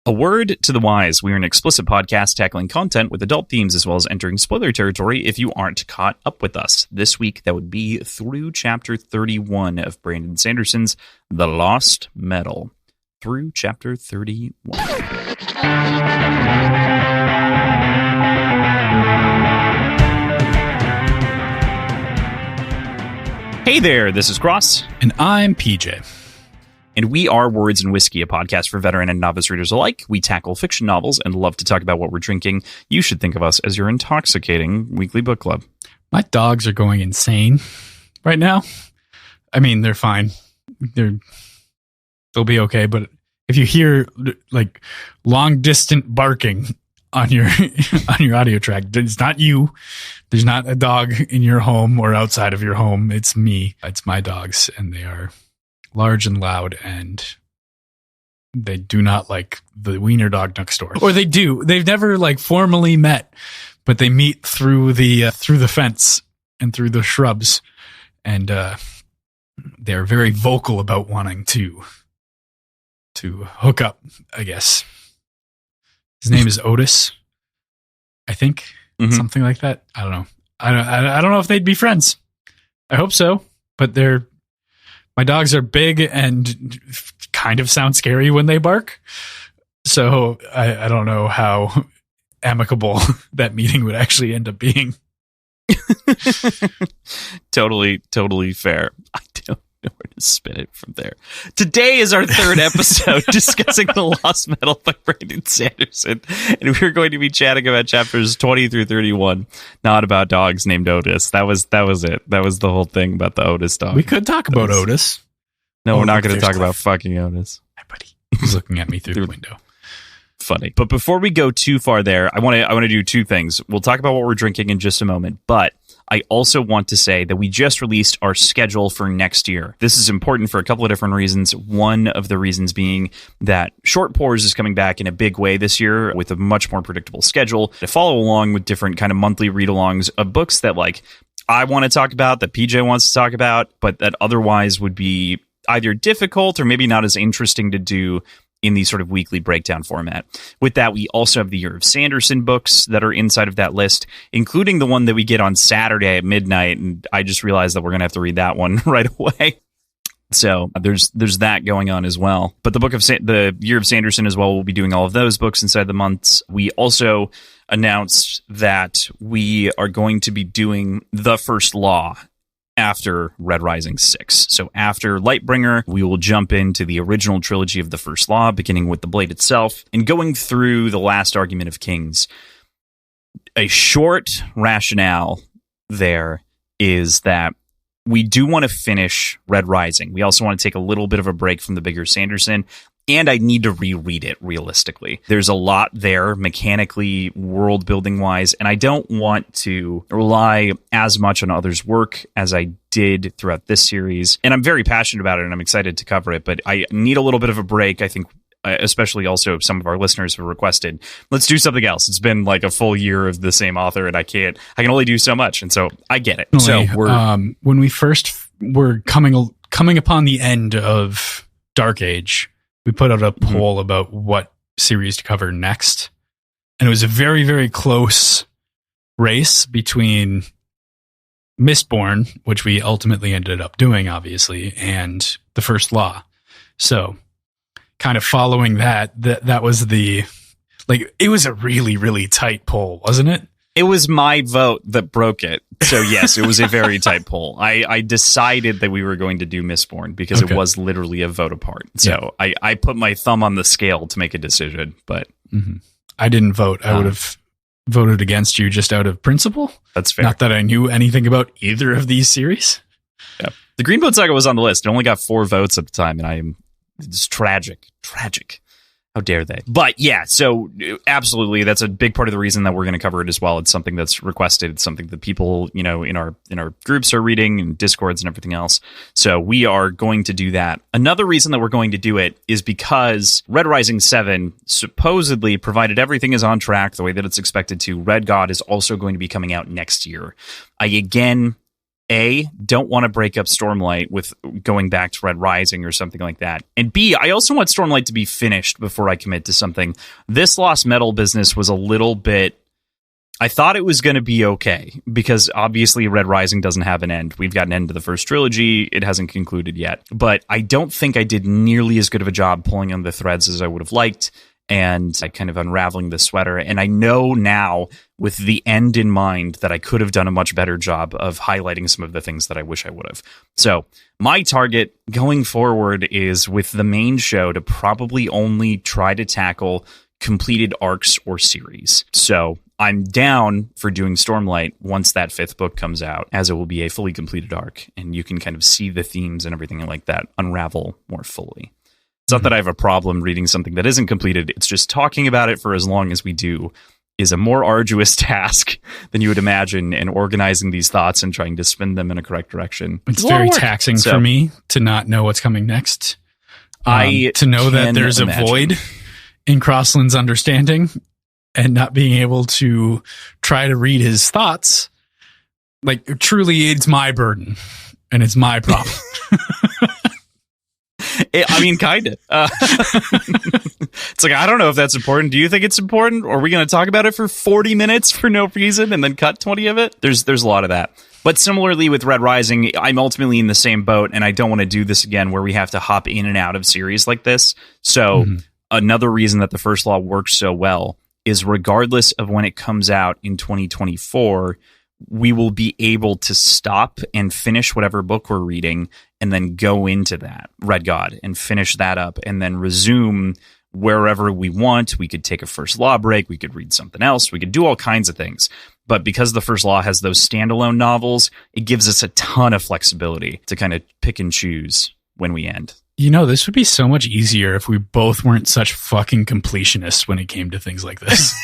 A word to the wise. We are an explicit podcast tackling content with adult themes as well as entering spoiler territory if you aren't caught up with us. This week, that would be through chapter 31 of Brandon Sanderson's The Lost Metal. Through chapter 31. Hey there, this is Cross. And I'm PJ. And we are Words and Whiskey, a podcast for veteran and novice readers alike. We tackle fiction novels and love to talk about what we're drinking. You should think of us as your intoxicating weekly book club. My dogs are going insane right now. I mean, they're fine. They'll be okay. But if you hear like long distant barking on your audio track, it's not you. There's not a dog in your home or outside of your home. It's me. It's my dogs, and they are large and loud, and they do not like the wiener dog next door. Or they do. They've never like formally met, but they meet through the fence and through the shrubs, and they're very vocal about wanting to hook up, I guess. His name is Otis, I think. Mm-hmm. Something like that. I don't know. I don't know if they'd be friends. I hope so, but my dogs are big and kind of sound scary when they bark. So I don't know how amicable that meeting would actually end up being. Totally fair. I don't know where to spin it from there. Today is our third episode discussing The Lost Metal by Brandon Sanderson, and we're going to be chatting about chapters 20 through 31, not about dogs named Otis. That was it. That was the whole thing about the Otis dog. We could talk about Otis. No, we're not going to talk about fucking Otis. Hi, buddy. He's looking at me through the window. Funny. But before we go too far there, I want to do two things. We'll talk about what we're drinking in just a moment, but I also want to say that we just released our schedule for next year. This is important for a couple of different reasons. One of the reasons being that Short Pours is coming back in a big way this year with a much more predictable schedule to follow along with different kind of monthly read-alongs of books that like I want to talk about, that PJ wants to talk about, but that otherwise would be either difficult or maybe not as interesting to do in the sort of weekly breakdown format. With that, we also have the Year of Sanderson books that are inside of that list, including the one that we get on Saturday at midnight, and I just realized that we're going to have to read that one right away. So there's that going on as well. But the Year of Sanderson as well, we'll be doing all of those books inside the months. We also announced that we are going to be doing The First Law after Red Rising 6. So after Lightbringer, we will jump into the original trilogy of The First Law, beginning with the Blade itself, and going through the last Argument of Kings. A short rationale there is that we do want to finish Red Rising. We also want to take a little bit of a break from the bigger Sanderson, and I need to reread it realistically. There's a lot there mechanically, world building wise, and I don't want to rely as much on others' work as I did throughout this series. And I'm very passionate about it, and I'm excited to cover it, but I need a little bit of a break. I think especially also some of our listeners have requested, let's do something else. It's been like a full year of the same author, and I can only do so much. And so I get it. So when we first were coming upon the end of Dark Age, we put out a poll about what series to cover next. And it was a very, very close race between Mistborn, which we ultimately ended up doing, obviously, and The First Law. So kind of following that was it was a really, really tight poll, wasn't it? It was my vote that broke it. So yes, it was a very tight poll. I decided that we were going to do Mistborn because it was literally a vote apart. So yeah. I put my thumb on the scale to make a decision, but I didn't vote. I would have voted against you just out of principle. That's fair. Not that I knew anything about either of these series. Yeah. The Greenboat Saga was on the list. It only got 4 votes at the time, and it's tragic. How dare they? But yeah, so absolutely, that's a big part of the reason that we're going to cover it as well. It's something that's requested. It's something that people, in our groups are reading and Discords and everything else. So we are going to do that. Another reason that we're going to do it is because Red Rising 7 supposedly, provided everything is on track the way that it's expected to, Red God is also going to be coming out next year. I again A, don't want to break up Stormlight with going back to Red Rising or something like that. And B, I also want Stormlight to be finished before I commit to something. This Lost Metal business was a little bit... I thought it was going to be okay, because obviously Red Rising doesn't have an end. We've got an end to the first trilogy. It hasn't concluded yet. But I don't think I did nearly as good of a job pulling on the threads as I would have liked, and kind of unraveling the sweater. And I know now, with the end in mind, that I could have done a much better job of highlighting some of the things that I wish I would have. So my target going forward is, with the main show, to probably only try to tackle completed arcs or series. So I'm down for doing Stormlight once that 5th book comes out, as it will be a fully completed arc, and you can kind of see the themes and everything like that unravel more fully. It's not that I have a problem reading something that isn't completed. It's just talking about it for as long as we do is a more arduous task than you would imagine, and organizing these thoughts and trying to spin them in a correct direction. It's very taxing for me to not know what's coming next. To know that there's a void in Crossland's understanding and not being able to try to read his thoughts. Like, truly, it's my burden and it's my problem. I mean, kind of. It's like, I don't know if that's important. Do you think it's important? Or are we going to talk about it for 40 minutes for no reason and then cut 20 of it? There's a lot of that. But similarly with Red Rising, I'm ultimately in the same boat, and I don't want to do this again where we have to hop in and out of series like this. So another reason that the First Law works so well is, regardless of when it comes out in 2024, we will be able to stop and finish whatever book we're reading and then go into that Red God and finish that up and then resume wherever we want. We could take a First Law break. We could read something else. We could do all kinds of things. But because the First Law has those standalone novels, it gives us a ton of flexibility to kind of pick and choose when we end. You know, this would be so much easier if we both weren't such fucking completionists when it came to things like this.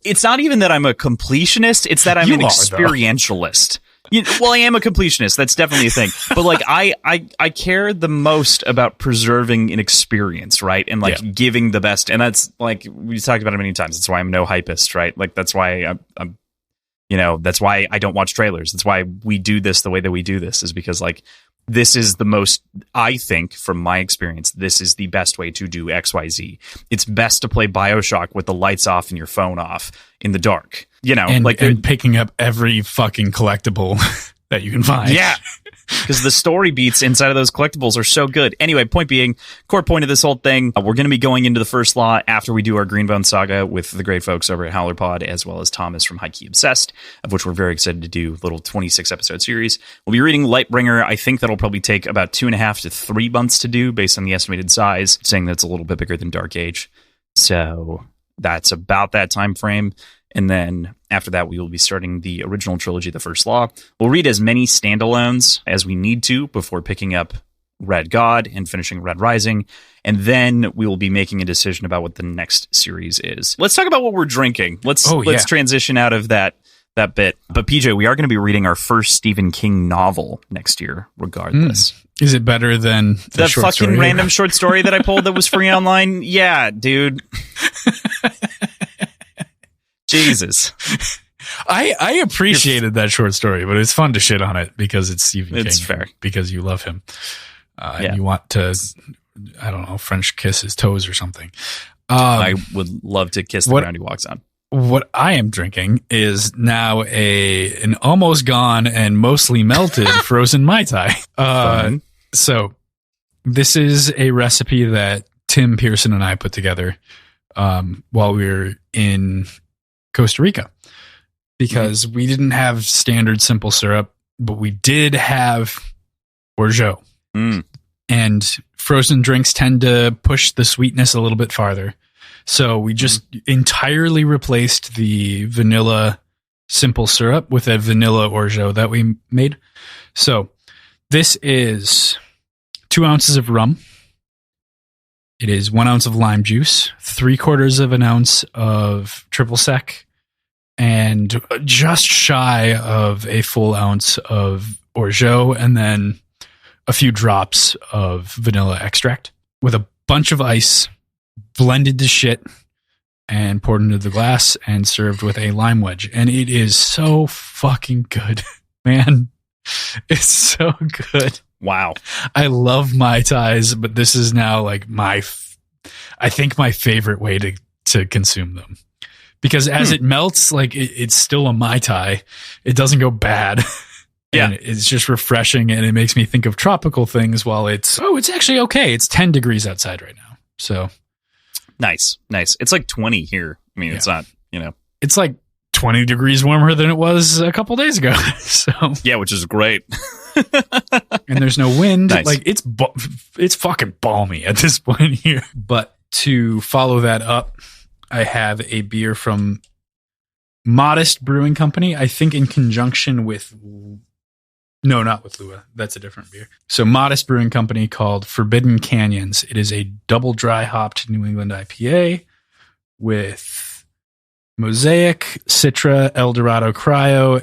It's not even that I'm a completionist. It's that I'm an experientialist. Well, I am a completionist. That's definitely a thing. But like, I care the most about preserving an experience, right? And like giving the best. And that's like, we talked about it many times. That's why I'm no hypist, right? Like, that's why I'm that's why I don't watch trailers. That's why we do this the way that we do this, is because like, this is the most, I think, from my experience, this is the best way to do XYZ. It's best to play BioShock with the lights off and your phone off in the dark, and picking up every fucking collectible that you can find. Yeah. Because the story beats inside of those collectibles are so good. Anyway, point being, core point of this whole thing, we're going to be going into the First Law after we do our Greenbone saga with the great folks over at HowlerPod, as well as Thomas from High Key Obsessed, of which we're very excited to do a little 26-episode series. We'll be reading Lightbringer. I think that'll probably take about 2.5 to 3 months to do based on the estimated size, saying that's a little bit bigger than Dark Age. So that's about that time frame. And then after that, we will be starting the original trilogy, The First Law. We'll read as many standalones as we need to before picking up Red God and finishing Red Rising. And then we will be making a decision about what the next series is. Let's talk about what we're drinking. Let's transition out of that bit. But PJ, we are going to be reading our first Stephen King novel next year, regardless. Is it better than the fucking random short story that I pulled that was free online? Yeah, dude. Jesus. I appreciated that short story, but it's fun to shit on it because it's Stephen King. It's fair. Because you love him. And you want to, I don't know, French kiss his toes or something. I would love to kiss the ground he walks on. What I am drinking is now an almost gone and mostly melted frozen Mai Tai. So this is a recipe that Tim Pearson and I put together while we were in Costa Rica, because we didn't have standard simple syrup, but we did have orgeat. And frozen drinks tend to push the sweetness a little bit farther. So we just entirely replaced the vanilla simple syrup with a vanilla orgeat that we made. So this is 2 ounces of rum. It is 1 ounce of lime juice, 3/4 of an ounce of triple sec, and just shy of a full ounce of orgeat, and then a few drops of vanilla extract with a bunch of ice, blended to shit, and poured into the glass and served with a lime wedge. And it is so fucking good, man. It's so good. Wow. I love Mai Tais, but this is now like I think my favorite way to consume them. Because as it melts, like it's still a Mai Tai. It doesn't go bad. Yeah. And it's just refreshing, and it makes me think of tropical things while it's actually okay. It's 10 degrees outside right now. So nice. It's like 20 here. I mean, it's not, it's like 20 degrees warmer than it was a couple days ago. So yeah, which is great. And there's no wind. Nice. Like it's fucking balmy at this point here. But to follow that up, I have a beer from Modest Brewing Company, I think in conjunction with... No, not with Lua. That's a different beer. So Modest Brewing Company called Forbidden Canyons. It is a double dry hopped New England IPA with Mosaic, Citra, Eldorado Cryo,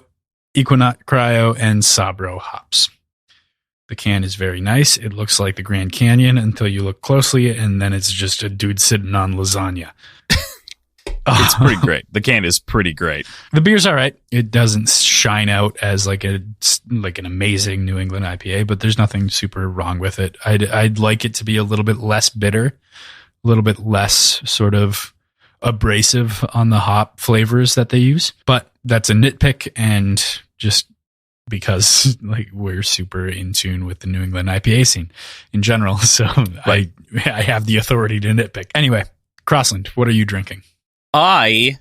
Equinox Cryo, and Sabro hops. The can is very nice. It looks like the Grand Canyon until you look closely, and then it's just a dude sitting on lasagna. It's pretty great. The can is pretty great. The beer's all right. It doesn't shine out as like an amazing New England IPA, but there's nothing super wrong with it. I'd like it to be a little bit less bitter, a little bit less sort of abrasive on the hop flavors that they use. But that's a nitpick, and just because like we're super in tune with the New England IPA scene in general, so right. I have the authority to nitpick. Anyway, Crossland, what are you drinking? I'm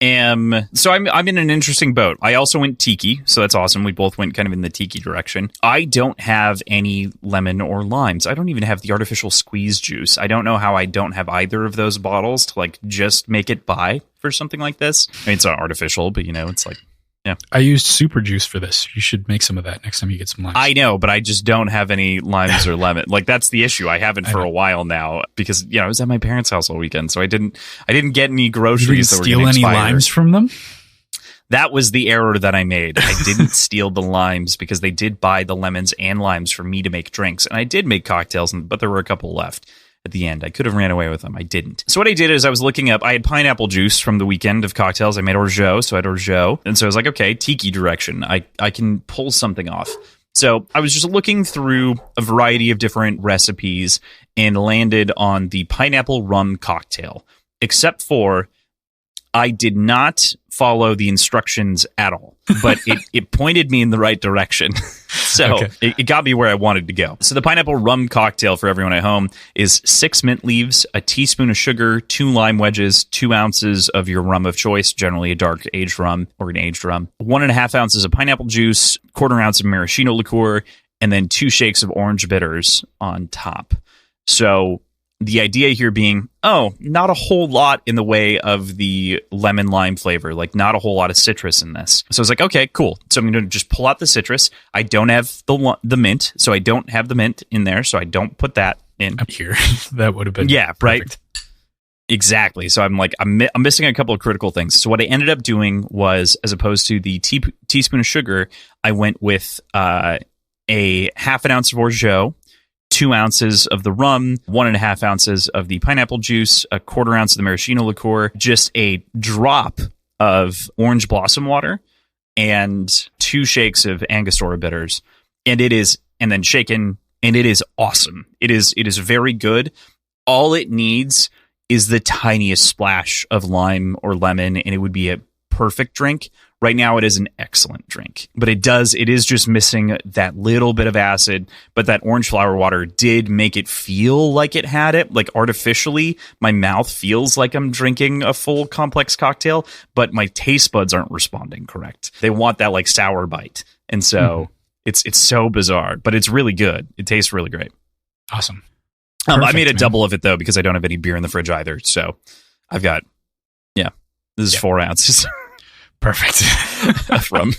in an interesting boat. I also went tiki, so that's awesome. We both went kind of in the tiki direction. I don't have any lemon or limes. I don't even have the artificial squeeze juice. I don't know how I don't have either of those bottles to like just make it by for something like this. I mean, it's not artificial, but it's like, yeah. I used super juice for this. You should make some of that next time you get some limes. I know, but I just don't have any limes or lemon. Like that's the issue. I haven't for a while now because I was at my parents' house all weekend, so I didn't get any groceries that were going to expire. Steal any limes from them? That was the error that I made. I didn't steal the limes because they did buy the lemons and limes for me to make drinks, and I did make cocktails, but there were a couple left. At the end, I could have ran away with them. I didn't. So what I did is I was looking up, I had pineapple juice from the weekend of cocktails. I made orgeat, so I had orgeat. And so I was like, okay, tiki direction. I can pull something off. So I was just looking through a variety of different recipes and landed on the pineapple rum cocktail, except for I did not follow the instructions at all, but it pointed me in the right direction. So okay. it got me where I wanted to go. So the pineapple rum cocktail for everyone at home is 6 mint leaves, a teaspoon of sugar, 2 lime wedges, 2 ounces of your rum of choice, generally a dark aged rum or an aged rum, 1.5 ounces of pineapple juice, 1/4 ounce of maraschino liqueur, and then 2 shakes of orange bitters on top. So the idea here being, not a whole lot in the way of the lemon lime flavor, like not a whole lot of citrus in this. So I was like, okay, cool. So I'm going to just pull out the citrus. I don't have the mint, so I don't have the mint in there, so I don't put that in. Here, that would have been perfect. Right. Exactly. So I'm like, I'm missing a couple of critical things. So what I ended up doing was, as opposed to the teaspoon of sugar, I went with a 1/2 ounce of orgeat, 2 ounces of the rum, 1.5 ounces of the pineapple juice, 1/4 ounce of the maraschino liqueur, just a drop of orange blossom water, and 2 shakes of Angostura bitters. And then shaken, and it is awesome. It is very good. All it needs is the tiniest splash of lime or lemon, and it would be a perfect drink. Right now, it is an excellent drink, but it is just missing that little bit of acid. But that orange flower water did make it feel like it had it. Like artificially, my mouth feels like I'm drinking a full complex cocktail, but my taste buds aren't responding correct. They want that like sour bite, and so it's so bizarre, but it's really good. It tastes really great. Awesome. I made a double of it though because I don't have any beer in the fridge either. So I've got this is 4 ounces. Perfect. From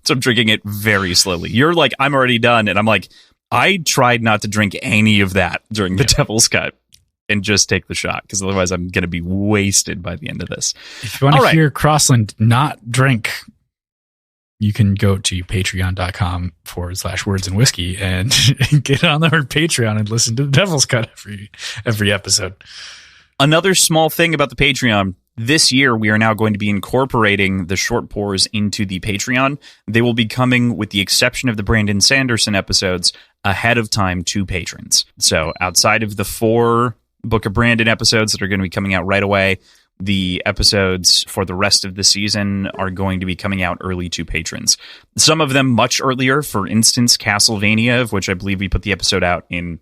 so I'm drinking it very slowly. You're like, I'm already done, and I'm like, I tried not to drink any of that during the Devil's Cut and just take the shot because otherwise I'm going to be wasted by the end of this. If you want to hear Crossland not drink, you can go to patreon.com/words and whiskey and get on our Patreon and listen to the Devil's Cut every episode. Another small thing about the Patreon. This year, we are now going to be incorporating the short pours into the Patreon. They will be coming, with the exception of the Brandon Sanderson episodes, ahead of time to patrons. So outside of the 4 Book of Brandon episodes that are going to be coming out right away, the episodes for the rest of the season are going to be coming out early to patrons. Some of them much earlier. For instance, Castlevania, of which I believe we put the episode out in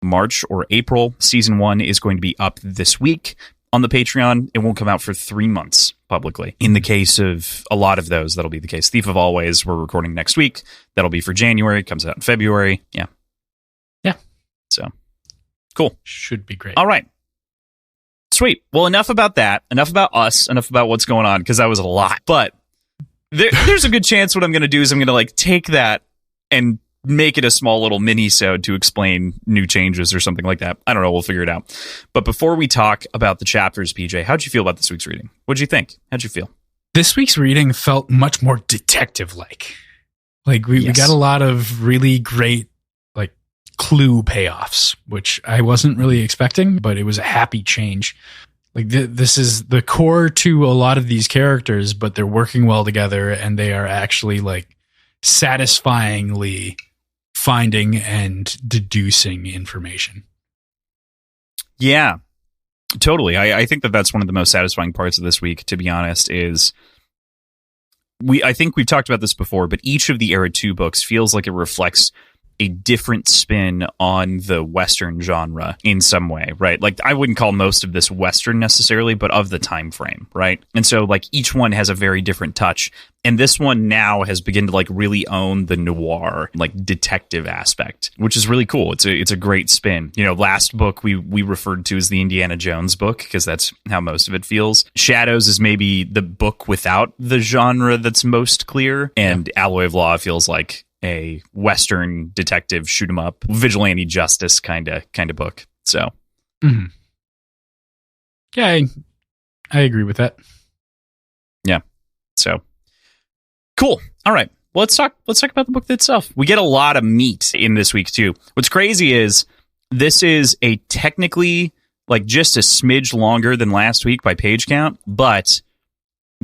March or April. Season 1 is going to be up this week on the Patreon. It won't come out for 3 months publicly. In the case of a lot of those, that'll be the case. Thief of Always, we're recording next week. That'll be for January. It comes out in February. Yeah. So, cool. Should be great. All right. Sweet. Well, enough about that. Enough about us. Enough about what's going on, because that was a lot. But there's a good chance what I'm going to do is I'm going to take that and make it a small little mini-sode to explain new changes or something like that. I don't know. We'll figure it out. But before we talk about the chapters, PJ, how'd you feel about this week's reading? What'd you think? How'd you feel? This week's reading felt much more detective-like. We got a lot of really great clue payoffs, which I wasn't really expecting, but it was a happy change. This is the core to a lot of these characters, but they're working well together, and they are actually satisfyingly finding and deducing information. Yeah, totally. I think that's one of the most satisfying parts of this week, to be honest, is I think we've talked about this before, but each of the Era 2 books feels like it reflects a different spin on the Western genre in some way, right? I wouldn't call most of this Western necessarily, but of the time frame, right? And so each one has a very different touch. And this one now has begun to really own the noir, detective aspect, which is really cool. It's a great spin. Last book we referred to as the Indiana Jones book, because that's how most of it feels. Shadows is maybe the book without the genre that's most clear. And Alloy of Law feels like a Western detective shoot 'em up, vigilante justice kind of book. So, yeah, I agree with that. Yeah. So, cool. All right. Well, let's talk about the book itself. We get a lot of meat in this week too. What's crazy is this is a technically just a smidge longer than last week by page count, but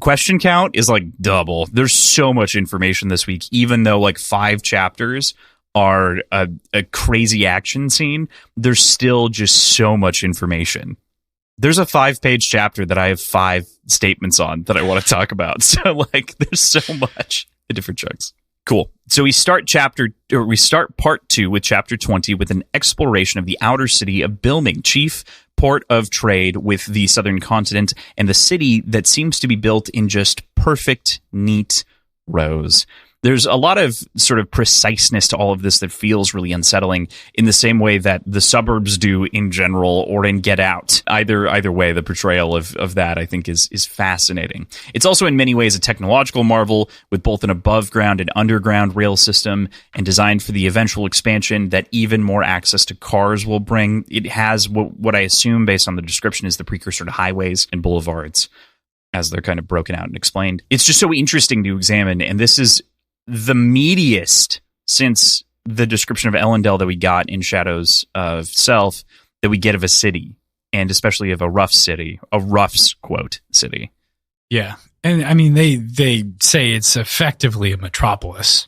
question count is double. There's so much information this week, even though 5 chapters are a crazy action scene. There's still just so much information. There's a 5-page chapter that I have 5 statements on that I want to talk about. So there's so much in different chunks. Cool. So we start part 2 with chapter 20 with an exploration of the outer city of Bilming, chief port of trade with the southern continent, and the city that seems to be built in just perfect, neat rows. There's a lot of sort of preciseness to all of this that feels really unsettling, in the same way that the suburbs do in general or in Get Out. Either way, the portrayal of that, I think, is fascinating. It's also in many ways a technological marvel, with both an above ground and underground rail system, and designed for the eventual expansion that even more access to cars will bring. It has what I assume, based on the description, is the precursor to highways and boulevards, as they're kind of broken out and explained. It's just so interesting to examine, and this is the meatiest since the description of Ellendale that we got in Shadows of Self that we get of a city, and especially of a rough city, a rough's quote city. Yeah. And I mean, they say it's effectively a metropolis.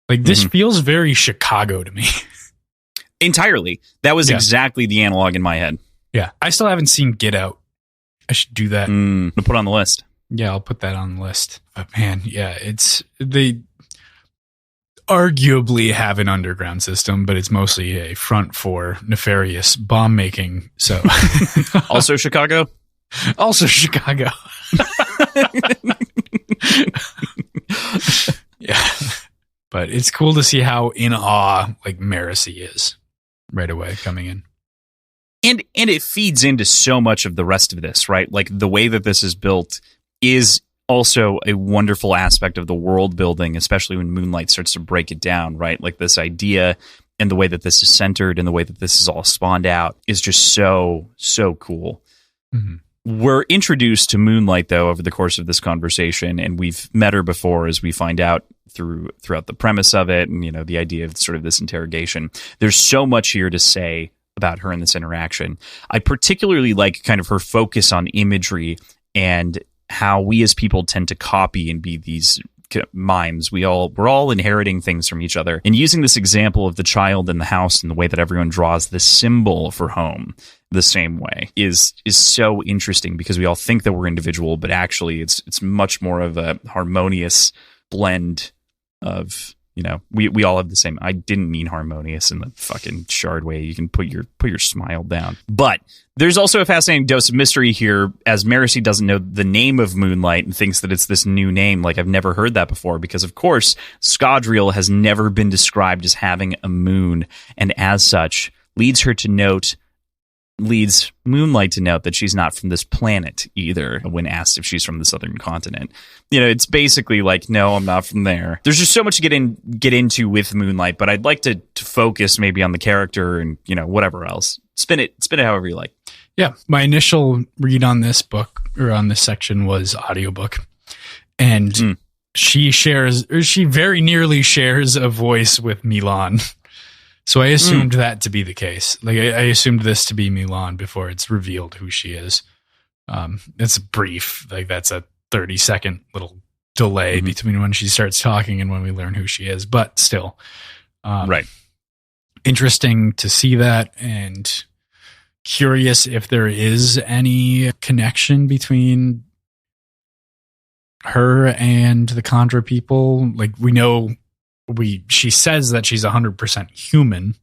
This feels very Chicago to me. Entirely. That was exactly the analog in my head. Yeah. I still haven't seen Get Out. I should do that. I'll put it on the list. Yeah, I'll put that on the list. But man, yeah, they arguably have an underground system, but it's mostly a front for nefarious bomb making. So also Chicago? Also Chicago. Yeah. But it's cool to see how in awe Marasi is right away coming in. And it feeds into so much of the rest of this, right? The way that this is built is also a wonderful aspect of the world building, especially when Moonlight starts to break it down, right? This idea and the way that this is centered and the way that this is all spawned out is just so cool. Mm-hmm. We're introduced to Moonlight, though, over the course of this conversation, and we've met her before, as we find out throughout the premise of it, and the idea of sort of this interrogation. There's so much here to say about her in this interaction. I particularly like kind of her focus on imagery and how we as people tend to copy and be these mimes. We're all inheriting things from each other. And using this example of the child in the house and the way that everyone draws the symbol for home the same way is so interesting, because we all think that we're individual, but actually it's much more of a harmonious blend of, you know, we all have the same. I didn't mean harmonious in the fucking shard way. You can put your smile down. But there's also a fascinating dose of mystery here, as Marcy doesn't know the name of Moonlight and thinks that it's this new name. Like, I've never heard that before, because of course Scadrial has never been described as having a moon, and as such leads Moonlight to note that she's not from this planet either when asked if she's from the southern continent. You know, it's basically like, no, I'm not from there. There's just so much to get into with Moonlight, but I'd like to focus maybe on the character and, you know, whatever else. Spin it however you like. Yeah. My initial read on this book, or on this section, was audiobook. And she very nearly shares a voice with Milan. So I assumed that to be the case. Like, I assumed this to be Milan before it's revealed who she is. It's brief. Like, that's a 30-second little delay between when she starts talking and when we learn who she is. But still, right. Interesting to see that, and curious if there is any connection between her and the Khandra people. Like, we know... she says that she's 100% human,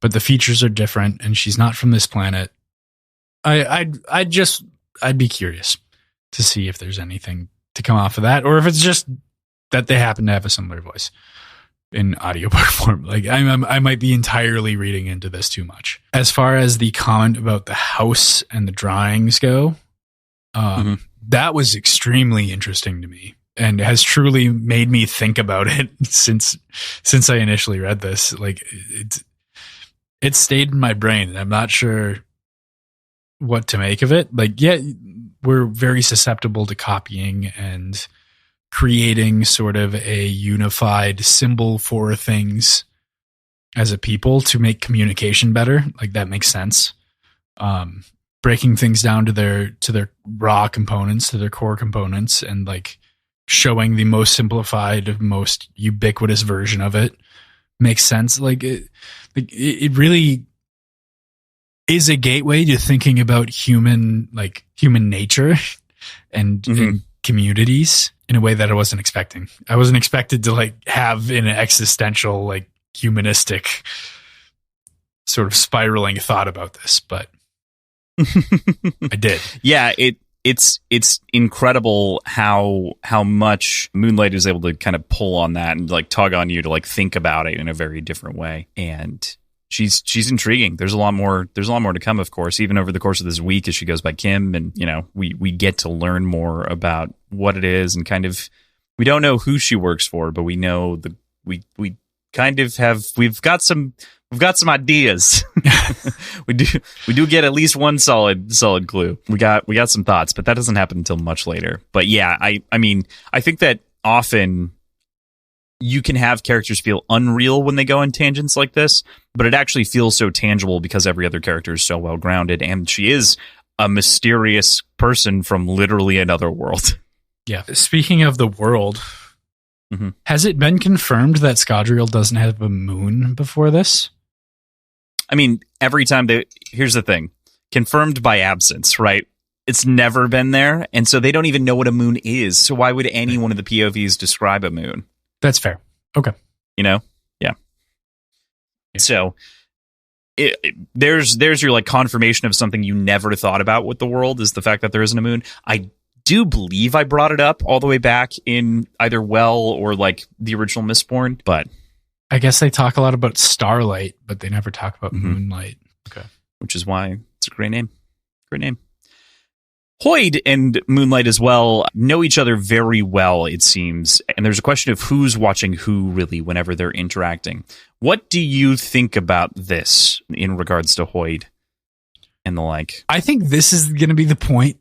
but the features are different, and she's not from this planet. I'd be curious to see if there's anything to come off of that, or if it's just that they happen to have a similar voice in audiobook form. Like, I might be entirely reading into this too much. As far as the comment about the house and the drawings go, that was extremely interesting to me, and has truly made me think about it since I initially read this. Like, it stayed in my brain, and I'm not sure what to make of it. Like, yeah, we're very susceptible to copying and creating sort of a unified symbol for things as a people to make communication better. Like, that makes sense. Breaking things down to their raw components, to their core components, and like showing the most simplified, most ubiquitous version of it makes sense. Like, it really is a gateway to thinking about human nature and communities in a way that I wasn't expecting. I wasn't expected to like have an existential, like humanistic sort of spiraling thought about this, but I did. Yeah, it's incredible how much Moonlight is able to kind of pull on that and like tug on you to like think about it in a very different way. And she's intriguing. There's a lot more to come, of course, even over the course of this week as she goes by Kim, and you know, we get to learn more about what it is, and kind of, we don't know who she works for, but we know we've got some ideas. we do get at least one solid clue. We got some thoughts, but that doesn't happen until much later. But yeah, I mean, I think that often you can have characters feel unreal when they go on tangents like this, but it actually feels so tangible because every other character is so well grounded, and she is a mysterious person from literally another world. Yeah. Speaking of the world, has it been confirmed that Scadrial doesn't have a moon before this? I mean, every time here's the thing, confirmed by absence, right? It's never been there, and so they don't even know what a moon is. So why would any one of the POVs describe a moon? That's fair. Okay. You know? Yeah. So there's your like confirmation of something you never thought about with the world, is the fact that there isn't a moon. I do believe I brought it up all the way back in either Well or like the original Mistborn, but I guess they talk a lot about starlight, but they never talk about moonlight. Okay. Which is why it's a great name. Great name. Hoyd and Moonlight as well know each other very well, it seems. And there's a question of who's watching who, really, whenever they're interacting. What do you think about this in regards to Hoyd and the like? I think this is going to be the point.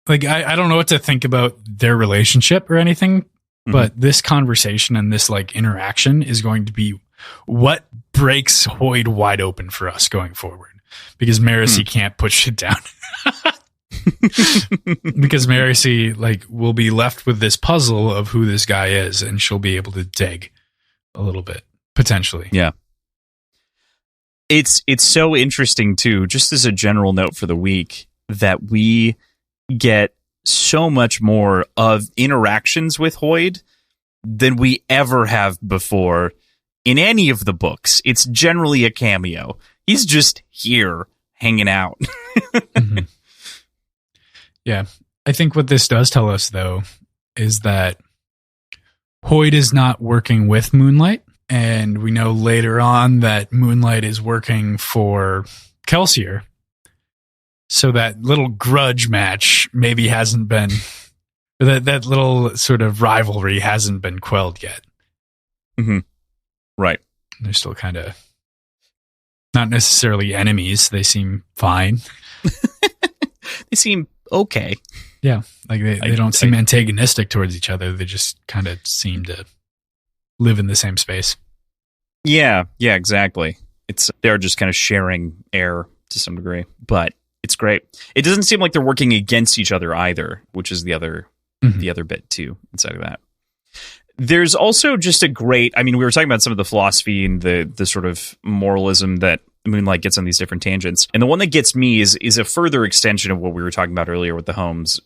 Like, I don't know what to think about their relationship or anything, but this conversation and this like interaction is going to be what breaks Hoyd wide open for us going forward? Because Marcy can't put shit down. Because Marcy will be left with this puzzle of who this guy is, and she'll be able to dig a little bit potentially. Yeah. It's so interesting too, just as a general note for the week, that we get so much more of interactions with Hoyd than we ever have before in any of the books. It's generally a cameo. He's just here hanging out. Mm-hmm. Yeah. I think what this does tell us, though, is that Hoyd is not working with Moonlight. And we know later on that Moonlight is working for Kelsier. So that little grudge match maybe hasn't been, that little sort of rivalry hasn't been quelled yet. Mm-hmm. Right. They're still kind of not necessarily enemies. They seem fine. They seem okay. Yeah. They don't seem antagonistic towards each other. They just kind of seem to live in the same space. Yeah, exactly. They're just kind of sharing air to some degree, but it's great. It doesn't seem like they're working against each other either, which is the other bit too inside of that. There's also just a great, we were talking about some of the philosophy and the sort of moralism that Moonlight gets on these different tangents. And the one that gets me is a further extension of what we were talking about earlier with the Holmes.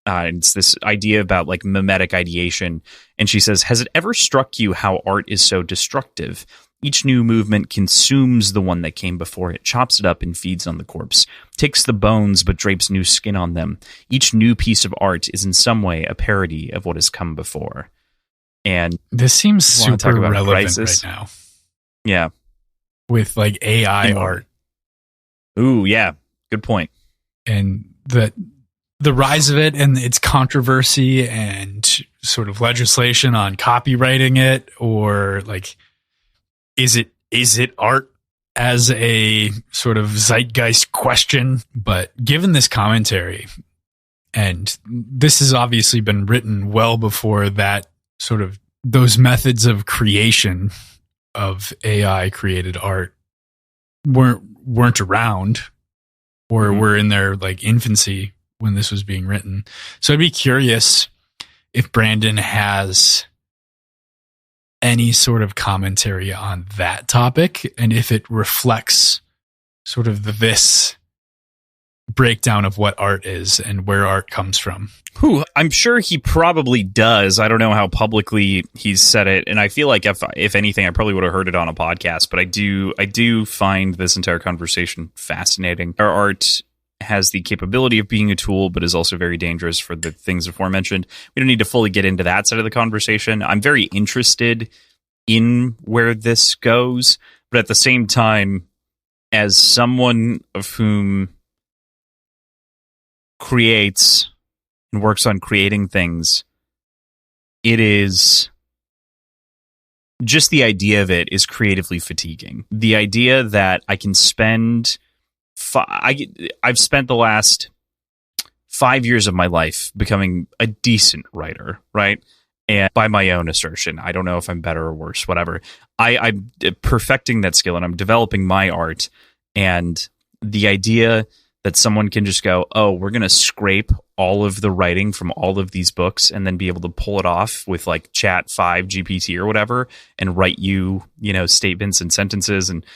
It's this idea about mimetic ideation. And she says, has it ever struck you how art is so destructive? Each new movement consumes the one that came before it, chops it up and feeds on the corpse, takes the bones but drapes new skin on them. Each new piece of art is in some way a parody of what has come before. And this seems super relevant right now. Yeah. With AI art. Ooh, yeah. Good point. And the rise of it and its controversy and sort of legislation on copywriting it, or is it art as a sort of zeitgeist question? But given this commentary, and this has obviously been written well before that sort of those methods of creation of AI created art weren't around or were in their infancy when this was being written. So I'd be curious if Brandon has any sort of commentary on that topic, and if it reflects sort of this breakdown of what art is and where art comes from. I'm sure he probably does. I don't know how publicly he's said it, and I feel like if anything, I probably would have heard it on a podcast. But I do find this entire conversation fascinating. Our art has the capability of being a tool, but is also very dangerous for the things aforementioned. We don't need to fully get into that side of the conversation. I'm very interested in where this goes, but at the same time, as someone of whom creates and works on creating things, it is just the idea of it is creatively fatiguing. The idea that I can spend I've spent the last 5 years of my life becoming a decent writer, right? And by my own assertion, I don't know if I'm better or worse, whatever. I'm perfecting that skill and I'm developing my art. And the idea that someone can just go, oh, we're going to scrape all of the writing from all of these books and then be able to pull it off with Chat 5 GPT or whatever and write you, statements and sentences and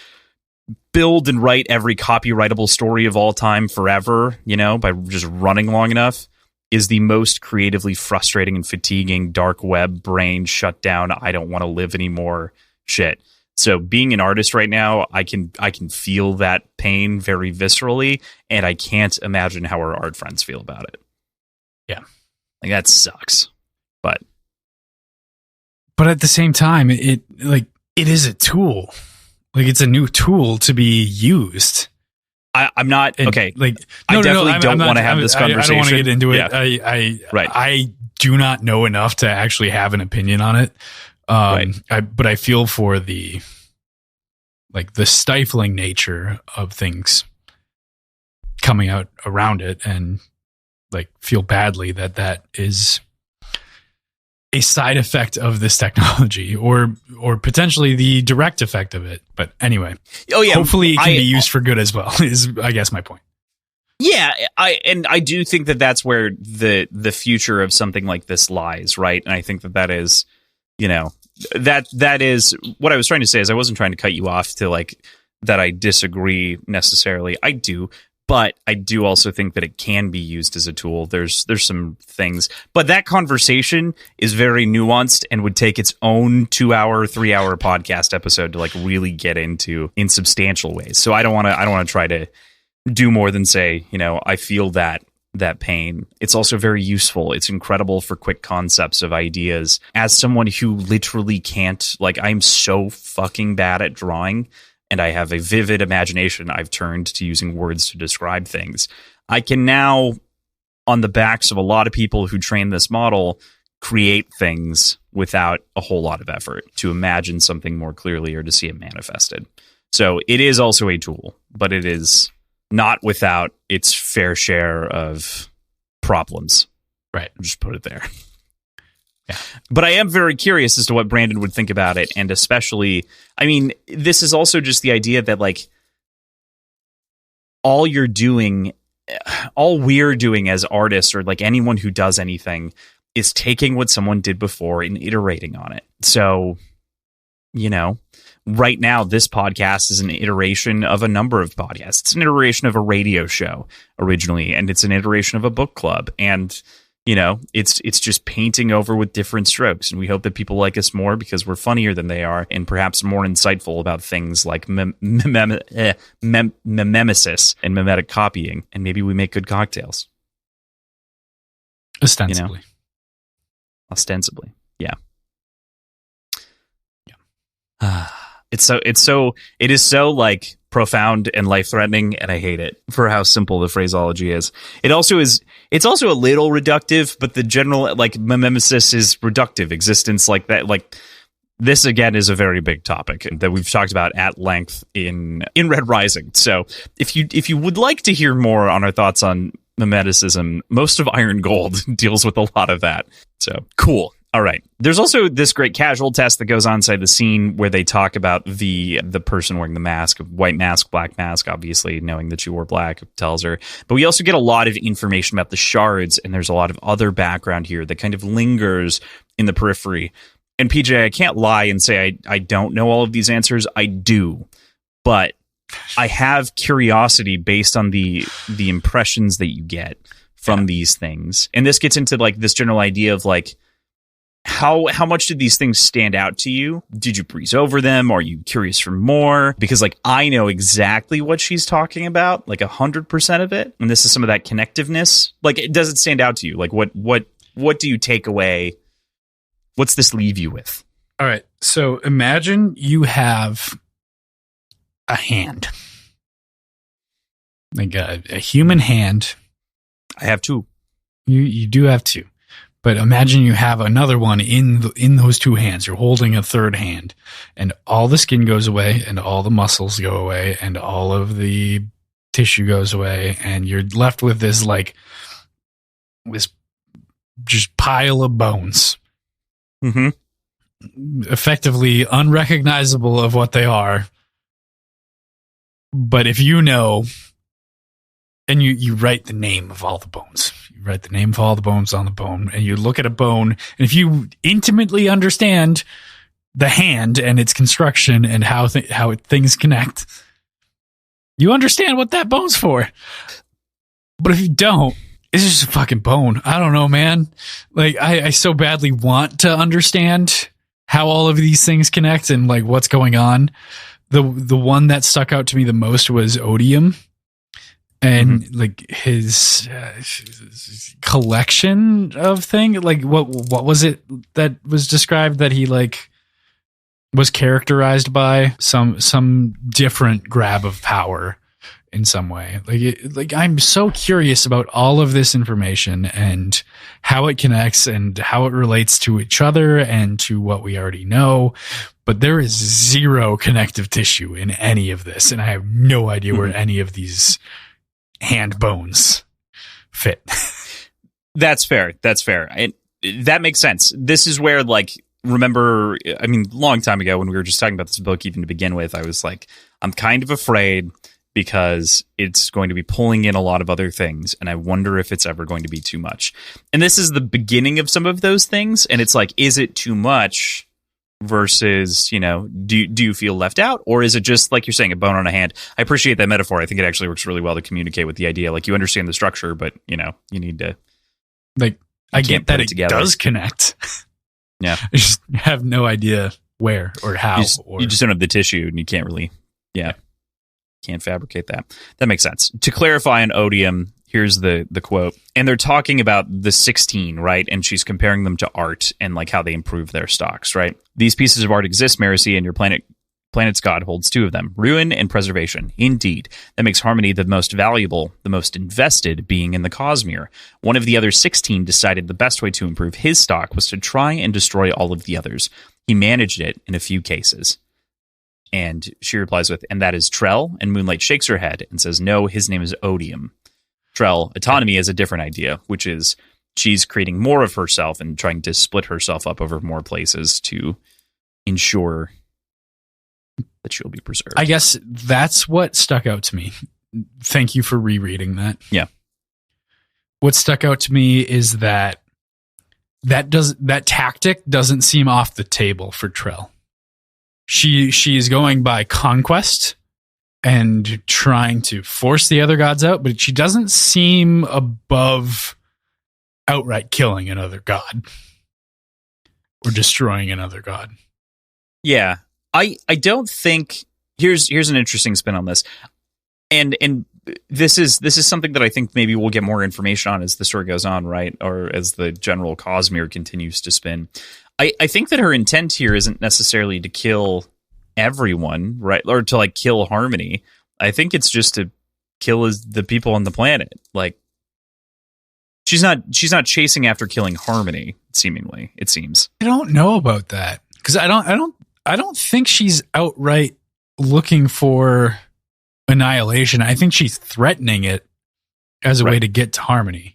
build and write every copyrightable story of all time forever, by just running long enough, is the most creatively frustrating and fatiguing dark web brain shut down. I don't want to live anymore shit. So being an artist right now, I can feel that pain very viscerally, and I can't imagine how our art friends feel about it. Yeah. That sucks. But at the same time, it is a tool. It's a new tool to be used. I'm not okay. I definitely don't want to have this conversation. I don't want to get into it. Yeah. I do not know enough to actually have an opinion on it. Right. But I feel for the stifling nature of things coming out around it, and feel badly that is a side effect of this technology, or potentially the direct effect of it. But anyway, hopefully it can be used for good as well, is I guess my point. Yeah, I do think that that's where the future of something like this lies, right? And I think that is, that is what I was trying to say. Is I wasn't trying to cut you off to like that I disagree necessarily. I do, but I do also think that it can be used as a tool. There's some things, but that conversation is very nuanced and would take its own 2-hour, 3-hour podcast episode to like really get into in substantial ways. So I don't want to try to do more than say, I feel that pain. It's also very useful. It's incredible for quick concepts of ideas. As someone who literally can't, like, I'm so fucking bad at drawing and I have a vivid imagination, I've turned to using words to describe things. I can now, on the backs of a lot of people who train this model, create things without a whole lot of effort to imagine something more clearly or to see it manifested. So it is also a tool, but it is not without its fair share of problems. Right. I'll just put it there. Yeah. But I am very curious as to what Brandon would think about it. And especially, I mean, this is also just the idea that like all we're doing as artists or like anyone who does anything is taking what someone did before and iterating on it. So, right now, this podcast is an iteration of a number of podcasts. It's an iteration of a radio show originally, and it's an iteration of a book club. And, it's just painting over with different strokes. And we hope that people like us more because we're funnier than they are and perhaps more insightful about things like mimesis and mimetic copying. And maybe we make good cocktails. Ostensibly. Ostensibly. Yeah. It is so like profound and life threatening, and I hate it for how simple the phraseology is. It's also a little reductive, but the general like mimesis is reductive existence like that. Like this again is a very big topic that we've talked about at length in Red Rising. So if you would like to hear more on our thoughts on mimeticism, most of Iron Gold deals with a lot of that. So cool. All right. There's also this great casual test that goes on inside the scene where they talk about the person wearing the mask, white mask, black mask, obviously knowing that you wore black tells her. But we also get a lot of information about the shards, and there's a lot of other background here that kind of lingers in the periphery. And PJ, I can't lie and say I don't know all of these answers. I do. But I have curiosity based on the impressions that you get from these things. And this gets into like this general idea of like, how much did these things stand out to you? Did you breeze over them? Are you curious for more? Because like I know exactly what she's talking about, like 100% of it. And this is some of that connectiveness. Like, it doesn't stand out to you. Like what do you take away? What's this leave you with? All right. So imagine you have a hand, like a human hand. I have two. You do have two. But imagine you have another one in those two hands. You're holding a third hand, and all the skin goes away, and all the muscles go away, and all of the tissue goes away, and you're left with this just pile of bones. Mm-hmm. Effectively unrecognizable of what they are. But if you know, and you write the name of all the bones. You write the name of all the bones on the bone, and you look at a bone, and if you intimately understand the hand and its construction and how things connect, you understand what that bone's for. But if you don't, it's just a fucking bone. I don't know, man. Like, I so badly want to understand how all of these things connect and like what's going on. The one that stuck out to me the most was Odium. And like his collection of things, like what was it that was described that he like was characterized by some different grab of power in some way. Like I'm so curious about all of this information and how it connects and how it relates to each other and to what we already know. But there is zero connective tissue in any of this, and I have no idea where any of these hand bones fit. That's fair. that makes sense. This is where, like, remember, I mean, long time ago when we were just talking about this book, even to begin with, I was like, I'm kind of afraid because it's going to be pulling in a lot of other things, and I wonder if it's ever going to be too much. And this is the beginning of some of those things, and it's like, is it too much versus, you know, do you feel left out, or is it just, like you're saying, a bone on a hand? I appreciate that metaphor. I think it actually works really well to communicate with the idea. Like, you understand the structure, but, you know, you need to... Like, I get that it does connect. Yeah. I just have no idea where or how. You just don't have the tissue, and you can't really... Yeah. Can't fabricate that. That makes sense. To clarify on Odium, here's the quote. And they're talking about the 16, right? And she's comparing them to art and like how they improve their stocks, right? These pieces of art exist, Marcy, and your planet's god holds two of them. Ruin and preservation. Indeed. That makes Harmony the most valuable, the most invested being in the Cosmere. One of the other 16 decided the best way to improve his stock was to try and destroy all of the others. He managed it in a few cases. And she replies with, and that is Trell, and Moonlight shakes her head and says, no, his name is Odium. Trell, autonomy is a different idea, which is she's creating more of herself and trying to split herself up over more places to ensure that she'll be preserved. I guess that's what stuck out to me. Thank you for rereading that. Yeah. What stuck out to me is that tactic doesn't seem off the table for Trell. She is going by conquest and trying to force the other gods out, but she doesn't seem above outright killing another god or destroying another god. Yeah. I don't think here's an interesting spin on this. And this is something that I think maybe we'll get more information on as the story goes on, right? Or as the general Cosmere continues to spin. I think that her intent here isn't necessarily to kill everyone, right? Or to like kill Harmony. I think it's just to kill the people on the planet. Like, she's not chasing after killing Harmony, seemingly, it seems. I don't know about that. Because I don't think she's outright looking for annihilation. I think she's threatening it as a way to get to Harmony.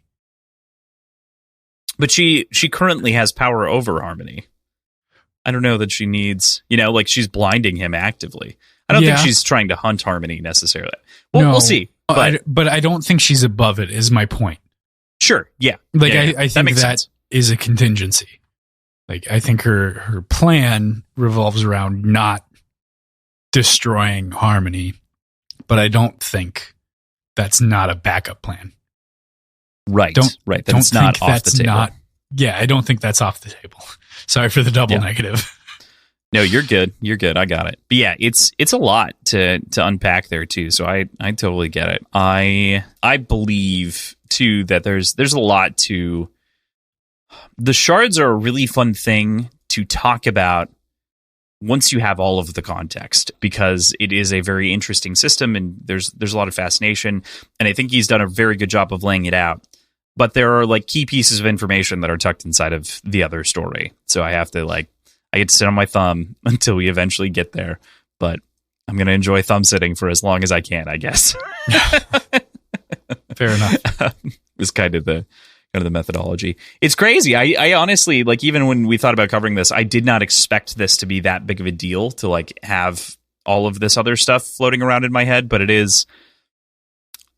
But she currently has power over Harmony. I don't know that she needs, like she's blinding him actively. I don't think she's trying to hunt Harmony necessarily. Well, no, we'll see. But I don't think she's above it, is my point. Sure, yeah. Like, I think that is a contingency. Like, I think her plan revolves around not destroying Harmony, but I don't think that's not a backup plan. Right. That it's not off the table. I don't think that's off the table. Sorry for the double negative. No, you're good. I got it. But yeah, it's a lot to unpack there too. So I totally get it. I believe too that there's a lot to. The shards are a really fun thing to talk about once you have all of the context, because it is a very interesting system and there's a lot of fascination, and I think he's done a very good job of laying it out. But there are like key pieces of information that are tucked inside of the other story. So I have to I get to sit on my thumb until we eventually get there. But I'm going to enjoy thumb sitting for as long as I can, I guess. Fair enough. It's kind of the methodology. It's crazy. I honestly, like, even when we thought about covering this, I did not expect this to be that big of a deal to like have all of this other stuff floating around in my head. But it is.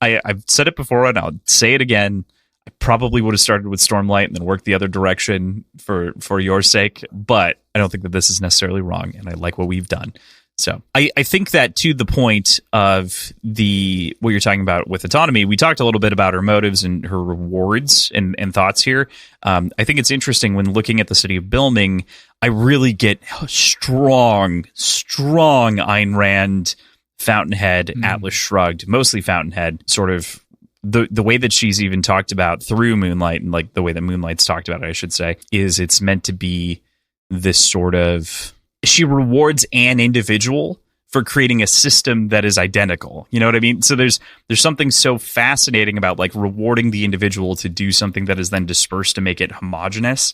I've said it before and I'll say it again. I probably would have started with Stormlight and then worked the other direction for your sake, but I don't think that this is necessarily wrong, and I like what we've done. So I think that to the point of what you're talking about with autonomy, we talked a little bit about her motives and her rewards and thoughts here. I think it's interesting when looking at the city of Bilming, I really get strong Ayn Rand, Fountainhead, Atlas Shrugged, mostly Fountainhead, sort of the way that she's even talked about through Moonlight, and like the way that Moonlight's talked about it, I should say, is it's meant to be this sort of, she rewards an individual for creating a system that is identical. You know what I mean? So there's something so fascinating about like rewarding the individual to do something that is then dispersed to make it homogenous.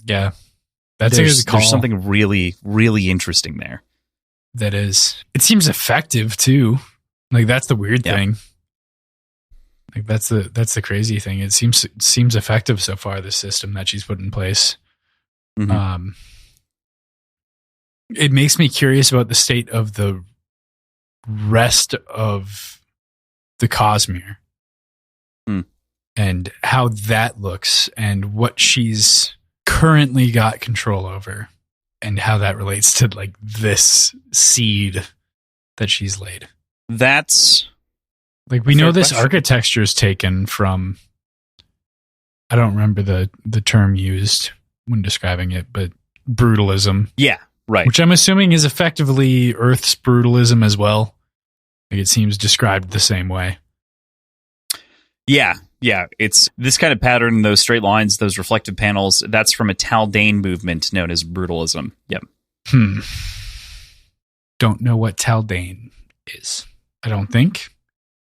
Yeah. There's something really, really interesting there. That is. It seems effective too. Like, that's the weird thing. Like that's the crazy thing. It seems effective so far, the system that she's put in place. Mm-hmm. It makes me curious about the state of the rest of the Cosmere. And how that looks and what she's currently got control over and how that relates to like this seed that she's laid. That's like, we know this architecture is taken from, I don't remember the term used when describing it, but brutalism. Yeah, right. Which I'm assuming is effectively Earth's brutalism as well. Like, it seems described the same way. Yeah, it's this kind of pattern, those straight lines, those reflective panels. That's from a Taldane movement known as brutalism. Yep. Don't know what Taldane is. I don't think.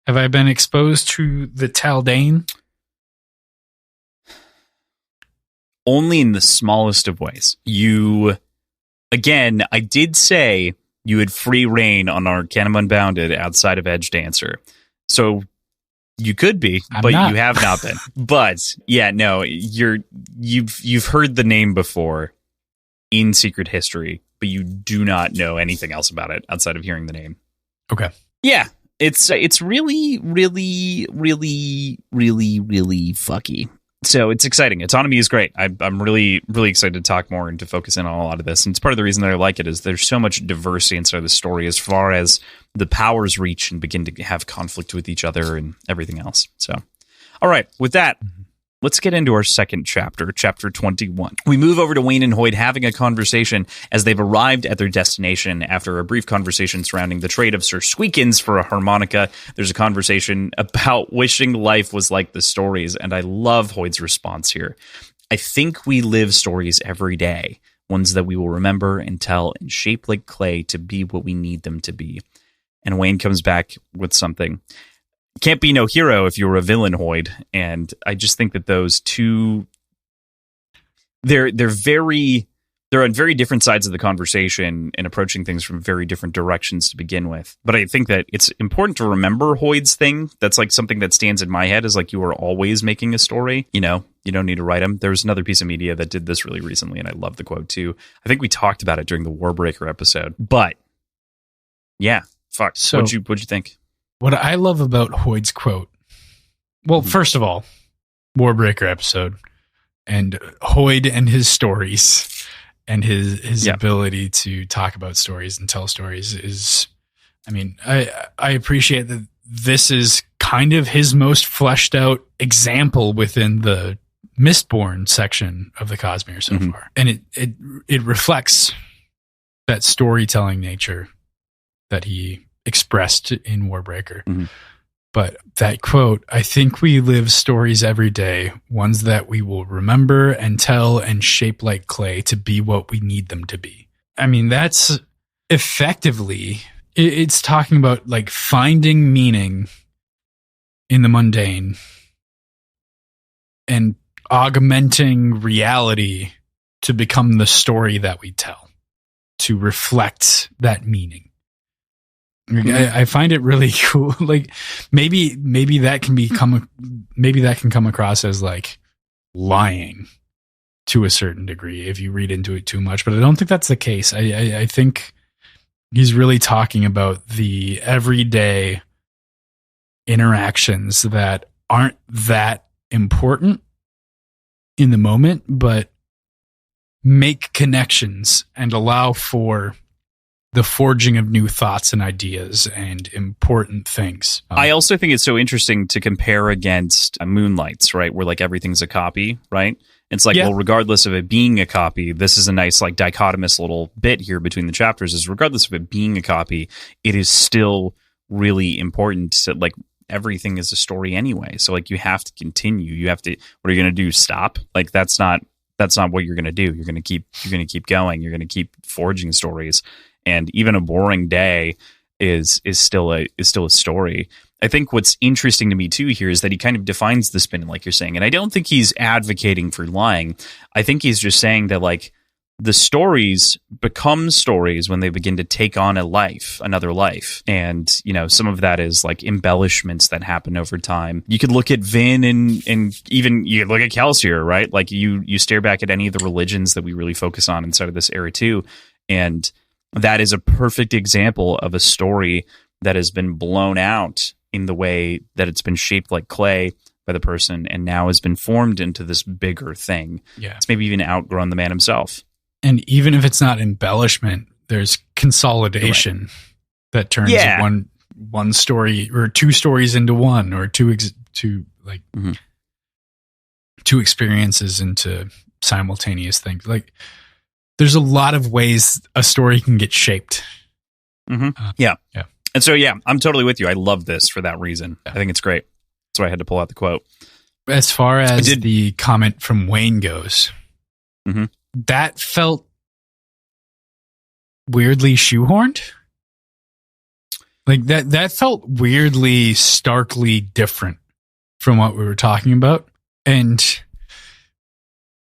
Have I been exposed to the Taldane? Only in the smallest of ways. Again, I did say you had free reign on Arcanum Unbounded outside of Edge Dancer. So you could be, but you have not been. But yeah, no, you've heard the name before in Secret History, but you do not know anything else about it outside of hearing the name. Okay. Yeah, it's really, really, really, really, really fucky. So it's exciting. Autonomy is great. I'm really, really excited to talk more and to focus in on a lot of this. And it's part of the reason that I like it is there's so much diversity inside the story as far as the powers reach and begin to have conflict with each other and everything else. So, all right, with that, let's get into our second chapter, chapter 21. We move over to Wayne and Hoyd having a conversation as they've arrived at their destination after a brief conversation surrounding the trade of Sir Squeakins for a harmonica. There's a conversation about wishing life was like the stories, and I love Hoyd's response here. I think we live stories every day, ones that we will remember and tell and shape like clay to be what we need them to be. And Wayne comes back with something. Can't be no hero if you're a villain, Hoyd. And I just think that those two, they're on very different sides of the conversation and approaching things from very different directions to begin with. But I think that it's important to remember Hoyd's thing. That's like something that stands in my head is like you are always making a story. You know, you don't need to write them. There's another piece of media that did this really recently, and I love the quote too. I think we talked about it during the Warbreaker episode. But yeah, fuck. So what'd you think? What I love about Hoyd's quote, well, first of all, Warbreaker episode, and Hoyd and his stories and his ability to talk about stories and tell stories is, I mean, I appreciate that this is kind of his most fleshed out example within the Mistborn section of the Cosmere so far. And it reflects that storytelling nature that he expressed in Warbreaker. But that quote, I think we live stories every day, ones that we will remember and tell and shape like clay to be what we need them to be. I mean, that's effectively, it's talking about like finding meaning in the mundane and augmenting reality to become the story that we tell, to reflect that meaning. I find it really cool. Like maybe that can come across as like lying to a certain degree if you read into it too much, but I don't think that's the case. I think he's really talking about the everyday interactions that aren't that important in the moment, but make connections and allow for the forging of new thoughts and ideas and important things. I also think it's so interesting to compare against Moonlights, right? Where like everything's a copy, right? It's like, well, regardless of it being a copy, this is a nice like dichotomous little bit here between the chapters is regardless of it being a copy, it is still really important to like everything is a story anyway. So like you have to continue. You have to, what are you going to do? Stop? Like that's not what you're going to do. You're going to keep going. You're going to keep forging stories. And even a boring day is still a story. I think what's interesting to me too here is that he kind of defines the spin, like you're saying, and I don't think he's advocating for lying. I think he's just saying that like the stories become stories when they begin to take on another life. And, some of that is like embellishments that happen over time. You could look at Vin and even you could look at Kelsier, right? Like you stare back at any of the religions that we really focus on inside of this era too. And that is a perfect example of a story that has been blown out in the way that it's been shaped like clay by the person and now has been formed into this bigger thing. Yeah. It's maybe even outgrown the man himself. And even if it's not embellishment, there's consolidation that turns one story or two stories into one, or two experiences into simultaneous things. Like, there's a lot of ways a story can get shaped. Yeah. And so, I'm totally with you. I love this for that reason. I think it's great. That's why I had to pull out the quote. As far as the comment from Wayne goes, that felt weirdly shoehorned. Like that felt weirdly, starkly different from what we were talking about, and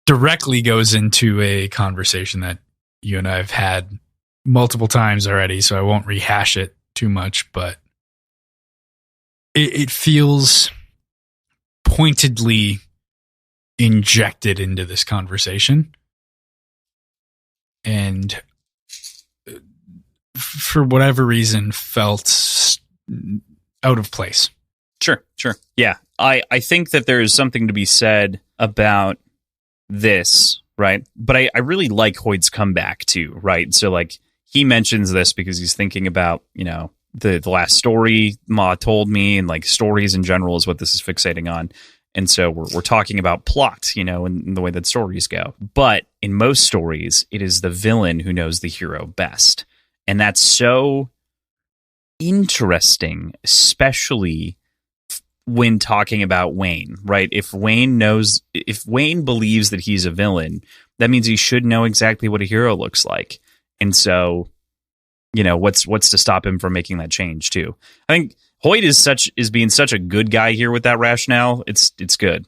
directly goes into a conversation that you and I have had multiple times already, so I won't rehash it too much, but it feels pointedly injected into this conversation, and for whatever reason felt out of place. Sure. Yeah. I think that there is something to be said about this, right? But I really like Hoyt's comeback too, right? So like he mentions this because he's thinking about, the last story Ma told me, and like stories in general is what this is fixating on. And so we're talking about plot, and the way that stories go. But in most stories, it is the villain who knows the hero best. And that's so interesting, especially when talking about Wayne, right? If Wayne believes that he's a villain, that means he should know exactly what a hero looks like. And so, what's to stop him from making that change too? I think Hoyt is being such a good guy here with that rationale. It's good.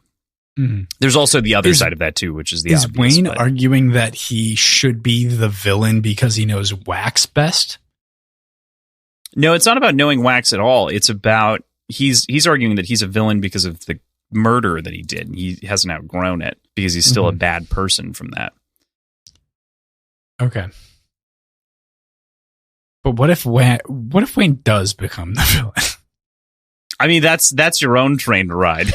Mm-hmm. There's also the other side of that too, which is the obvious. Is Wayne but arguing that he should be the villain because he knows Wax best? No, it's not about knowing Wax at all. It's about he's arguing that he's a villain because of the murder that he did. He hasn't outgrown it because he's still a bad person from that. Okay. But what if Wayne does become the villain? I mean, that's your own train to ride.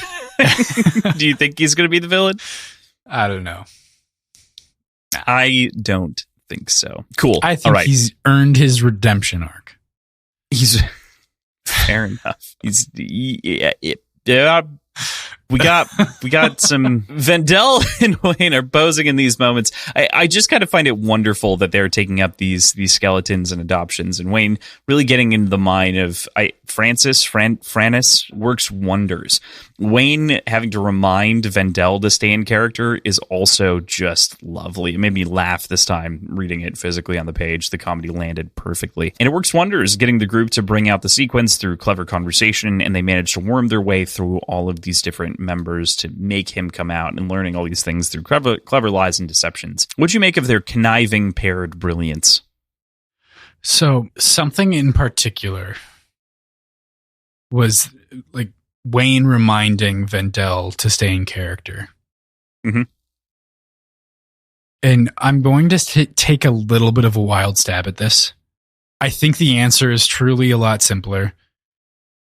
Do you think he's going to be the villain? I don't know. I don't think so. Cool. I think he's earned his redemption arc. He's fair enough. We got some Vendel and Wayne are posing in these moments. I just kind of find it wonderful that they're taking up these skeletons and adoptions, and Wayne really getting into the mind of Francis works wonders. Wayne having to remind Vendel to stay in character is also just lovely. It made me laugh this time reading it physically on the page. The comedy landed perfectly, and it works wonders getting the group to bring out the sequence through clever conversation, and they manage to worm their way through all of these different members to make him come out, and learning all these things through clever lies and deceptions. What'd you make of their conniving paired brilliance? So something in particular was like Wayne reminding Vendel to stay in character. Mm-hmm. And I'm going to take a little bit of a wild stab at this. I think the answer is truly a lot simpler,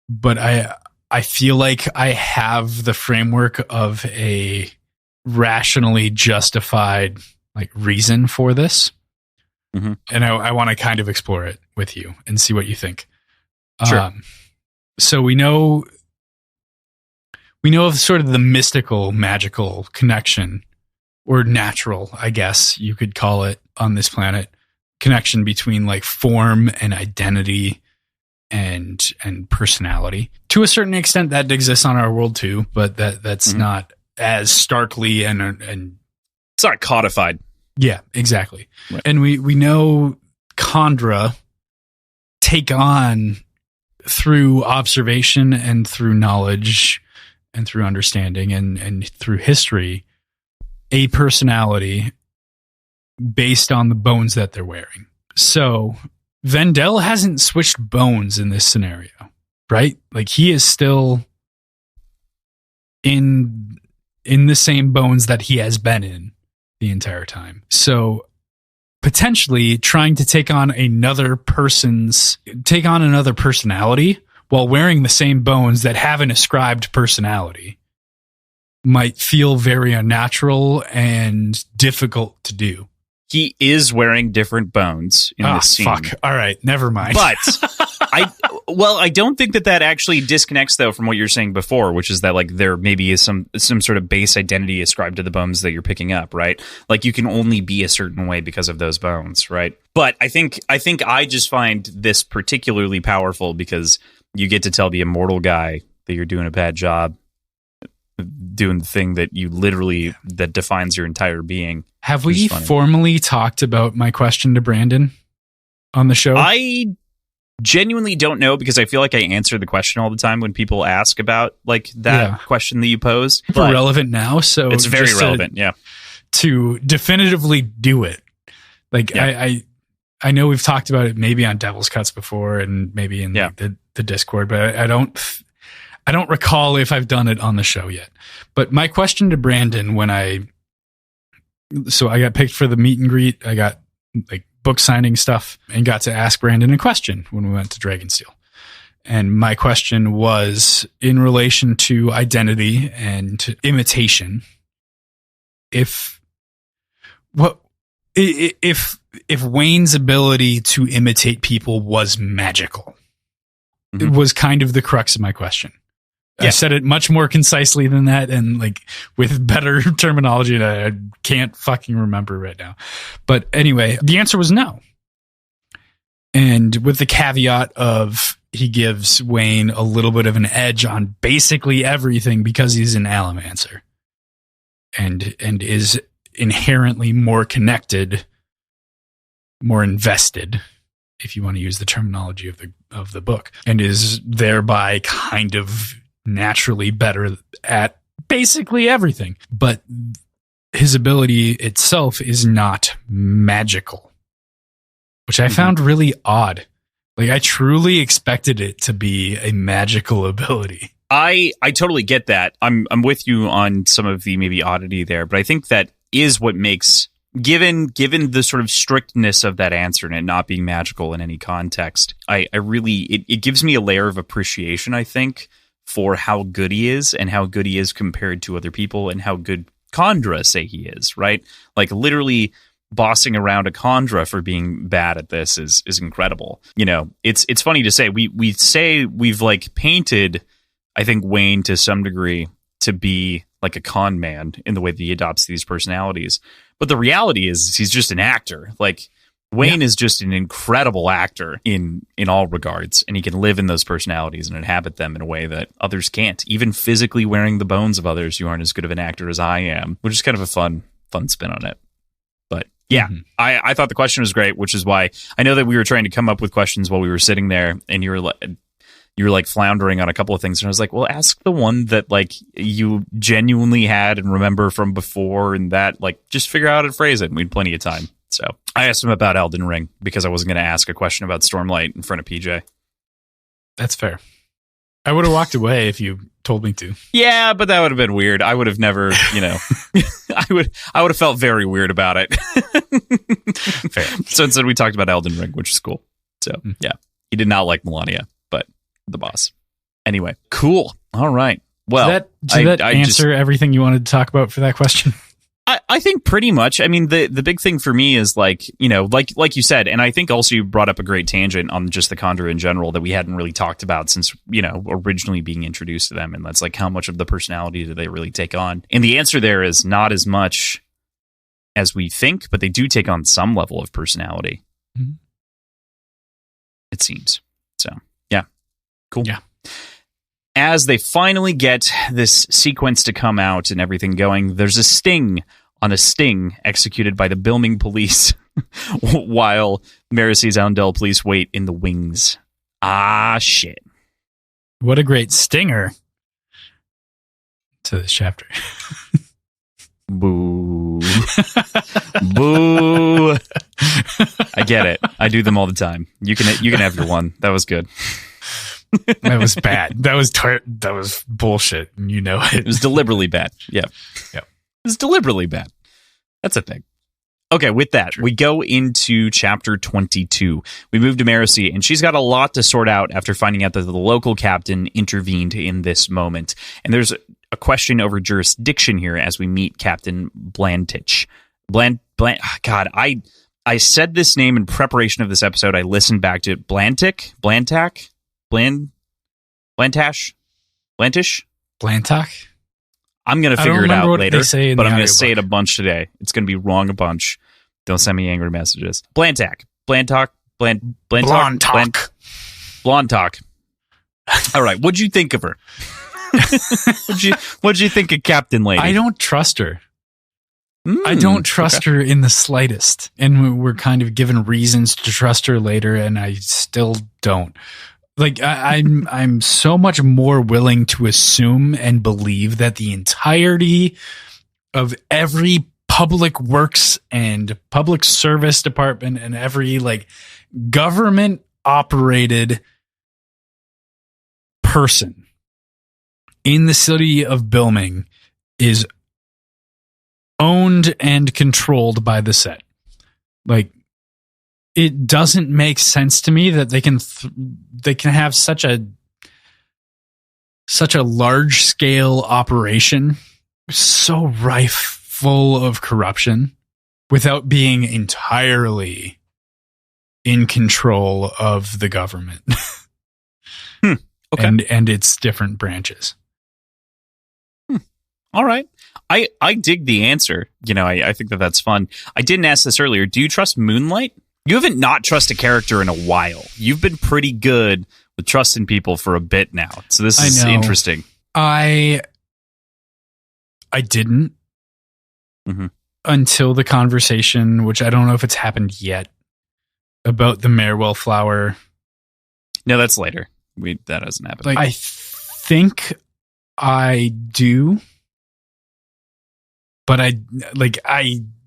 but I feel like I have the framework of a rationally justified reason for this. Mm-hmm. And I want to kind of explore it with you and see what you think. Sure. So we know of sort of the mystical, magical connection, or natural, I guess you could call it, on this planet, connection between form and identity and personality. To a certain extent, that exists on our world too, but that's not as starkly and it's not codified. Yeah, exactly. Right. And we know Khandra take on, through observation and through knowledge and through understanding and through history, a personality based on the bones that they're wearing. So Vendel hasn't switched bones in this scenario, right? Like he is still in the same bones that he has been in the entire time. So potentially trying to take on another personality while wearing the same bones that have an ascribed personality might feel very unnatural and difficult to do. He is wearing different bones in this scene. Fuck. All right, never mind. But I don't think that actually disconnects though from what you're saying before, which is that like there maybe is some sort of base identity ascribed to the bones that you're picking up, right? Like you can only be a certain way because of those bones, right? But I think I just find this particularly powerful because you get to tell the immortal guy that you're doing a bad job, doing the thing that you literally that defines your entire being. Have we formally talked about my question to Brandon on the show? I genuinely don't know because I feel like I answer the question all the time when people ask about like that question that you posed. It's relevant now, so it's very relevant. To definitively do it. Like I know we've talked about it maybe on Devil's Cuts before and maybe in the Discord, but I don't recall if I've done it on the show yet. But my question to Brandon so I got picked for the meet and greet. I got like book signing stuff and got to ask Brandon a question when we went to Dragonsteel. And my question was in relation to identity and imitation. If Wayne's ability to imitate people was magical, it was kind of the crux of my question. I said it much more concisely than that and like with better terminology that I can't fucking remember right now. But anyway, the answer was no. And with the caveat of he gives Wayne a little bit of an edge on basically everything because he's an Allomancer and is inherently more connected, more invested, if you want to use the terminology of the book, and is thereby kind of naturally better at basically everything. But his ability itself is not magical, which I found really odd. Like I truly expected it to be a magical ability. I totally get that. I'm with you on some of the maybe oddity there, but I think that is what makes given the sort of strictness of that answer and it not being magical in any context, I really it gives me a layer of appreciation, I think, for how good he is and how good he is compared to other people and how good Khandra say he is, right? Like literally bossing around a Khandra for being bad at this is incredible. You know, it's funny to say we say we've like painted, I think, Wayne to some degree to be like a con man in the way that he adopts these personalities. But the reality is he's just an actor. Like Wayne is just an incredible actor in all regards, and he can live in those personalities and inhabit them in a way that others can't. Even physically wearing the bones of others, you aren't as good of an actor as I am, which is kind of a fun spin on it. But yeah, I thought the question was great, which is why I know that we were trying to come up with questions while we were sitting there, and you were like floundering on a couple of things, and I was like, well, ask the one that like you genuinely had and remember from before, and that like just figure out how to phrase it, and we had plenty of time. So I asked him about Elden Ring because I wasn't going to ask a question about Stormlight in front of PJ. That's fair. I would have walked away if you told me to. Yeah, but that would have been weird. I would have never, I would have felt very weird about it. Fair. So instead we talked about Elden Ring, which is cool. So yeah, he did not like Melania, but the boss. Anyway, cool. All right. Well, did that answer everything you wanted to talk about for that question? I think pretty much. I mean, the big thing for me is like, like you said, and I think also you brought up a great tangent on just the Khandra in general that we hadn't really talked about since, originally being introduced to them. And that's like, how much of the personality do they really take on? And the answer there is not as much as we think, but they do take on some level of personality. Mm-hmm. It seems. So, yeah. Cool. Yeah. As they finally get this sequence to come out and everything going, there's a sting on a sting executed by the Bilming police while Marasi's Oundel police wait in the wings. Ah, shit. What a great stinger to this chapter. Boo. Boo. I get it. I do them all the time. You can have your one. That was good. That was bad. That was bullshit, and you know it. It was deliberately bad. Yeah. Yep. It was deliberately bad. That's a thing. Okay, with that, we go into chapter 22. We move to Marcy, and she's got a lot to sort out after finding out that the local captain intervened in this moment. And there's a question over jurisdiction here as we meet Captain Blantich. God, I said this name in preparation of this episode. I listened back to it. Blantish? I'm going to figure it out later, but I'm going to say it a bunch today. It's going to be wrong a bunch. Don't send me angry messages. Blantalk. All right, what'd you think of her? What'd you think of Captain Lady? I don't trust her. I don't trust her in the slightest. And we're kind of given reasons to trust her later, and I still don't. Like, I'm so much more willing to assume and believe that the entirety of every public works and public service department and every like government operated person in the city of Bilming is owned and controlled by the set. Like, it doesn't make sense to me that they can have such a large scale operation so rife full of corruption without being entirely in control of the government. Okay. and its different branches. All right. I dig the answer. You know, I think that's fun. I didn't ask this earlier. Do you trust Moonlight? You haven't not trusted a character in a while. You've been pretty good with trusting people for a bit now. So this is interesting. I didn't until the conversation, which I don't know if it's happened yet, about the Marewell flower. No, that's later. That hasn't happened. Like, I think I do, but I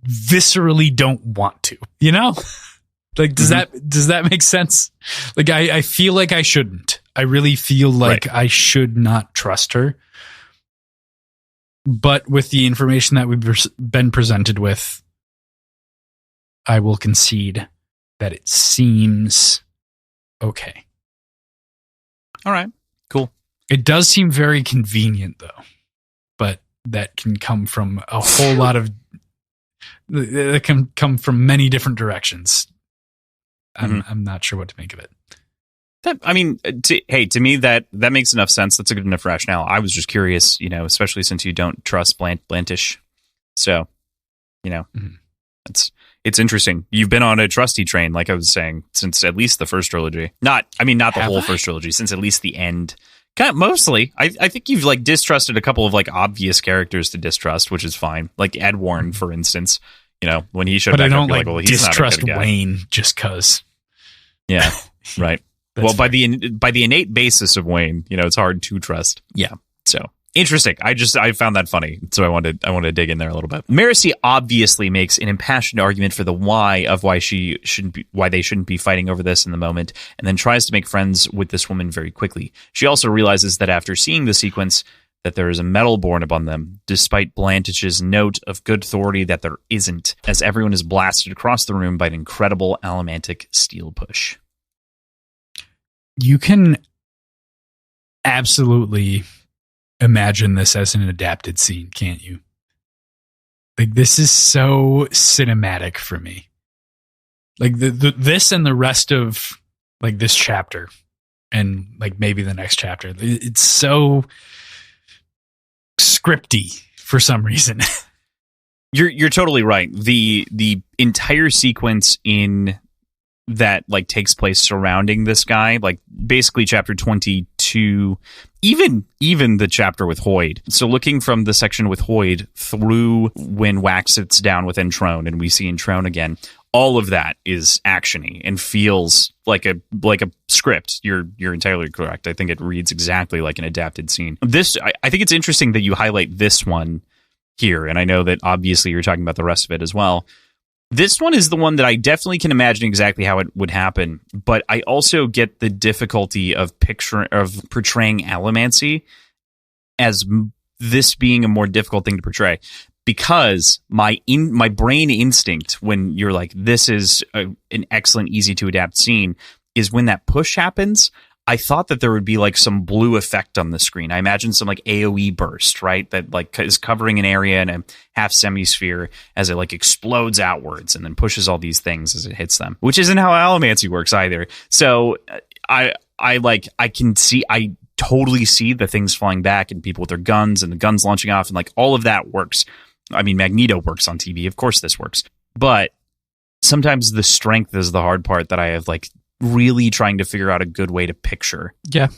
viscerally don't want to, you know? Like, does that make sense? Like, I feel like I shouldn't. I really feel like I should not trust her. But with the information that we've been presented with, I will concede that it seems okay. All right, cool. It does seem very convenient, though. But that can come from a whole lot of... That can come from many different directions. I'm not sure what to make of it. To me, that makes enough sense. That's a good enough rationale. I was just curious, you know, especially since you don't trust Blantish. So, you know, it's interesting. You've been on a trusty train, like I was saying, since at least the first trilogy. Not the whole first trilogy, since at least the end. Kind of mostly. I think you've like distrusted a couple of like obvious characters to distrust, which is fine. Like Ed Warren, for instance. You know, when he showed back up, I don't like, well, he's distrust not a good guy. Wayne just because. Yeah, right. Well, by the innate basis of Wayne, you know, it's hard to trust. Yeah. So interesting. I found that funny. So I wanted to dig in there a little bit. Marcy obviously makes an impassioned argument for the why they shouldn't be fighting over this in the moment, and then tries to make friends with this woman very quickly. She also realizes that after seeing the sequence, that there is a medal borne upon them, despite Blantish's note of good authority that there isn't, as everyone is blasted across the room by an incredible allomantic steel push. You can absolutely imagine this as an adapted scene, can't you? Like, this is so cinematic for me. Like, this and the rest of, like, this chapter, and, like, maybe the next chapter, it's so scripty for some reason. You're totally right. The entire sequence in that like takes place surrounding this guy, like basically chapter 22, even the chapter with Hoyd. So looking from the section with Hoyd through when Wax sits down with Entrone and we see Entrone again, all of that is actiony and feels like a script. You're entirely correct. I think it reads exactly like an adapted scene. I think it's interesting that you highlight this one here, and I know that obviously you're talking about the rest of it as well. This one is the one that I definitely can imagine exactly how it would happen, but I also get the difficulty of portraying allomancy as this being a more difficult thing to portray, because my brain instinct when you're like, this is an excellent, easy to adapt scene, is when that push happens. I thought that there would be like some blue effect on the screen. I imagine some like AoE burst, right? That like is covering an area in a half semisphere as it like explodes outwards and then pushes all these things as it hits them, which isn't how allomancy works either. So I totally see the things flying back and people with their guns and the guns launching off and like all of that works. I mean, Magneto works on TV. Of course this works. But sometimes the strength is the hard part that I have like really trying to figure out a good way to picture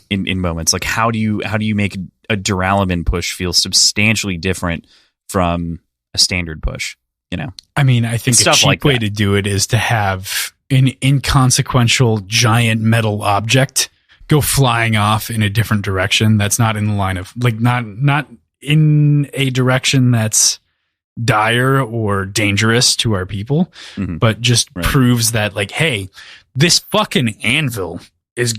in moments. Like how do you make a duralumin push feel substantially different from a standard push, you know? I mean, I think a cheap like way to do it is to have an inconsequential giant metal object go flying off in a different direction that's not in the line of, like, not in a direction that's dire or dangerous to our people, but just proves that, like, hey, this fucking anvil is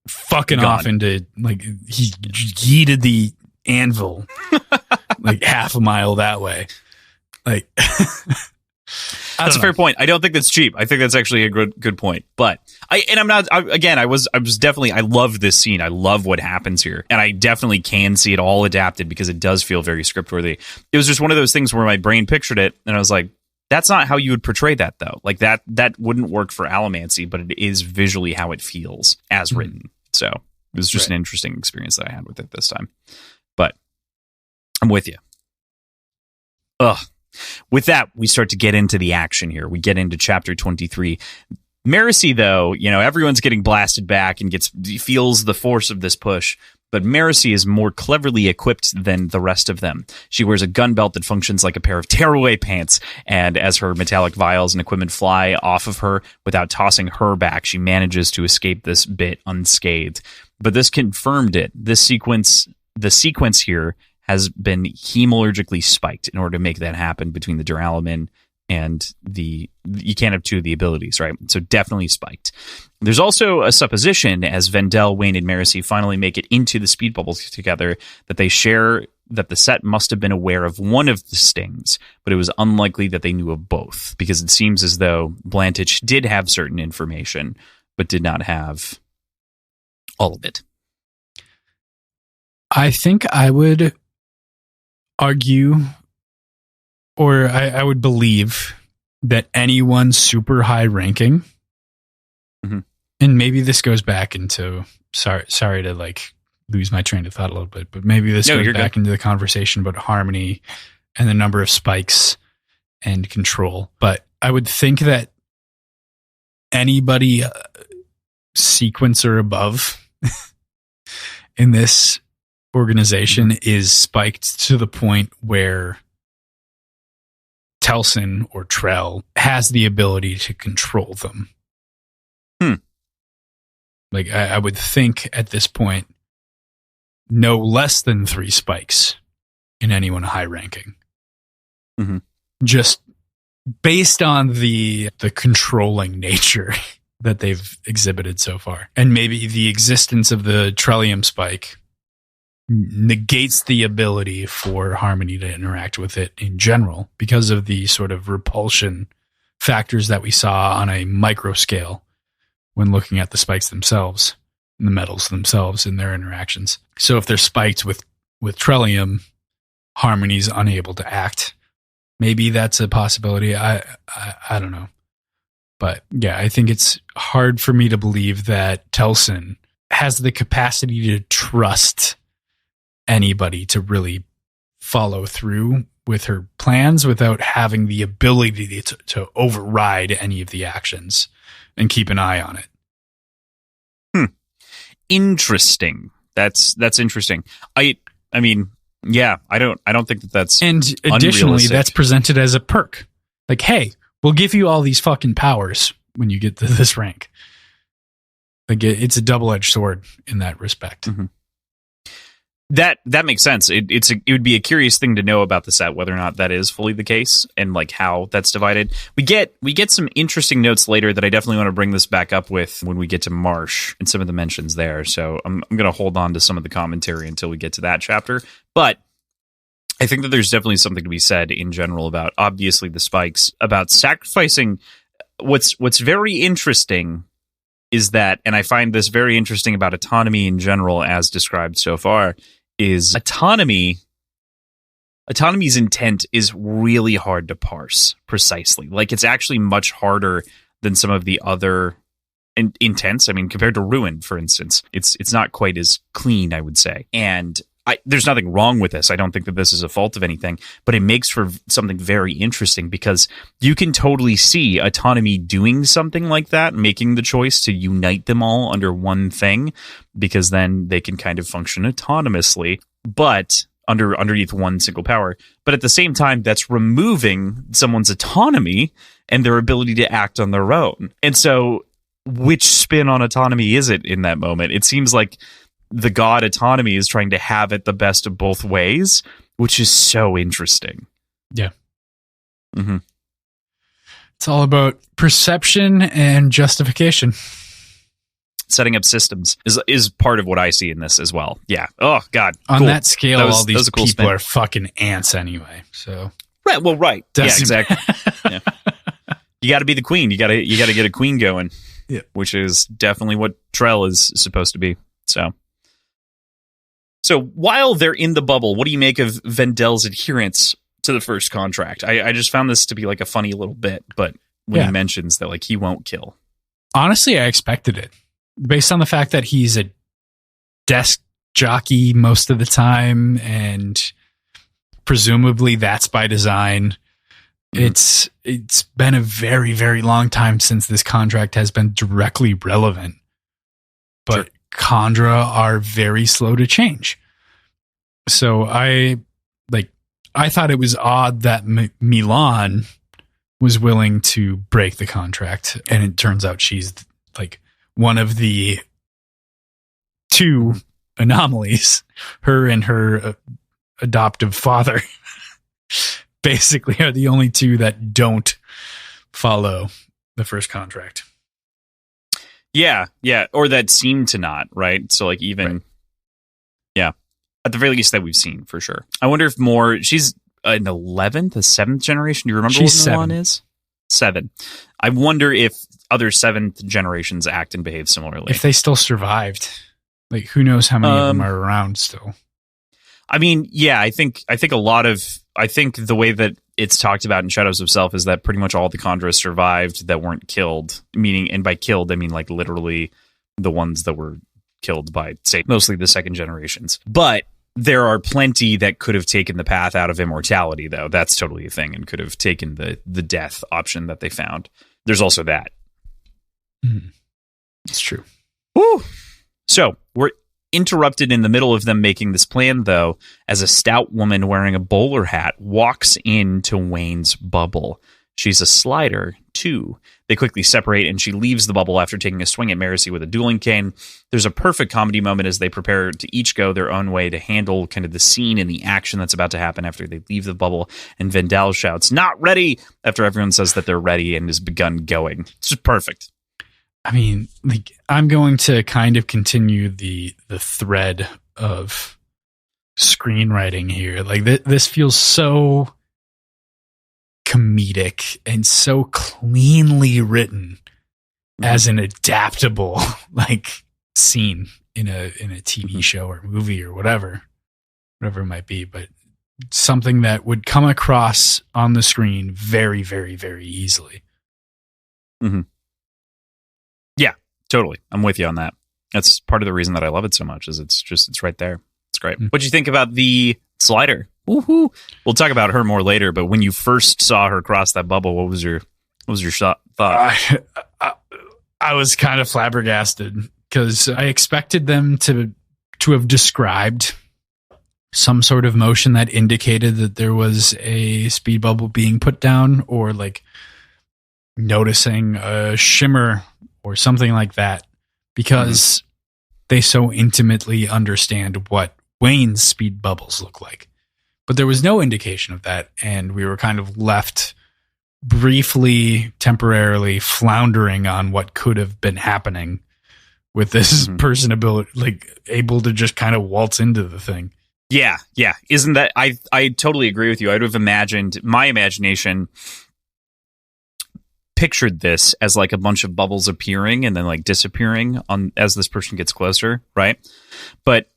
fucking off into, like, he yeeted the anvil like half a mile that way. Like, that's a fair point. I don't think that's cheap. I think that's actually a good point. But I love this scene. I love what happens here. And I definitely can see it all adapted because it does feel very script worthy. It was just one of those things where my brain pictured it and I was like, that's not how you would portray that though. Like that wouldn't work for allomancy, but it is visually how it feels as written. So it was just an interesting experience that I had with it this time. But I'm with you. With that, we start to get into the action here. We get into chapter 23. Marcy, though, you know, everyone's getting blasted back and feels the force of this push. But Marcy is more cleverly equipped than the rest of them. She wears a gun belt that functions like a pair of tearaway pants, and as her metallic vials and equipment fly off of her without tossing her back, she manages to escape this bit unscathed. But this confirmed it. The sequence here has been hemologically spiked in order to make that happen between the duralumin and you can't have two of the abilities, right? So definitely spiked. There's also a supposition as Vendel, Wayne, and Marcy finally make it into the speed bubbles together that they share that the set must have been aware of one of the stings, but it was unlikely that they knew of both because it seems as though Blantich did have certain information, but did not have all of it. I think I would argue, or I would believe that anyone super high ranking, and maybe this goes back into, sorry to like lose my train of thought a little bit, but maybe this goes back into the conversation about harmony and the number of spikes and control. But I would think that anybody sequencer above in this organization is spiked to the point where Telson or Trell has the ability to control them. Like, I would think at this point, no less than 3 spikes in anyone high ranking. Just based on the controlling nature that they've exhibited so far. And maybe the existence of the Trellium spike negates the ability for Harmony to interact with it in general because of the sort of repulsion factors that we saw on a micro scale when looking at the spikes themselves and the metals themselves in their interactions. So if they're spiked with Trellium, Harmony's unable to act. Maybe that's a possibility. I don't know. But yeah, I think it's hard for me to believe that Telson has the capacity to trust anybody to really follow through with her plans without having the ability to override any of the actions and keep an eye on it. Interesting. That's interesting. I mean, yeah, I don't think that's and additionally that's presented as a perk. Like, hey, we'll give you all these fucking powers when you get to this rank. Like, it's a double-edged sword in that respect. That makes sense. It would be a curious thing to know about the set, whether or not that is fully the case and like how that's divided. We get some interesting notes later that I definitely want to bring this back up with when we get to Marsh and some of the mentions there. So I'm going to hold on to some of the commentary until we get to that chapter. But I think that there's definitely something to be said in general about obviously the spikes, about sacrificing. What's very interesting is that, and I find this very interesting about autonomy in general as described so far, is autonomy's intent is really hard to parse precisely. Like, it's actually much harder than some of the other intents. I mean, compared to Ruin, for instance, it's not quite as clean, I would say. And there's nothing wrong with this. I don't think that this is a fault of anything, but it makes for something very interesting because you can totally see autonomy doing something like that, making the choice to unite them all under one thing, because then they can kind of function autonomously, but underneath one single power. But at the same time, that's removing someone's autonomy and their ability to act on their own. And so which spin on autonomy is it in that moment? It seems like the god autonomy is trying to have it the best of both ways, which is so interesting. Yeah. Mm-hmm. It's all about perception and justification. Setting up systems is part of what I see in this as well. Yeah. Oh, God. On cool. that scale, all these cool people spin. are fucking ants anyway. So Right. Well, right. Doesn't yeah, exactly. Yeah. You got to be the queen. You got to get a queen going, yeah. Which is definitely what Trell is supposed to be. So while they're in the bubble, what do you make of Vendel's adherence to the first contract? I just found this to be like a funny little bit, but when he mentions that like he won't kill. Honestly, I expected it based on the fact that he's a desk jockey most of the time, and presumably that's by design. Mm-hmm. It's been a very, very long time since this contract has been directly relevant, but sure. Kandra are very slow to change. So I thought it was odd that Milan was willing to break the contract, and it turns out she's like one of the two anomalies. Her and her adoptive father basically are the only two that don't follow the first contract. Yeah, or that seem to not, right? So like even, right. Yeah, at the very least that we've seen for sure. I wonder if more, she's an 11th, a 7th generation. Do you remember what Milan is? 7. I wonder if other 7th generations act and behave similarly. If they still survived. Like, who knows how many of them are around still. I mean, yeah, I think the way that it's talked about in Shadows of Self is that pretty much all the Kandras survived that weren't killed. Meaning, and by killed, I mean like literally the ones that were killed by, say, mostly the second generations. But there are plenty that could have taken the path out of immortality, though. That's totally a thing, and could have taken the death option that they found. There's also that. It's true. Woo! So we're interrupted in the middle of them making this plan, though, as a stout woman wearing a bowler hat walks into Wayne's bubble. She's a slider, too. They quickly separate, and she leaves the bubble after taking a swing at Marcy with a dueling cane. There's a perfect comedy moment as they prepare to each go their own way to handle kind of the scene and the action that's about to happen after they leave the bubble, and Vendel shouts, "Not ready!" after everyone says that they're ready and has begun going. It's just perfect. I mean, like, I'm going to kind of continue the thread of screenwriting here. Like, this feels so comedic and so cleanly written as an adaptable like scene in a TV show or movie or whatever it might be, but something that would come across on the screen very, very, very easily. Mm-hmm. Yeah, totally. I'm with you on that. That's part of the reason that I love it so much, is it's right there. It's great. What'd you think about the slider? Woohoo! We'll talk about her more later, but when you first saw her cross that bubble, what was your thought? I was kind of flabbergasted because I expected them to have described some sort of motion that indicated that there was a speed bubble being put down, or like noticing a shimmer or something like that, because they so intimately understand what Wayne's speed bubbles look like. But there was no indication of that, and we were kind of left briefly, temporarily floundering on what could have been happening with this person able to just kind of waltz into the thing. Yeah. Isn't that I totally agree with you. I would have imagined, my imagination pictured this as like a bunch of bubbles appearing and then like disappearing on as this person gets closer, right? But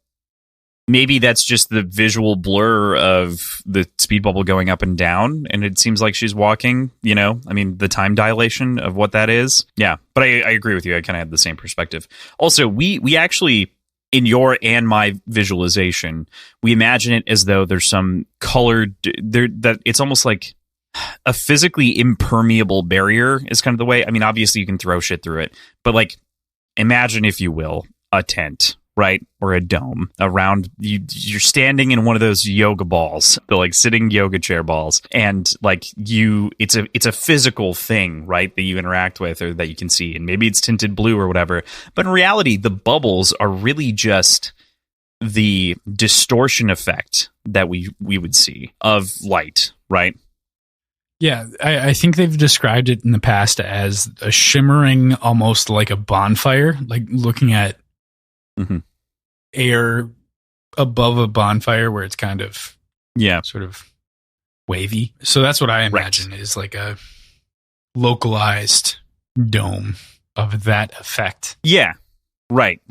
maybe that's just the visual blur of the speed bubble going up and down, and it seems like she's walking, I mean, the time dilation of what that is. Yeah, but I agree with you. I kind of had the same perspective. Also, we actually, in your and my visualization, we imagine it as though there's some colored, that it's almost like a physically impermeable barrier is kind of the way. I mean, obviously you can throw shit through it, but like, imagine, if you will, a tent, right? Or a dome around you. You're standing in one of those yoga balls, the like sitting yoga chair balls. And like it's a physical thing, right? That you interact with or that you can see. And maybe it's tinted blue or whatever. But in reality, the bubbles are really just the distortion effect that we would see of light, right? Yeah, I think they've described it in the past as a shimmering, almost like a bonfire, like looking at air above a bonfire where it's kind of sort of wavy. So that's what I imagine is like a localized dome of that effect. Yeah, right.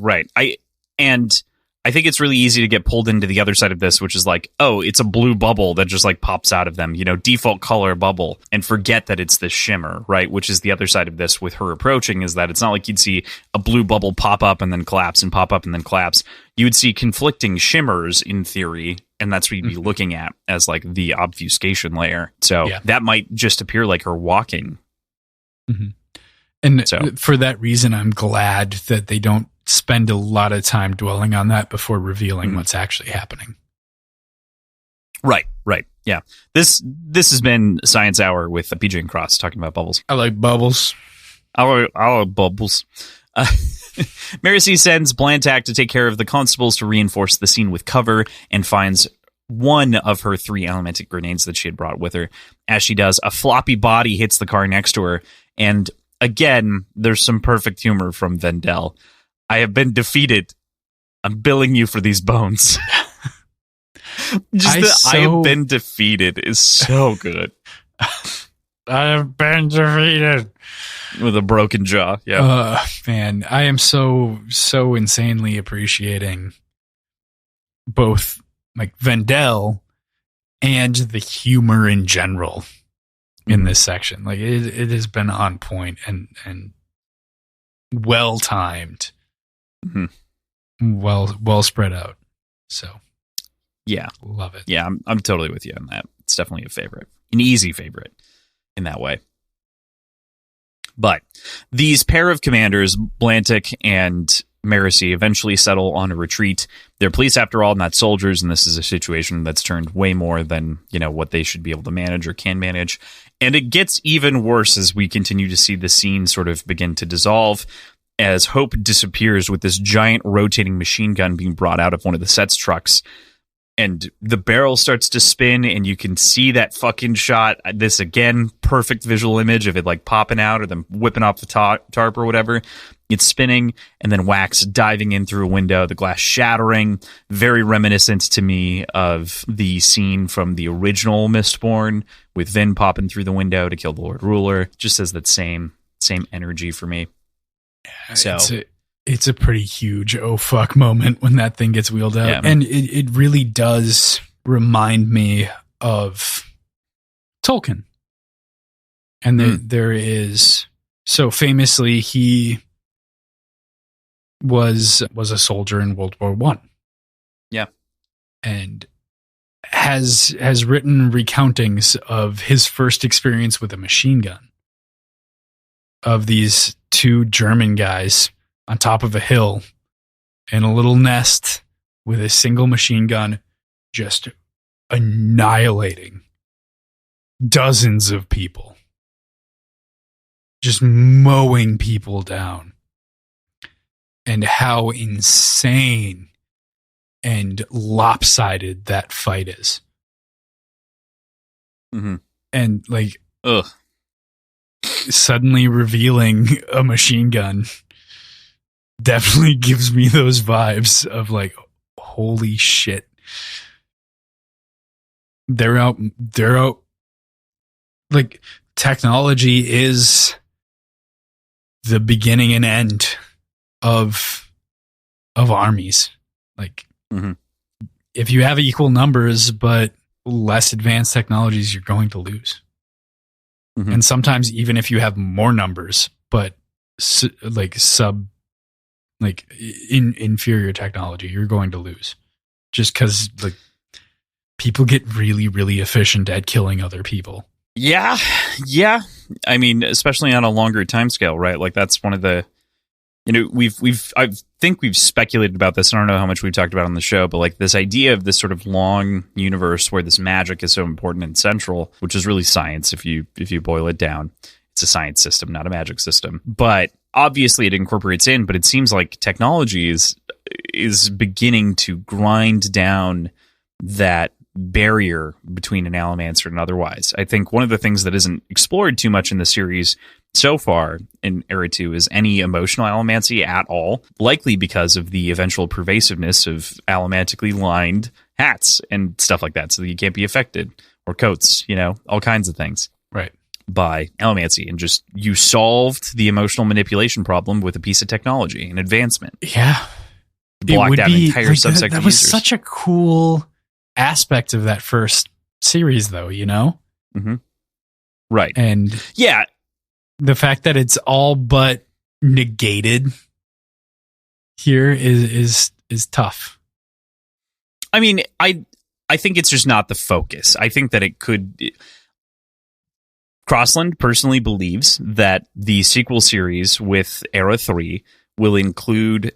I think it's really easy to get pulled into the other side of this, which is like, oh, it's a blue bubble that just like pops out of them, default color bubble, and forget that it's the shimmer, right? Which is the other side of this with her approaching, is that it's not like you'd see a blue bubble pop up and then collapse and pop up and then collapse. You would see conflicting shimmers in theory, and that's what you'd be looking at as like the obfuscation layer. So that might just appear like her walking. And for that reason, I'm glad that they don't spend a lot of time dwelling on that before revealing what's actually happening. Right. Yeah. This has been Science Hour with PJ and Cross talking about bubbles. I like bubbles. I like bubbles. Mary C sends Blantac to take care of the constables to reinforce the scene with cover and finds one of her 3 elementic grenades that she had brought with her. As she does, a floppy body hits the car next to her, and again, there's some perfect humor from Vendel. I have been defeated. I'm billing you for these bones. I have been defeated is so good. I have been defeated. With a broken jaw. Yeah. Man, I am so insanely appreciating both like Vendel and the humor in general in this section. Like it has been on point and well timed. Well spread out. So yeah, love it. Yeah, I'm totally with you on that. It's definitely a favorite, an easy favorite in that way. But these pair of commanders, Blantic and Maracy, eventually settle on a retreat. They're police after all, not soldiers, and this is a situation that's turned way more than what they should be able to manage or can manage. And it gets even worse as we continue to see the scene sort of begin to dissolve, as Hope disappears with this giant rotating machine gun being brought out of one of the set's trucks. And the barrel starts to spin, and you can see that fucking shot. This, again, perfect visual image of it like popping out or them whipping off the tarp or whatever. It's spinning, and then Wax diving in through a window, the glass shattering. Very reminiscent to me of the scene from the original Mistborn with Vin popping through the window to kill the Lord Ruler. Just has that same energy for me. So it's a pretty huge oh fuck moment when that thing gets wheeled out. Yeah. And it really does remind me of Tolkien. And there is, so famously, he was a soldier in World War I. Yeah. And has written recountings of his first experience with a machine gun, of these 2 German guys on top of a hill in a little nest with a single machine gun, just annihilating dozens of people, just mowing people down, and how insane and lopsided that fight is. Mm-hmm. And like, ugh, suddenly revealing a machine gun definitely gives me those vibes of like, holy shit. They're out. Like, technology is the beginning and end of armies. Like, if you have equal numbers but less advanced technologies, you're going to lose. And sometimes even if you have more numbers but inferior technology, you're going to lose, just because like people get really, really efficient at killing other people. Yeah. I mean, especially on a longer timescale, right? Like, that's one of the, I think we've speculated about this. I don't know how much we've talked about on the show, but like this idea of this sort of long universe where this magic is so important and central, which is really science. If you boil it down, it's a science system, not a magic system. But obviously it incorporates in, but it seems like technology is beginning to grind down that barrier between an allomancer and otherwise. I think one of the things that isn't explored too much in the series so far in Era 2 is any emotional allomancy at all, likely because of the eventual pervasiveness of allomantically lined hats and stuff like that, so that you can't be affected, or coats, all kinds of things. Right. By allomancy, and just you solved the emotional manipulation problem with a piece of technology, an advancement. Yeah. Blocked out an entire subsect that of was users. Such a cool aspect of that first series, though, Right. And yeah, the fact that it's all but negated here is tough. I mean, I think it's just not the focus. I think that it could. Crossland personally believes that the sequel series with Era 3 will include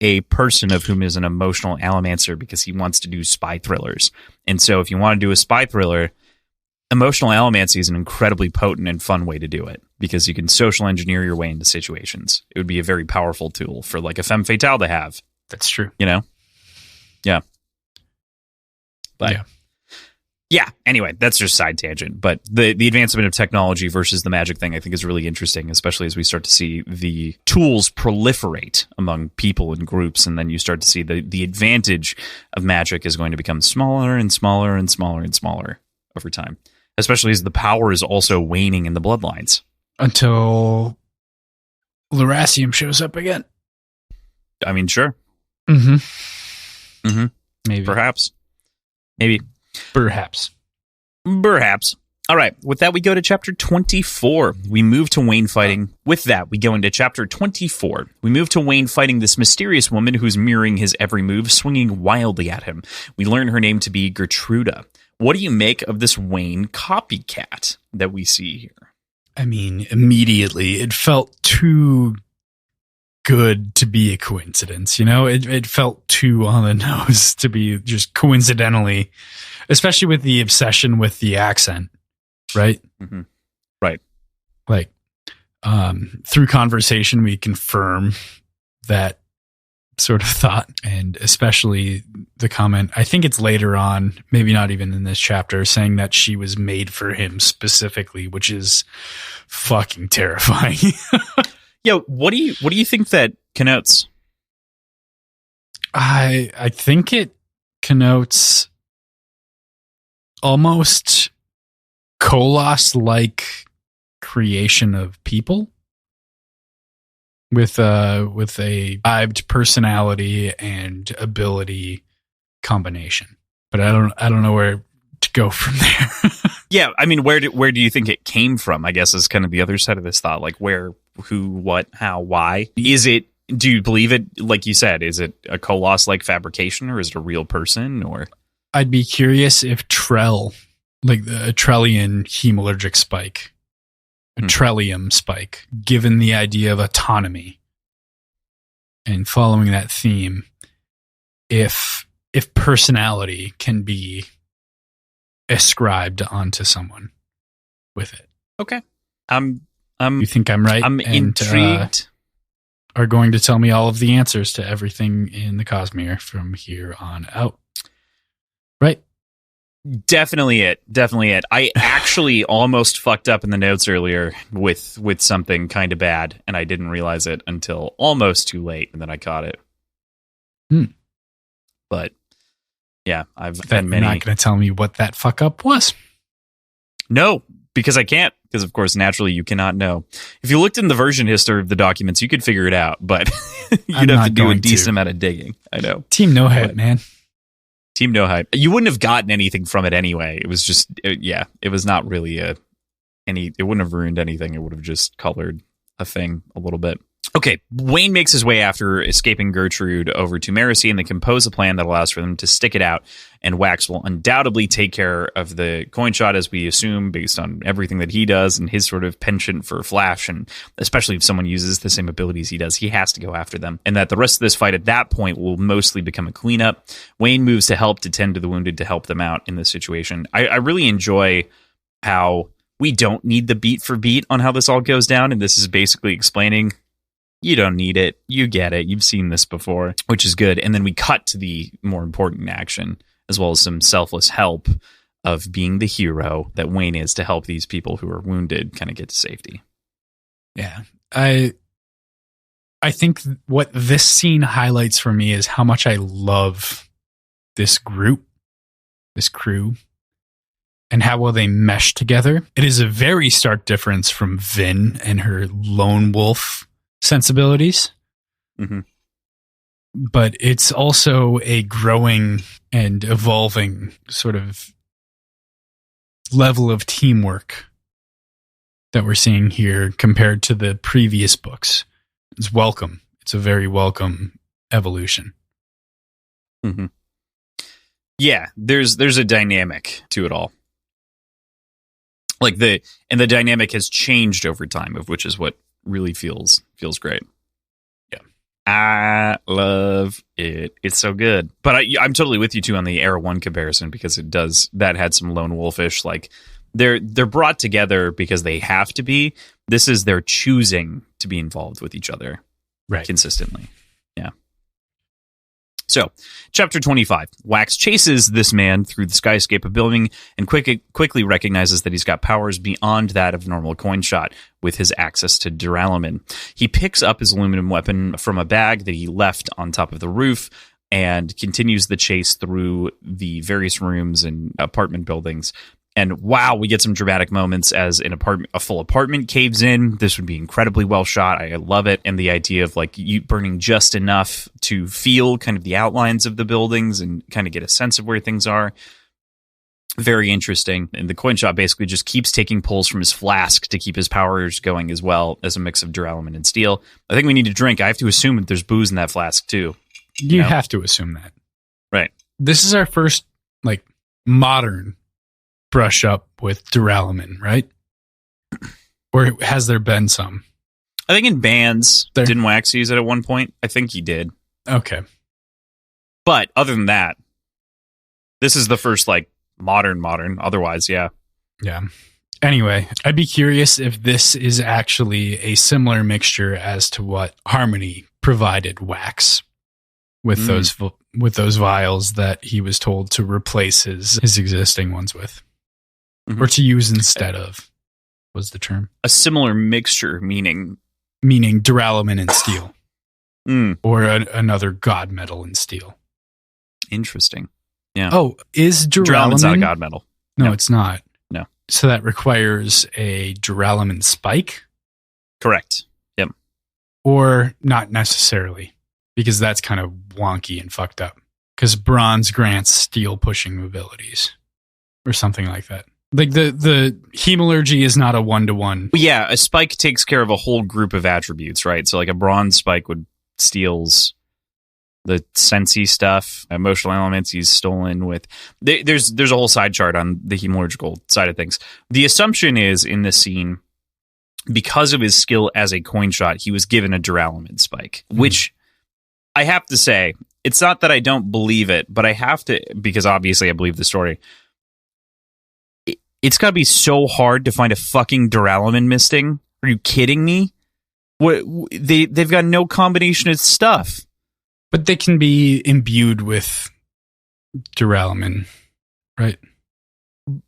a person of whom is an emotional allomancer, because he wants to do spy thrillers. And so if you want to do a spy thriller, emotional allomancy is an incredibly potent and fun way to do it, because you can social engineer your way into situations. It would be a very powerful tool for like a femme fatale to have. That's true. Yeah. But yeah. Yeah, anyway, that's just a side tangent. But the advancement of technology versus the magic thing, I think, is really interesting, especially as we start to see the tools proliferate among people and groups, and then you start to see the advantage of magic is going to become smaller and smaller and smaller and smaller over time, especially as the power is also waning in the bloodlines. Until Lerasium shows up again. I mean, sure. Maybe. Perhaps. Maybe. Perhaps. All right. With that, we go to chapter 24. We move to Wayne fighting. With that, we go into chapter 24. We move to Wayne fighting this mysterious woman who's mirroring his every move, swinging wildly at him. We learn her name to be Gertruda. What do you make of this Wayne copycat that we see here? I mean, immediately, it felt too good to be a coincidence, It felt too on the nose to be just coincidentally, especially with the obsession with the accent, right? Right. Like, through conversation, we confirm that sort of thought, and especially the comment, I think it's later on, maybe not even in this chapter, saying that she was made for him specifically, which is fucking terrifying. Yeah, what do you think that connotes? I think it connotes almost Kolos-like creation of people with a vibed personality and ability combination. But I don't know where to go from there. Yeah, I mean, where do you think it came from? I guess is kind of the other side of this thought. Like, where, who, what, how, why? Is it? Do you believe it? Like you said, is it a Kolos-like fabrication, or is it a real person? Or I'd be curious if Trell, like the Trellian hemalurgic spike, a Trellium spike, given the idea of autonomy and following that theme, if personality can be ascribed onto someone with it. Okay. You think I'm right? I'm intrigued. are going to tell me all of the answers to everything in the Cosmere from here on out. Right? Definitely it. I actually almost fucked up in the notes earlier with something kind of bad, and I didn't realize it until almost too late, and then I caught it. But yeah, I've had many. You're not going to tell me what that fuck up was? No, because I can't. Because of course, naturally, you cannot know. If you looked in the version history of the documents, you could figure it out, but you'd have to do a decent amount of digging. I know. Team No Hype, man. Team No Hype. You wouldn't have gotten anything from it anyway. It was just, it was not really it wouldn't have ruined anything. It would have just colored a thing a little bit. Okay, Wayne makes his way after escaping Gertrude over to Marcy, and they compose a plan that allows for them to stick it out, and Wax will undoubtedly take care of the coin shot, as we assume, based on everything that he does and his sort of penchant for Flash, and especially if someone uses the same abilities he does, he has to go after them, and that the rest of this fight at that point will mostly become a cleanup. Wayne moves to help to tend to the wounded to help them out in this situation. I really enjoy how we don't need the beat for beat on how this all goes down, and this is basically explaining... You don't need it. You get it. You've seen this before, which is good. And then we cut to the more important action, as well as some selfless help of being the hero that Wayne is to help these people who are wounded kind of get to safety. Yeah. I think what this scene highlights for me is how much I love this group, this crew, and how well they mesh together. It is a very stark difference from Vin and her lone wolf sensibilities, but it's also a growing and evolving sort of level of teamwork that we're seeing here compared to the previous books. It's welcome. It's a very welcome evolution. Yeah, there's a dynamic to it all. The dynamic has changed over time, of which is what really feels great. Yeah, I love it. It's so good. But I'm totally with you too on the Era 1 comparison, because that had some lone wolfish, they're brought together because they have to be. This is they're choosing to be involved with each other consistently. Yeah. So, chapter 25. Wax chases this man through the skyscape of Bilming and quickly recognizes that he's got powers beyond that of normal coin shot with his access to duralumin. He picks up his aluminum weapon from a bag that he left on top of the roof and continues the chase through the various rooms and apartment buildings. And wow, we get some dramatic moments as a full apartment caves in. This would be incredibly well shot. I love it. And the idea of you burning just enough to feel kind of the outlines of the buildings and kind of get a sense of where things are. Very interesting. And the coin shot basically just keeps taking pulls from his flask to keep his powers going, as well as a mix of duralumin and steel. I think we need a drink. I have to assume that there's booze in that flask too. You have to assume that. Right. This is our first modern brush up with duralumin, right? Or has there been some? I think in bands, didn't Wax use it at one point? I think he did. Okay. But other than that, this is the first modern. Otherwise, yeah. Yeah. Anyway, I'd be curious if this is actually a similar mixture as to what Harmony provided Wax with those vials that he was told to replace his existing ones with. Or to use instead of, was the term. A similar mixture, meaning duralumin and steel. Or another god metal and steel. Interesting. Yeah. Oh, is duralumin's not a god metal. No, it's not. No. So that requires a duralumin spike? Correct. Yep. Or not necessarily, because that's kind of wonky and fucked up. Because bronze grants steel pushing abilities. Or something like that. The hemalurgy is not a one-to-one. Yeah, a spike takes care of a whole group of attributes, right? So a bronze spike would steals the sensey stuff, emotional elements he's stolen with. There's a whole side chart on the hemalurgical side of things. The assumption is in this scene, because of his skill as a coin shot, he was given a duralumin spike, which I have to say, it's not that I don't believe it, but I have to, because obviously I believe the story. It's got to be so hard to find a fucking duralumin misting. Are you kidding me? They've got no combination of stuff. But they can be imbued with duralumin, right?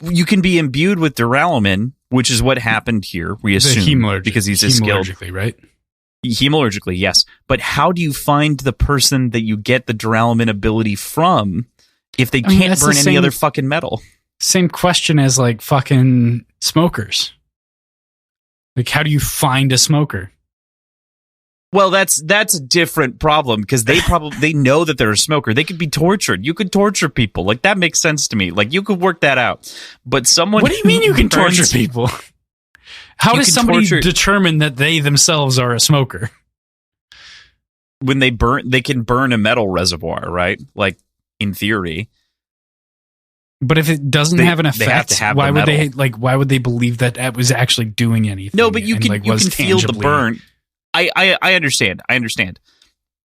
You can be imbued with duralumin, which is what happened here, we assume, because he's a skilled. Hemologically, right? Hemologically, yes. But how do you find the person that you get the duralumin ability from if they can't burn any other fucking metal? Same question as like fucking smokers. Like, how do you find a smoker? Well, that's a different problem because they know that they're a smoker. They could be tortured. You could torture people. Like, that makes sense to me. Like, you could work that out. But someone... What do you mean you can torture people? How does somebody determine that they themselves are a smoker? When they can burn a metal reservoir, right? Like, in theory. But if it doesn't have an effect, why would they believe that that was actually doing anything? No, but you can feel the burn. I understand.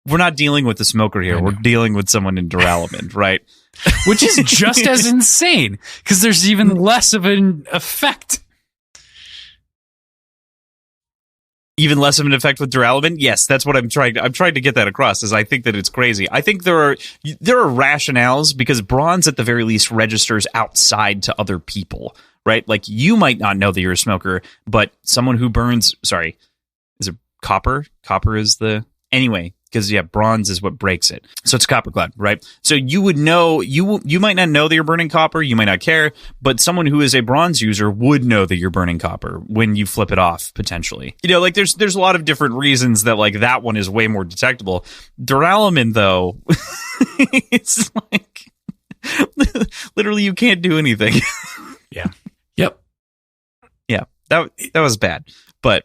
We're not dealing with the smoker here. We're dealing with someone in duralumin, right? Which is just as insane because there's even less of an effect. Even less of an effect with duralumin? Yes, that's what I'm trying to get that across. Is I think that it's crazy. I think there are rationales because bronze at the very least registers outside to other people, right? Like you might not know that you're a smoker, but someone who burns, sorry, is it copper? Copper is the anyway. Because bronze is what breaks it. So it's copper clad, right? So you would know you might not know that you're burning copper, you might not care, but someone who is a bronze user would know that you're burning copper when you flip it off potentially. You know, like there's a lot of different reasons that like that one is way more detectable. Duralumin though, it's like literally you can't do anything. Yeah. Yep. Yeah. That was bad. But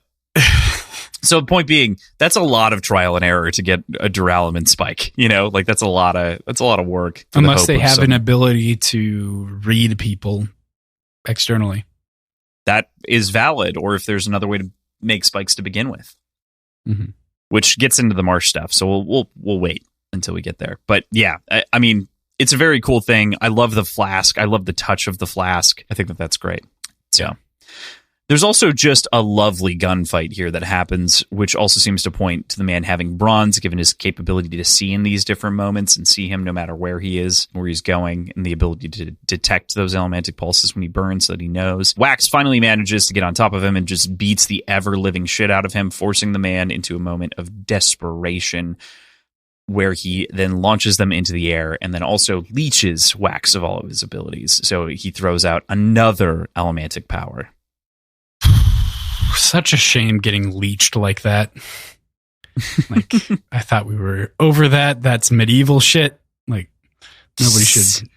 so point being, that's a lot of trial and error to get a duralumin spike. You know, like that's a lot of work. Unless they have an ability to read people externally. That is valid, or if there's another way to make spikes to begin with. Mm-hmm. Which gets into the marsh stuff. So we'll wait until we get there. But yeah, I mean, it's a very cool thing. I love the flask. I love the touch of the flask. I think that's great. So. Yeah. There's also just a lovely gunfight here that happens, which also seems to point to the man having bronze, given his capability to see in these different moments and see him no matter where he is, where he's going, and the ability to detect those elementic pulses when he burns so that he knows. Wax finally manages to get on top of him and just beats the ever-living shit out of him, forcing the man into a moment of desperation, where he then launches them into the air and then also leeches Wax of all of his abilities. So he throws out another elementic power. Such a shame getting leeched like that. Like, I thought we were over that. That's medieval shit. Like, nobody should.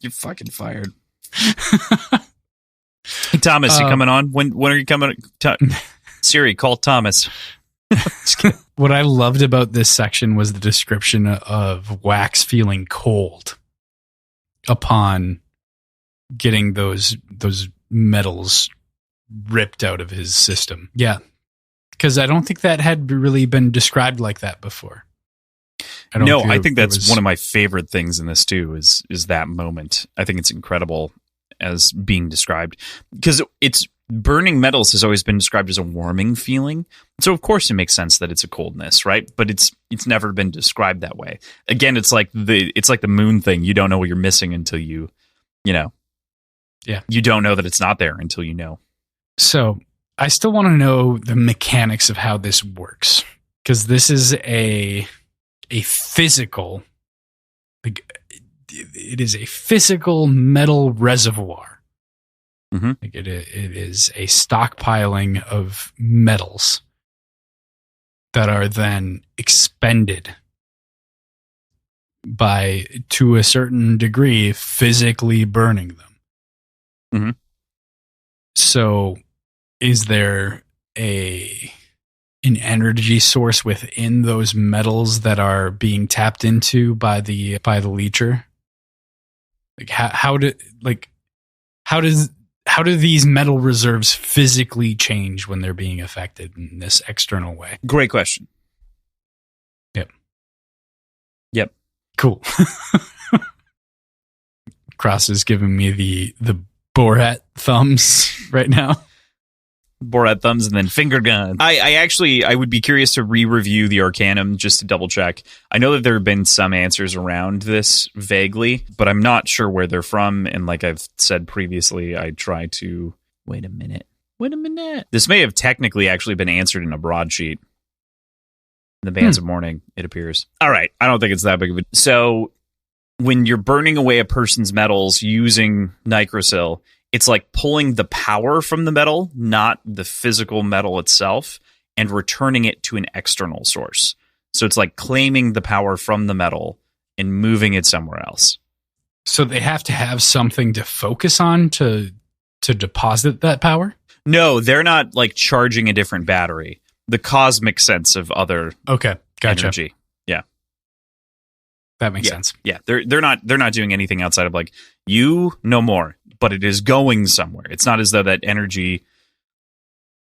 You're fucking fired. Hey, Thomas, you coming on? When are you coming? Siri, call Thomas. What I loved about this section was the description of Wax feeling cold upon getting those metals ripped out of his system. Yeah. Because I don't think that had really been described like that before. I think that's one of my favorite things in this too, is that moment. I think it's incredible as being described. Because it's burning metals has always been described as a warming feeling. So of course it makes sense that it's a coldness, right? But it's never been described that way. Again, it's like the moon thing. You don't know what you're missing until you know. Yeah. You don't know that it's not there until you know. So I still want to know the mechanics of how this works, because this is a physical, like it is a physical metal reservoir. Mm-hmm. Like it is a stockpiling of metals that are then expended by, to a certain degree, physically burning them. Mm-hmm. So is there an energy source within those metals that are being tapped into by the leecher? Like how do these metal reserves physically change when they're being affected in this external way? Great question. Yep. Cool. Cross is giving me the Borat thumbs right now. Borat thumbs and then finger guns. I would be curious to re-review the Arcanum just to double check. I know that there have been some answers around this vaguely, but I'm not sure where they're from. And like I've said previously, I try to wait a minute. This may have technically actually been answered in a broadsheet. In the Bands of Mourning, it appears. All right. I don't think it's that big of a... So when you're burning away a person's metals using Nigrosil, it's like pulling the power from the metal, not the physical metal itself, and returning it to an external source. So it's like claiming the power from the metal and moving it somewhere else. So they have to have something to focus on to deposit that power? No, they're not like charging a different battery. The cosmic sense of other energy. Yeah. That makes sense. Yeah. They're not doing anything outside of like, you no more. But it is going somewhere. It's not as though that energy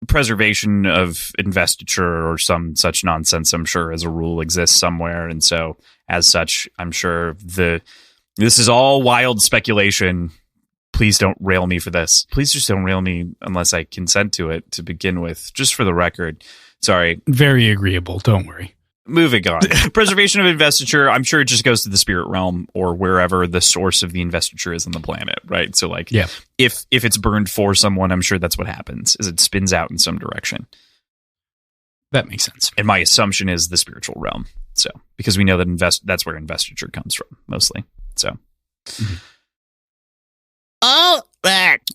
preservation of investiture or some such nonsense, I'm sure, as a rule, exists somewhere. And so, as such, I'm sure this is all wild speculation. Please don't rail me for this. Please just don't rail me unless I consent to it to begin with, just for the record. Sorry. Very agreeable. Don't worry. Moving on. Preservation of investiture, I'm sure it just goes to the spirit realm or wherever the source of the investiture is on the planet, right? So like if it's burned for someone, I'm sure that's what happens, is it spins out in some direction. That makes sense. And my assumption is the spiritual realm. So because we know that that's where investiture comes from, mostly. So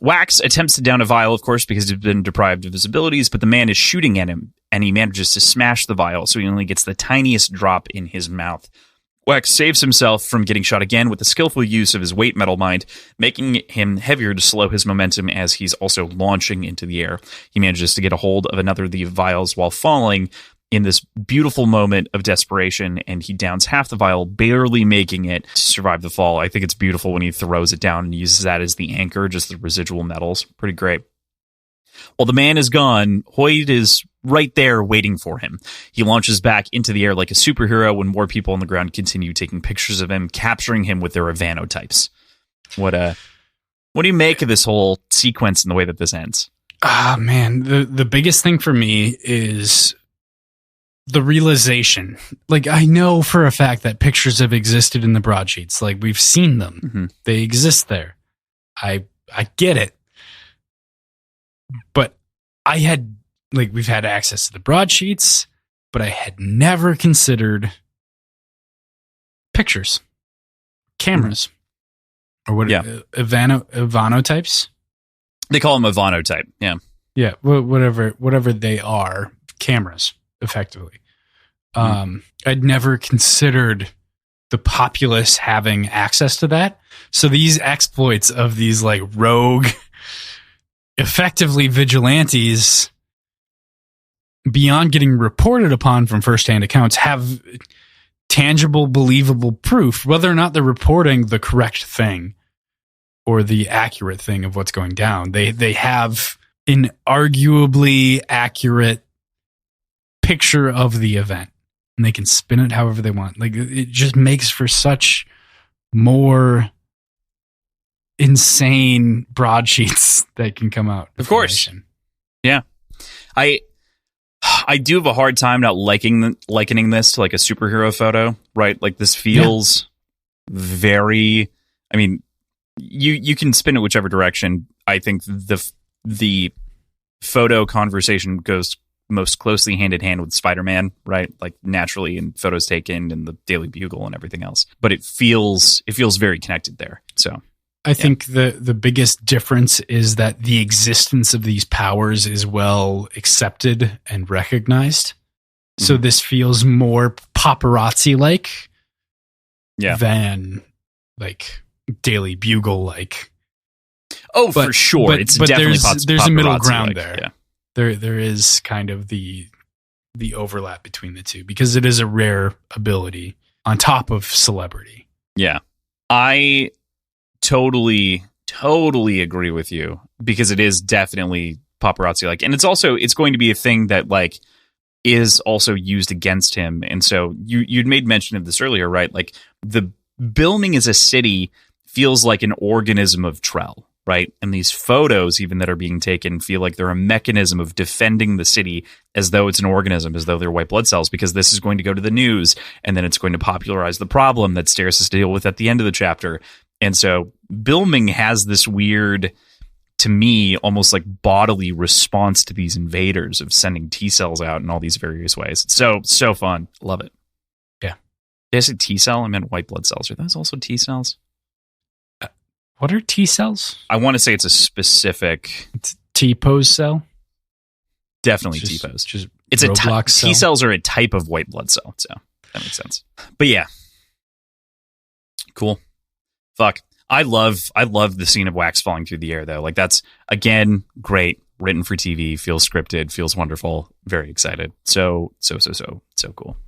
Wax attempts to down a vial, of course, because he's been deprived of his abilities, but the man is shooting at him, and he manages to smash the vial, so he only gets the tiniest drop in his mouth. Wax saves himself from getting shot again with the skillful use of his weight metal mind, making him heavier to slow his momentum as he's also launching into the air. He manages to get a hold of another of the vials while falling in this beautiful moment of desperation, and he downs half the vial, barely making it to survive the fall. I think it's beautiful when he throws it down and uses that as the anchor, just the residual metals. Pretty great. While the man is gone, Hoyd is right there waiting for him. He launches back into the air like a superhero when more people on the ground continue taking pictures of him, capturing him with their Ivanotypes. What do you make of this whole sequence and the way that this ends? Ah, man, the biggest thing for me is the realization. Like, I know for a fact that pictures have existed in the broadsheets. Like, we've seen them. Mm-hmm. They exist there. I get it. But I had, like, we've had access to the broadsheets, but I had never considered pictures, cameras, or what? Yeah, Ivanotypes. They call them Ivanotype. Yeah, yeah. Whatever they are, cameras, effectively. I'd never considered the populace having access to that. So these exploits of these like rogue, effectively vigilantes, beyond getting reported upon from firsthand accounts, have tangible, believable proof, whether or not they're reporting the correct thing or the accurate thing of what's going down. They have an arguably accurate picture of the event, and they can spin it however they want. Like, it just makes for such more insane broadsheets that can come out. Of course. Yeah. I do have a hard time not likening this to like a superhero photo, right? Like, this feels very, I mean, you can spin it whichever direction. I think the photo conversation goes most closely hand in hand with Spider-Man, right? Like, naturally, in photos taken and the Daily Bugle and everything else. But it feels very connected there. So I think the biggest difference is that the existence of these powers is well accepted and recognized. Mm-hmm. So this feels more paparazzi-like than like Daily Bugle-like. Oh, for sure. It's definitely there's a middle ground there. Yeah. There is kind of the overlap between the two, because it is a rare ability on top of celebrity. Yeah. I totally agree with you, because it is definitely paparazzi like, and it's going to be a thing that like is also used against him. And so you'd made mention of this earlier, right? Like, the Bilming as a city feels like an organism of Trell, right? And these photos, even that are being taken, feel like they're a mechanism of defending the city as though it's an organism, as though they're white blood cells, because this is going to go to the news, and then it's going to popularize the problem that Steris has to deal with at the end of the chapter. And so Bilming has this weird, to me, almost like bodily response to these invaders of sending T cells out in all these various ways. It's so fun. Love it. Yeah. Did I say T cell? I meant white blood cells. Are those also T cells? What are T cells? I want to say it's a specific T-pose cell. Definitely T-pose. Just it's a T cells are a type of white blood cell, so that makes sense. But yeah, cool. Fuck, I love the scene of Wax falling through the air though. Like that's again great, written for TV, feels scripted, feels wonderful. Very excited. So cool.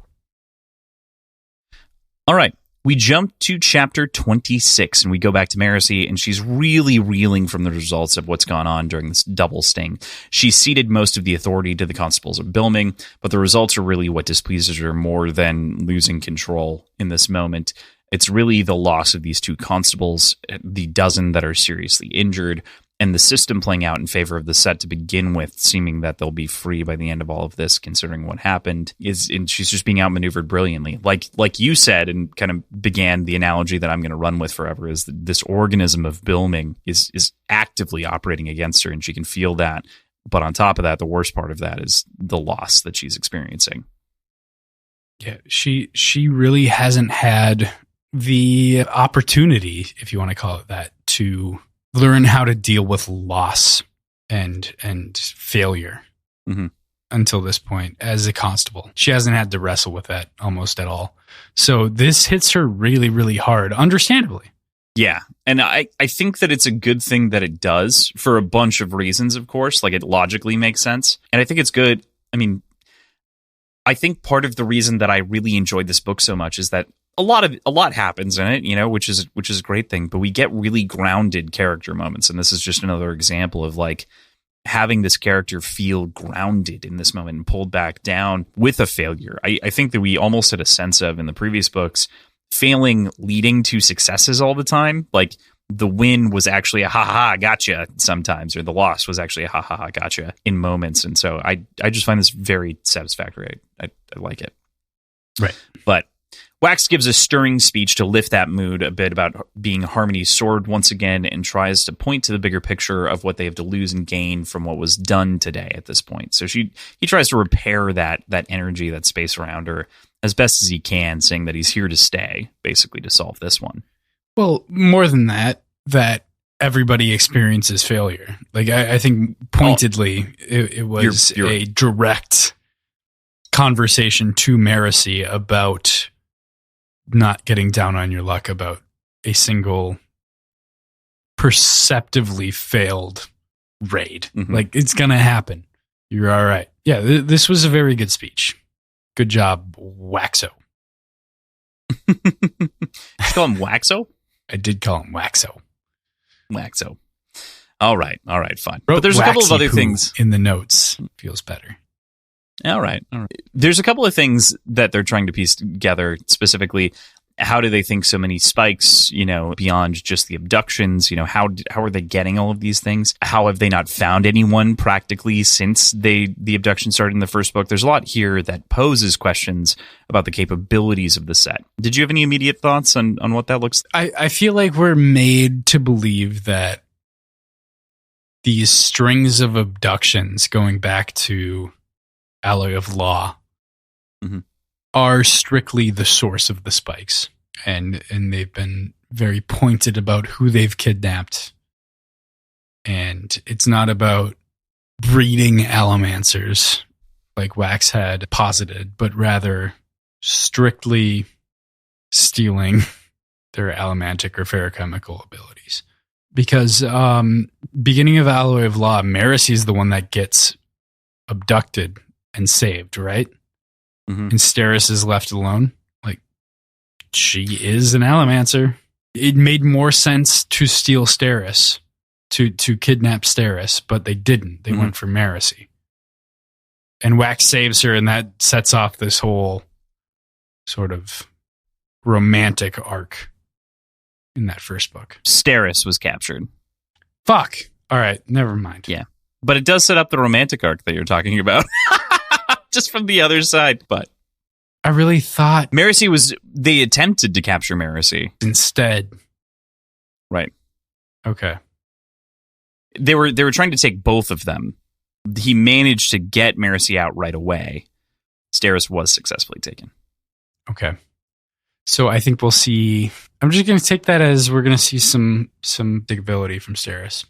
All right. We jump to chapter 26 and we go back to Marcy, and she's really reeling from the results of what's gone on during this double sting. She ceded most of the authority to the constables of Bilming, but the results are really what displeases her more than losing control in this moment. It's really the loss of these two constables, the dozen that are seriously injured, and the system playing out in favor of the set to begin with, seeming that they'll be free by the end of all of this, considering what happened. And she's just being outmaneuvered brilliantly. Like you said, and kind of began the analogy that I'm going to run with forever, is that this organism of Bilming is actively operating against her, and she can feel that. But on top of that, the worst part of that is the loss that she's experiencing. Yeah, she really hasn't had the opportunity, if you want to call it that, to learn how to deal with loss and failure until this point as a constable. She hasn't had to wrestle with that almost at all. So this hits her really, really hard, understandably. Yeah. And I think that it's a good thing that it does for a bunch of reasons, of course. Like, it logically makes sense. And I think it's good. I mean, I think part of the reason that I really enjoyed this book so much is that a lot happens in it, you know, which is a great thing, but we get really grounded character moments. And this is just another example of like having this character feel grounded in this moment and pulled back down with a failure. I think that we almost had a sense of in the previous books, failing leading to successes all the time. Like the win was actually a ha-ha, gotcha sometimes, or the loss was actually a ha-ha, gotcha in moments. And so I just find this very satisfactory. I like it. Right. But Wax gives a stirring speech to lift that mood a bit about being Harmony's sword once again, and tries to point to the bigger picture of what they have to lose and gain from what was done today at this point. So he tries to repair that energy, that space around her as best as he can, saying that he's here to stay, basically to solve this one. Well, more than that everybody experiences failure. Like I think pointedly it was a direct conversation to Marcy about not getting down on your luck about a single perceptively failed raid. Like, it's going to happen. You're all right. Yeah, this was a very good speech. Good job, Waxo. Did you call him Waxo? I did call him Waxo. Waxo. All right, fine. But there's a couple of other things in the notes. Feels better. All right. There's a couple of things that they're trying to piece together, specifically, how do they think so many spikes, you know, beyond just the abductions? You know, how are they getting all of these things? How have they not found anyone practically since the abduction started in the first book? There's a lot here that poses questions about the capabilities of the set. Did you have any immediate thoughts on what that looks like? I feel like we're made to believe that these strings of abductions going back to Alloy of Law are strictly the source of the spikes, and they've been very pointed about who they've kidnapped, and it's not about breeding allomancers like Wax had posited, but rather strictly stealing their allomantic or ferrochemical abilities. Because beginning of Alloy of Law, Marcy is the one that gets abducted and saved, right? And Steris is left alone. Like, she is an allomancer. It made more sense to steal Steris, to kidnap Steris, but they didn't. They went for Marcy. And Wax saves her, and that sets off this whole sort of romantic arc in that first book. Steris was captured. Fuck. All right, never mind. Yeah. But it does set up the romantic arc that you're talking about. Just from the other side. But I really thought they attempted to capture Marcy. Instead. Right. Okay. They were trying to take both of them. He managed to get Marcy out right away. Steris was successfully taken. Okay. So I think we'll see. I'm just going to take that as we're going to see some diggability from Steris.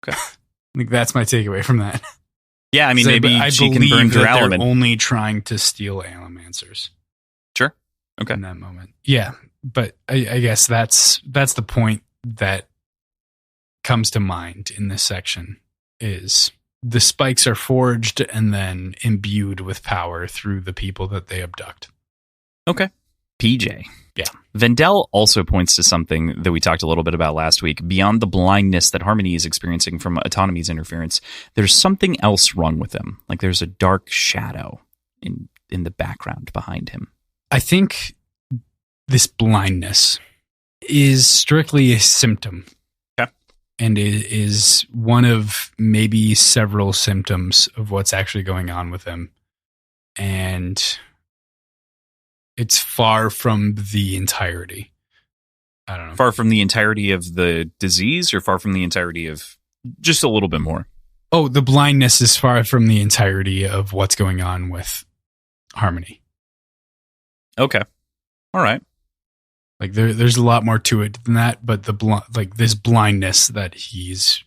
Okay. I think that's my takeaway from that. Yeah, I mean, maybe she can burn they're Duralaman. only trying to steal Allomancers. Sure. Okay. In that moment. Yeah, but I guess that's the point that comes to mind in this section is the spikes are forged and then imbued with power through the people that they abduct. Okay. PJ. Yeah. Vendel also points to something that we talked a little bit about last week. Beyond the blindness that Harmony is experiencing from Autonomy's interference, there's something else wrong with him. Like there's a dark shadow in the background behind him. I think this blindness is strictly a symptom. Okay. And it is one of maybe several symptoms of what's actually going on with him. And it's far from the entirety. I don't know. Far from the entirety of the disease or far from the entirety of just a little bit more? Oh, the blindness is far from the entirety of what's going on with Harmony. Okay. All right. Like there's a lot more to it than that, but this blindness that he's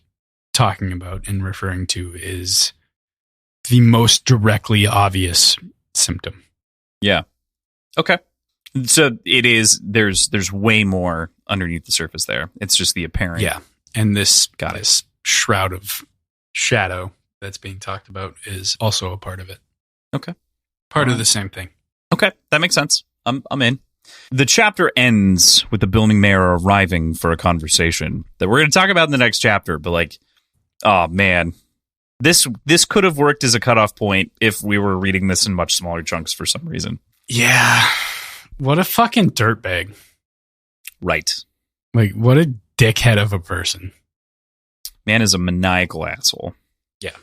talking about and referring to is the most directly obvious symptom. Yeah. Okay. So it is, there's way more underneath the surface there. It's just the apparent. Yeah. And this shroud of shadow that's being talked about is also a part of it. Okay. Part of the same thing. Okay. That makes sense. I'm in. The chapter ends with the Bilming mayor arriving for a conversation that we're going to talk about in the next chapter. But like, oh man, this could have worked as a cutoff point if we were reading this in much smaller chunks for some reason. Yeah. What a fucking dirtbag. Right. Like, what a dickhead of a person. Man is a maniacal asshole. Yeah.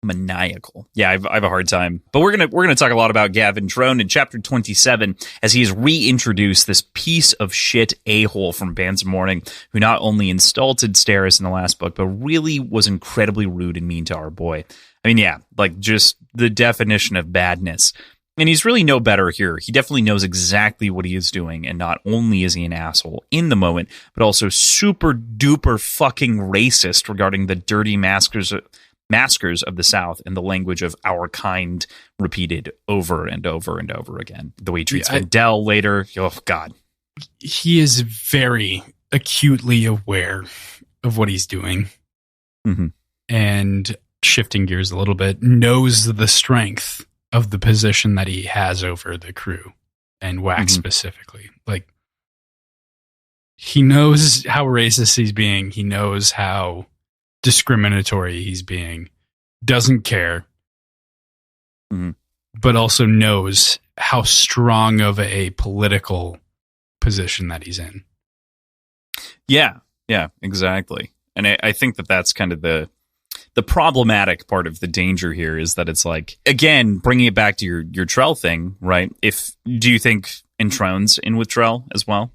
Maniacal. Yeah, I have a hard time. But we're gonna talk a lot about Gavin Trone in chapter 27 as he's reintroduced this piece of shit a-hole from Bands of Mourning who not only insulted Steris in the last book, but really was incredibly rude and mean to our boy. I mean, yeah, like just the definition of badness. And he's really no better here. He definitely knows exactly what he is doing. And not only is he an asshole in the moment, but also super duper fucking racist regarding the dirty maskers of the South and the language of our kind repeated over and over and over again. The way he treats Vendel later. Oh, God. He is very acutely aware of what he's doing. Mm-hmm. And shifting gears a little bit, knows the strength of the position that he has over the crew and Wax specifically. Like, he knows how racist he's being. He knows how discriminatory he's being. Doesn't care. But also knows how strong of a political position that he's in. Yeah, exactly. And I think that's kind of the problematic part of the danger here is that it's like, again, bringing it back to your Trell thing, right? Do you think Entrone's in with Trell as well?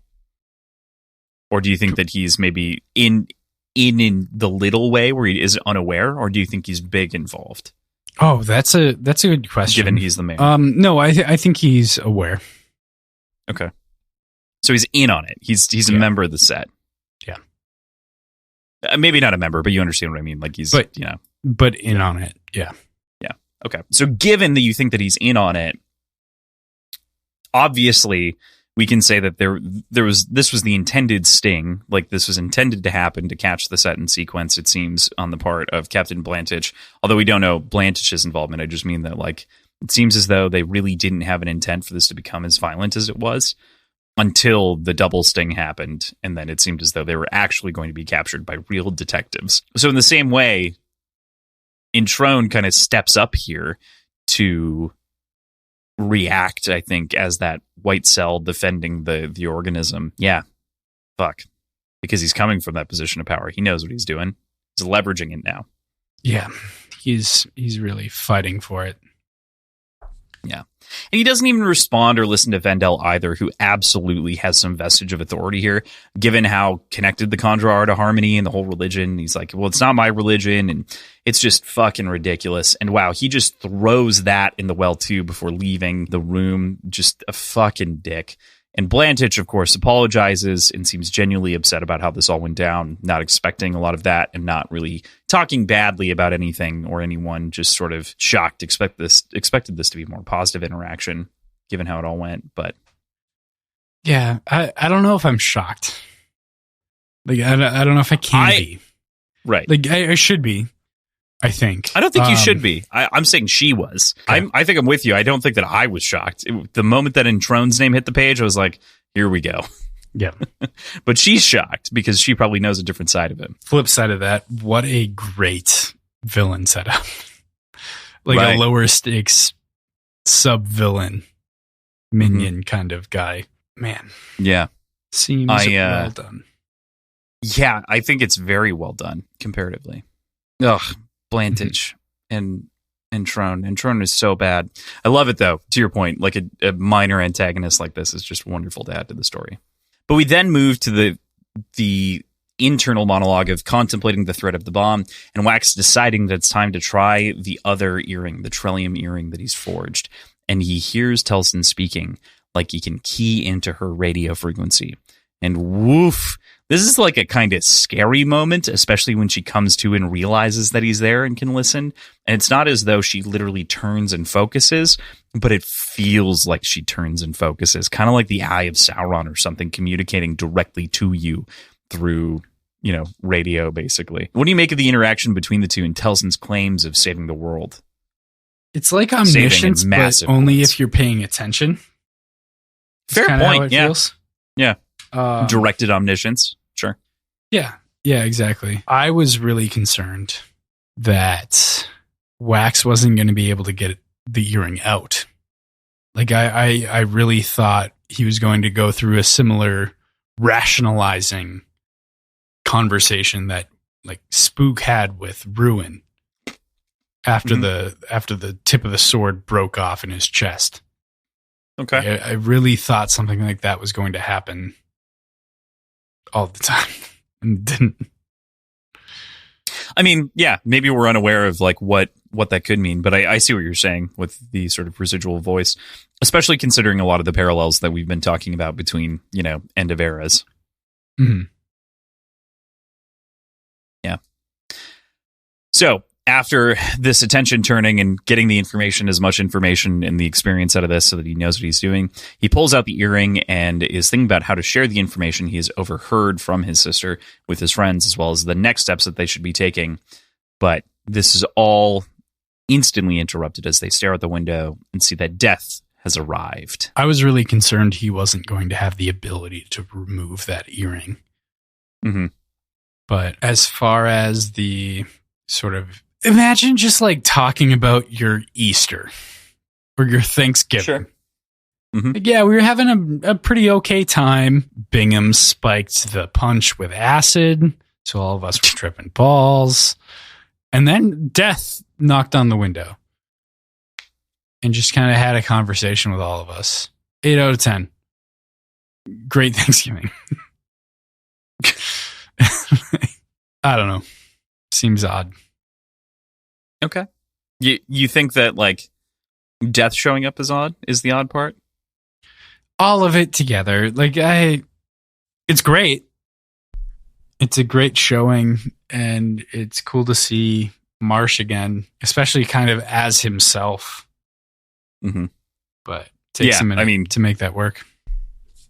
Or do you think that he's maybe in the little way where he is unaware? Or do you think he's big involved? Oh, that's a good question. Given he's the mayor. No, I think he's aware. Okay. So he's in on it. He's a member of the set. Yeah. Maybe not a member, but you understand what I mean. Like but in on it. Yeah. Yeah. Okay. So given that you think that he's in on it, obviously we can say that this was the intended sting. Like this was intended to happen to catch the set in sequence, it seems, on the part of Captain Blantich. Although we don't know Blantich's involvement. I just mean that like it seems as though they really didn't have an intent for this to become as violent as it was. Until the double sting happened, and then it seemed as though they were actually going to be captured by real detectives. So in the same way, Entrone kind of steps up here to react, I think, as that white cell defending the organism. Yeah, fuck. Because he's coming from that position of power. He knows what he's doing. leveraging it now. Yeah, he's really fighting for it. Yeah. And he doesn't even respond or listen to Vendel either, who absolutely has some vestige of authority here, given how connected the Kandra are to Harmony and the whole religion. He's like, well, it's not my religion, and it's just fucking ridiculous. And wow, he just throws that in the well, too, before leaving the room. Just a fucking dick. And Blantich, of course, apologizes and seems genuinely upset about how this all went down, not expecting a lot of that and not really talking badly about anything or anyone, just sort of shocked, expected this to be a more positive interaction, given how it all went. But yeah, I don't know if I'm shocked. Like, I don't know if I can be. Right. Like, I should be. I think. I don't think you should be. I'm saying she was. Okay. I think I'm with you. I don't think that I was shocked. The moment that Introne's name hit the page, I was like, here we go. Yeah. But she's shocked because she probably knows a different side of him. Flip side of that, what a great villain setup. Like right. A lower stakes sub-villain minion kind of guy. Man. Yeah. Seems well done. Yeah, I think it's very well done comparatively. Ugh. Blantich and Trone. And Trone is so bad. I love it, though, to your point. Like a minor antagonist like this is just wonderful to add to the story. But we then move to the internal monologue of contemplating the threat of the bomb and Wax deciding that it's time to try the other earring, the Trellium earring that he's forged. And he hears Telson speaking like he can key into her radio frequency. And woof, this is like a kind of scary moment, especially when she comes to and realizes that he's there and can listen. And it's not as though she literally turns and focuses, but it feels like she turns and focuses, kind of like the Eye of Sauron or something communicating directly to you through, radio, basically. What do you make of the interaction between the two and Telson's claims of saving the world? It's like omniscience, but only if you're paying attention. Fair point, yeah. Feels. Yeah. Directed omniscience. Sure. Yeah, exactly. I was really concerned that Wax wasn't going to be able to get the earring out. Like, I really thought he was going to go through a similar rationalizing conversation that like Spook had with Ruin after the tip of the sword broke off in his chest. Okay. I really thought something like that was going to happen all the time and didn't. I mean, yeah, maybe we're unaware of like what that could mean, but I see what you're saying with the sort of residual voice, especially considering a lot of the parallels that we've been talking about between, end of eras. Mm-hmm. Yeah. So after this attention turning and getting the information, as much information and the experience out of this so that he knows what he's doing, he pulls out the earring and is thinking about how to share the information he has overheard from his sister with his friends, as well as the next steps that they should be taking. But this is all instantly interrupted as they stare out the window and see that death has arrived. I was really concerned he wasn't going to have the ability to remove that earring. Mm-hmm. But as far as the sort of, imagine just like talking about your Easter or your Thanksgiving. Sure. Mm-hmm. Like, yeah, we were having a pretty okay time. Bingham spiked the punch with acid, so all of us were tripping balls. And then death knocked on the window and just kind of had a conversation with all of us. 8 out of 10. Great Thanksgiving. I don't know. Seems odd. Okay. You think that like death showing up is odd is the odd part? All of it together. Like it's great. It's a great showing and it's cool to see Marsh again, especially kind of as himself. Mm-hmm. But it takes a minute to make that work.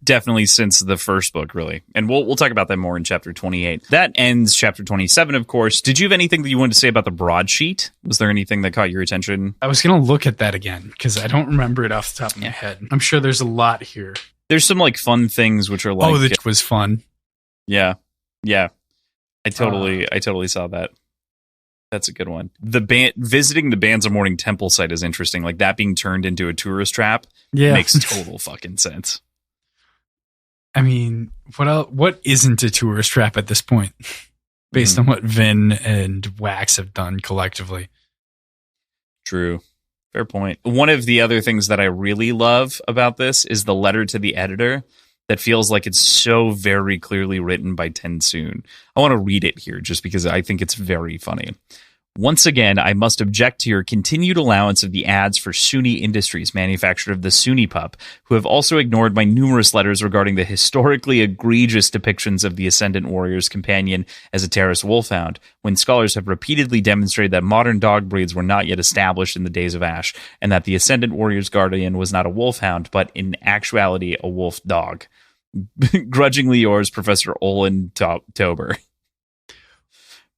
Definitely since the first book, really. And we'll talk about that more in chapter 28. That ends chapter 27, of course. Did you have anything that you wanted to say about the broadsheet? Was there anything that caught your attention? I was going to look at that again because I don't remember it off the top of my head. I'm sure there's a lot here. There's some like fun things which are like... Oh, that was fun. Yeah. I totally saw that. That's a good one. Visiting the Bands of Morning Temple site is interesting. Like that being turned into a tourist trap makes total fucking sense. I mean, what isn't a tourist trap at this point? based on what Vin and Wax have done collectively. True. Fair point. One of the other things that I really love about this is the letter to the editor that feels like it's so very clearly written by Tensoon. I want to read it here just because I think it's very funny. Once again, I must object to your continued allowance of the ads for Suni Industries, manufacturer of the Suni pup, who have also ignored my numerous letters regarding the historically egregious depictions of the Ascendant Warrior's companion as a terrorist wolfhound, when scholars have repeatedly demonstrated that modern dog breeds were not yet established in the days of Ash, and that the Ascendant Warrior's guardian was not a wolfhound, but in actuality a wolf dog. Grudgingly yours, Professor Olin Tober.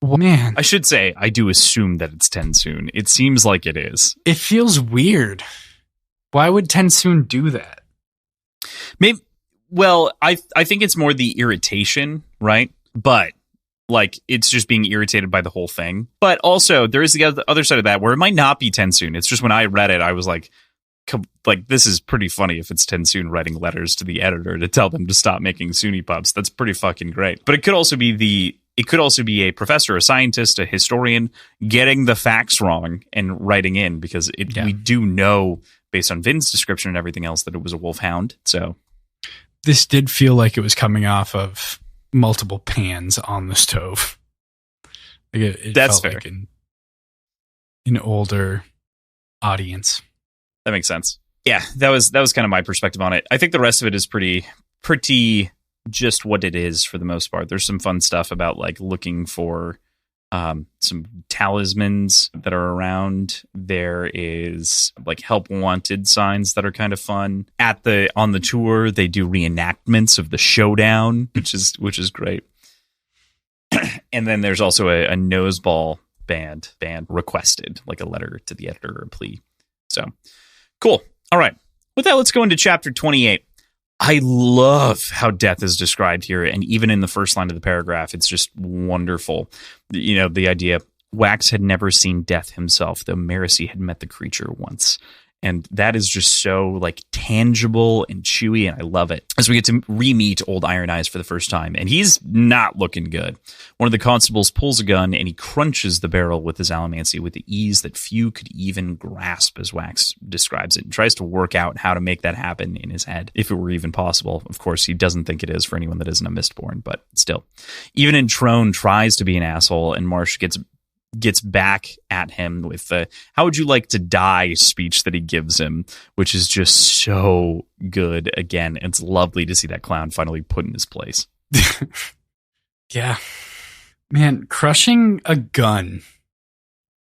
Man, I should say, I do assume that it's Tensoon. It seems like it is. it feels weird. Why would Tensoon do that? Maybe. Well, I think it's more the irritation, right? But like, it's just being irritated by the whole thing. But also, there is the other side of that where it might not be Tensoon. It's just when I read it, I was like, this is pretty funny if it's Tensoon writing letters to the editor to tell them to stop making Suni pups. That's pretty fucking great. But it could also be a professor, a scientist, a historian getting the facts wrong and writing in, because we do know, based on Vin's description and everything else, that it was a wolfhound. So this did feel like it was coming off of multiple pans on the stove. Like it that's felt fair. Like an older audience. That makes sense. Yeah, that was kind of my perspective on it. I think the rest of it is pretty just what it is for the most part. There's some fun stuff about like looking for some talismans that are around. There is like help wanted signs that are kind of fun. On the tour, they do reenactments of the showdown, which is great. And then there's also a noseball band requested, like a letter to the editor or a plea. So cool. All right. With that, let's go into chapter 28. I love how death is described here, and even in the first line of the paragraph, it's just wonderful. You know, the idea, Wax had never seen death himself, though Marcy had met the creature once. And that is just so like tangible and chewy, and I love it. As we get to re-meet old Iron Eyes for the first time, and he's not looking good. One of the constables pulls a gun and he crunches the barrel with his allomancy with the ease that few could even grasp, as Wax describes it, and tries to work out how to make that happen in his head, if it were even possible. Of course, he doesn't think it is for anyone that isn't a Mistborn, but still. Even Introne tries to be an asshole, and Marsh gets back at him with the "how would you like to die" speech that he gives him, which is just so good. Again, it's lovely to see that clown finally put in his place. Yeah. Man, crushing a gun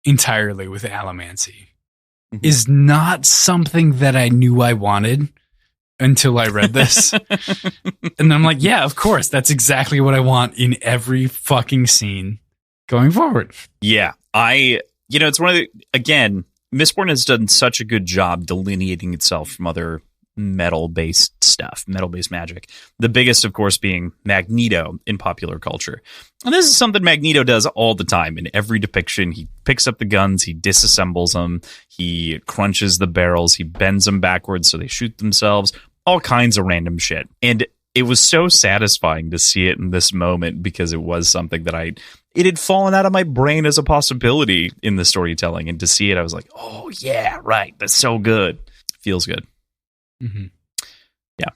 entirely with allomancy is not something that I knew I wanted until I read this. And I'm like, yeah, of course, that's exactly what I want in every fucking scene going forward. Yeah, it's one of the, again, Mistborn has done such a good job delineating itself from other metal-based stuff, metal-based magic. The biggest, of course, being Magneto in popular culture. And this is something Magneto does all the time. In every depiction, he picks up the guns, he disassembles them, he crunches the barrels, he bends them backwards so they shoot themselves, all kinds of random shit. And it was so satisfying to see it in this moment, because it was something that it had fallen out of my brain as a possibility in the storytelling. And to see it, I was like, oh, yeah, right. That's so good. Feels good. Mm-hmm. Yeah.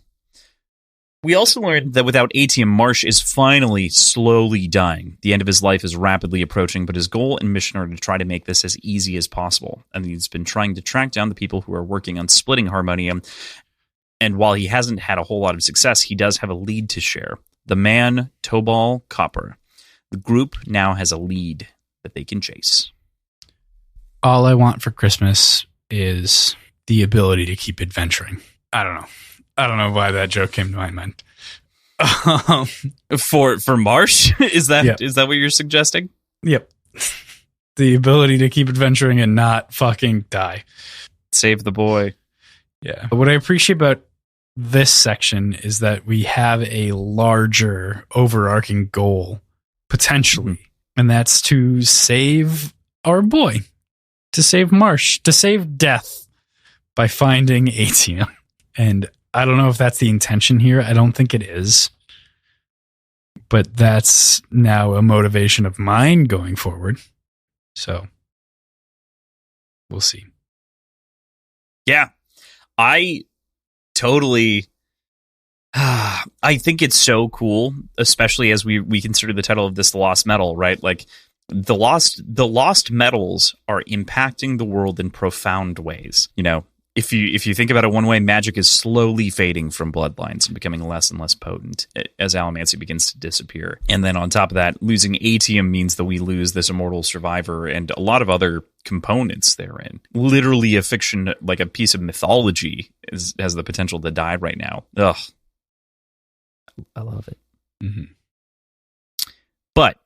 We also learned that without Atium, Marsh is finally slowly dying. The end of his life is rapidly approaching, but his goal and mission are to try to make this as easy as possible. And he's been trying to track down the people who are working on splitting Harmonium. And while he hasn't had a whole lot of success, he does have a lead to share. The man, Tobal Copper. The group now has a lead that they can chase. All I want for Christmas is the ability to keep adventuring. I don't know why that joke came to my mind. For Marsh? Is that Yep. Is that what you're suggesting? Yep. The ability to keep adventuring and not fucking die. Save the boy. Yeah. What I appreciate about this section is that we have a larger overarching goal, potentially, and that's to save our boy, to save Marsh, to save Death by finding Atium. And I don't know if that's the intention here. I don't think it is. But that's now a motivation of mine going forward. So we'll see. Yeah, I totally. I think it's so cool, especially as we consider the title of this the Lost Metal, right? Like the lost metals are impacting the world in profound ways. You know, if you think about it one way, magic is slowly fading from bloodlines and becoming less and less potent as allomancy begins to disappear. And then on top of that, losing atium means that we lose this immortal survivor and a lot of other components therein. Literally a fiction, like a piece of mythology, has the potential to die right now. Ugh. I love it. Mm-hmm. But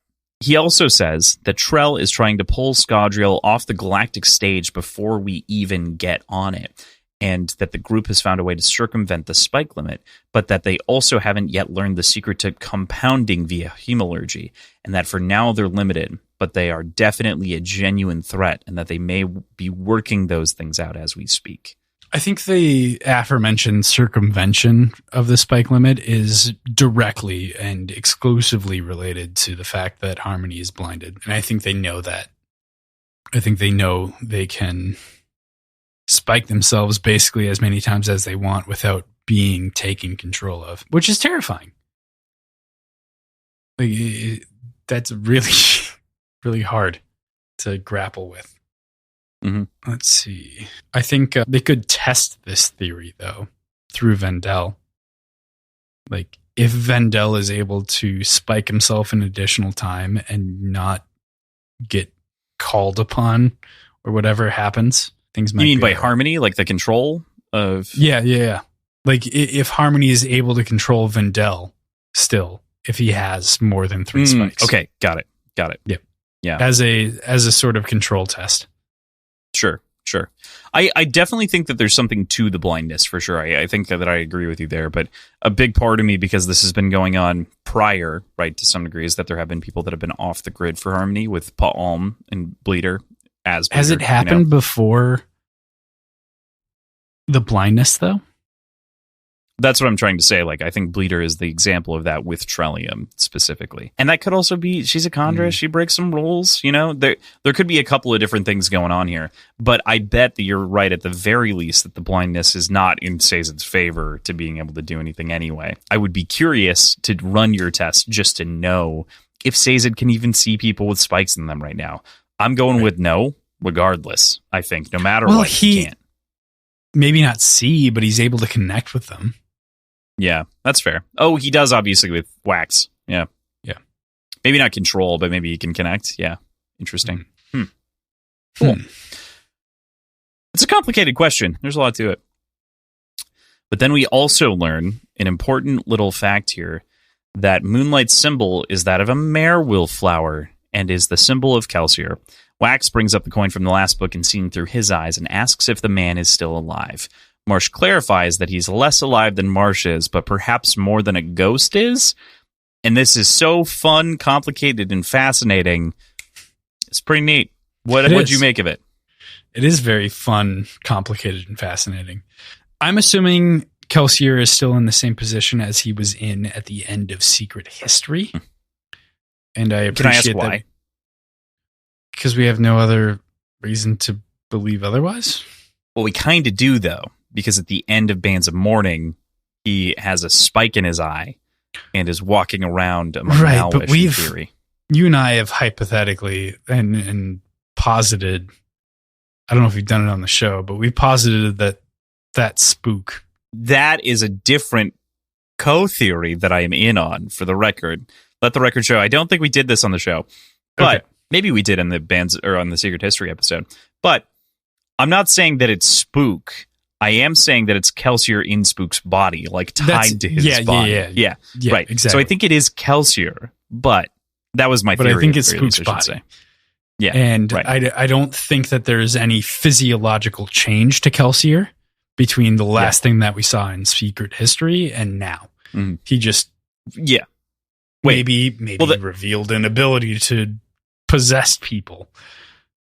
he also says that Trell is trying to pull Scadrial off the galactic stage before we even get on it, and that the group has found a way to circumvent the spike limit, but that they also haven't yet learned the secret to compounding via hemalurgy, and that for now they're limited, but they are definitely a genuine threat, and that they may be working those things out as we speak. I think the aforementioned circumvention of the spike limit is directly and exclusively related to the fact that Harmony is blinded. And I think they know that. I think they know they can spike themselves basically as many times as they want without being taken control of, which is terrifying. Like, that's really, really hard to grapple with. Mm-hmm. Let's see. I think they could test this theory, though, through Vendel. Like, if Vendel is able to spike himself an additional time and not get called upon or whatever happens, things might be. You mean by Harmony, like the control of... Yeah. Like, if Harmony is able to control Vendel still, if he has more than 3 spikes. Okay, got it. Yep. Yeah. As a sort of control test. Sure. I definitely think that there's something to the blindness, for sure. I think that I agree with you there, but a big part of me, because this has been going on prior, right, to some degree, is that there have been people that have been off the grid for Harmony with Pa'alm and Bleeder as Bleeder. Has it happened before the blindness, though? That's what I'm trying to say. Like, I think Bleeder is the example of that with Trellium specifically. And that could also be, she's a Khandra, she breaks some rules, you know? There could be a couple of different things going on here. But I bet that you're right at the very least that the blindness is not in Sazed's favor to being able to do anything anyway. I would be curious to run your test just to know if Sazed can even see people with spikes in them right now. I'm going with no, regardless, I think, no matter what, he can't. Maybe not see, but he's able to connect with them. Yeah, that's fair. Oh, he does, obviously, with Wax. Yeah. Maybe not control, but maybe he can connect. Yeah. Interesting. Cool. It's a complicated question. There's a lot to it. But then we also learn an important little fact here, that Moonlight's symbol is that of a marewill flower and is the symbol of Kelsier. Wax brings up the coin from the last book and seeing through his eyes and asks if the man is still alive. Marsh clarifies that he's less alive than Marsh is, but perhaps more than a ghost is. And this is so fun, complicated, and fascinating. It's pretty neat. What'd you make of it? It is very fun, complicated, and fascinating. I'm assuming Kelsier is still in the same position as he was in at the end of Secret History. And I appreciate Can I ask why? that. Because we have no other reason to believe otherwise. Well, we kind of do, though. Because at the end of Bands of Mourning, he has a spike in his eye and is walking around among Malwish theory. You and I have hypothetically and posited, I don't know if we've done it on the show, but we posited that spook. That is a different co-theory that I am in on, for the record. Let the record show. I don't think we did this on the show, but maybe we did in the Bands or on the Secret History episode. But I'm not saying that it's spook. I am saying that it's Kelsier in Spook's body, like tied to his body. Yeah, right. Exactly. So I think it is Kelsier, but that was my theory. But I think it's Spook's body. Yeah, and I don't think that there's any physiological change to Kelsier between the last thing that we saw in Secret History and now. He just maybe revealed an ability to possess people,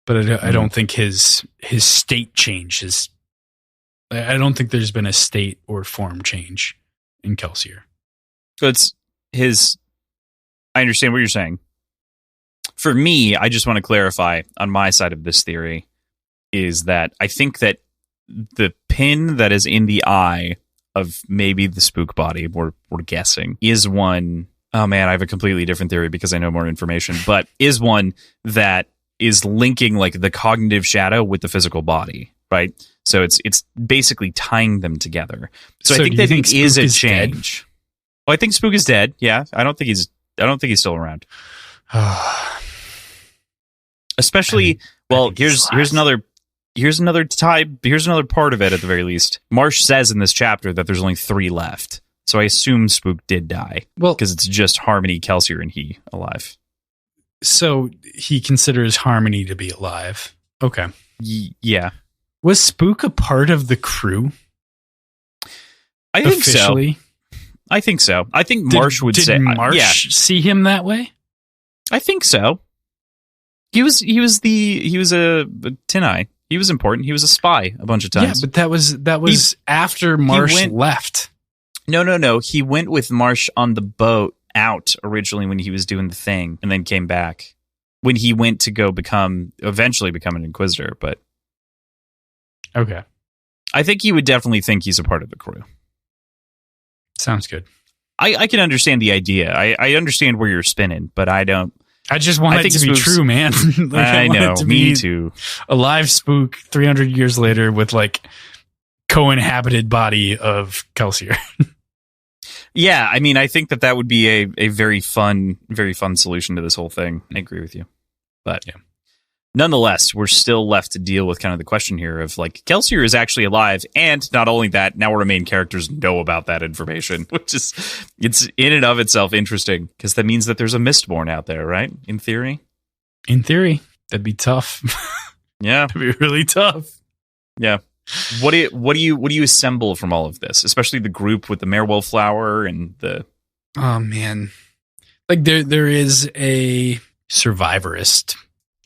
but I don't think his state changes. I don't think there's been a state or form change in Kelsier. So it's his I understand what you're saying. For me, I just want to clarify on my side of this theory is that I think that the pin that is in the eye of maybe the spook body, we're guessing, is one. Oh man, I have a completely different theory because I know more information, but is one that is linking like the cognitive shadow with the physical body, right? So it's basically tying them together. So I think that it is a change. Well, I think Spook is dead. Yeah, I don't think he's still around. Especially, well, here's another part of it at the very least. Marsh says in this chapter that there's only 3 left. So I assume Spook did die. Well, because it's just Harmony, Kelsier, and he alive. So he considers Harmony to be alive. Okay. Yeah. Was Spook a part of the crew? I think officially? So. I think so. I think Marsh would say. Did Marsh see him that way? I think so. He was a Tin Eye. He was important. He was a spy a bunch of times. Yeah, but that was after Marsh left. No. He went with Marsh on the boat out originally when he was doing the thing, and then came back when he went to go eventually become an Inquisitor. But okay, I think he would definitely think he's a part of the crew. Sounds good. I can understand the idea. I understand where you're spinning, but I don't. I just want it to be true, man. Like, I know, me too. A live Spook 300 years later with like co-inhabited body of Kelsier. Yeah, I mean, I think that would be a very fun solution to this whole thing. I agree with you. But yeah. Nonetheless, we're still left to deal with kind of the question here of like, Kelsier is actually alive, and not only that, now our main characters know about that information, which is, it's in and of itself interesting, because that means that there's a Mistborn out there, right? In theory? In theory. That'd be tough. Yeah. That'd be really tough. Yeah. What do you assemble from all of this? Especially the group with the Marewell flower and the... Oh, man. Like, there is a survivorist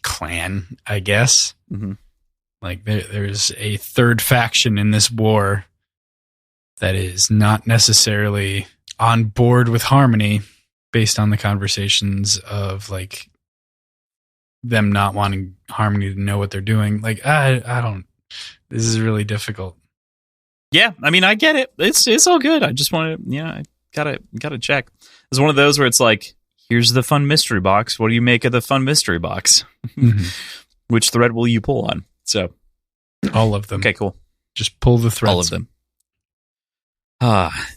clan, I guess. Mm-hmm. Like there's a third faction in this war that is not necessarily on board with Harmony based on the conversations of like them not wanting Harmony to know what they're doing. Like I don't, this is really difficult. Yeah, I mean, I get it. It's all good. I just want to, I gotta check. It's one of those where it's like, here's the fun mystery box. What do you make of the fun mystery box? Mm-hmm. Which thread will you pull on? So, all of them. Okay, cool. Just pull the threads. All of them.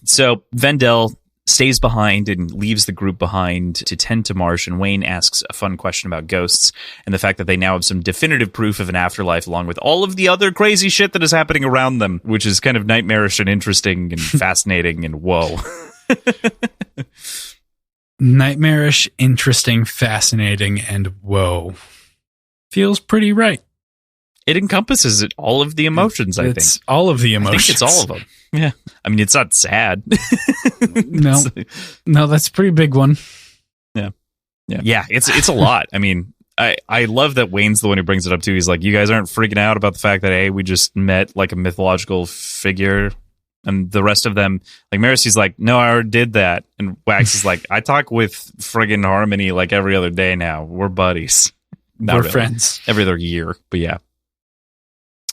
So Vendel stays behind and leaves the group behind to tend to Marsh, and Wayne asks a fun question about ghosts and the fact that they now have some definitive proof of an afterlife along with all of the other crazy shit that is happening around them, which is kind of nightmarish and interesting and fascinating and whoa. Nightmarish, interesting, fascinating, and whoa. Feels pretty right. It encompasses all of the emotions, I think. All of the emotions. I think it's all of them. Yeah. I mean, it's not sad. No, that's a pretty big one. Yeah, it's a lot. I mean, I love that Wayne's the one who brings it up too. He's like, you guys aren't freaking out about the fact that, hey, we just met like a mythological figure. And the rest of them, like Marisy's like, no, I already did that. And Wax is like, I talk with friggin' Harmony like every other day now. We're buddies. We're friends. Every other year. But yeah.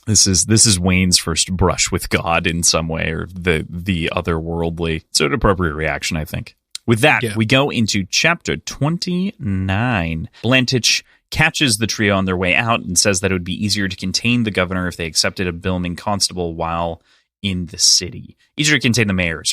This is Wayne's first brush with God in some way, or the otherworldly. So an appropriate reaction, I think. With that, we go into chapter 29. Blantich catches the trio on their way out and says that it would be easier to contain the governor if they accepted a Bilming constable while in the city. Easier to contain the mayor,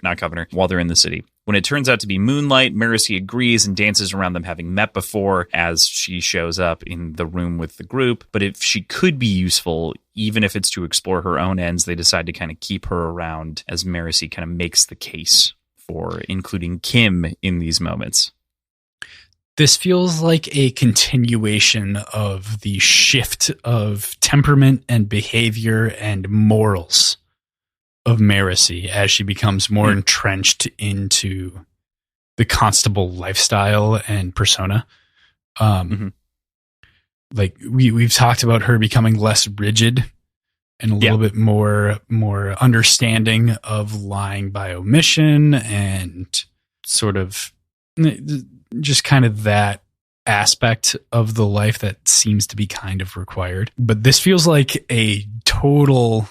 not governor, while they're in the city. When it turns out to be Moonlight, Marisy agrees and dances around them having met before as she shows up in the room with the group. But if she could be useful, even if it's to explore her own ends, they decide to kind of keep her around as Marisy kind of makes the case for including Kim in these moments. This feels like a continuation of the shift of temperament and behavior and morals of Marisy as she becomes more entrenched into the constable lifestyle and persona. Like we've talked about her becoming less rigid and a little bit more understanding of lying by omission and sort of just kind of that aspect of the life that seems to be kind of required. But this feels like a total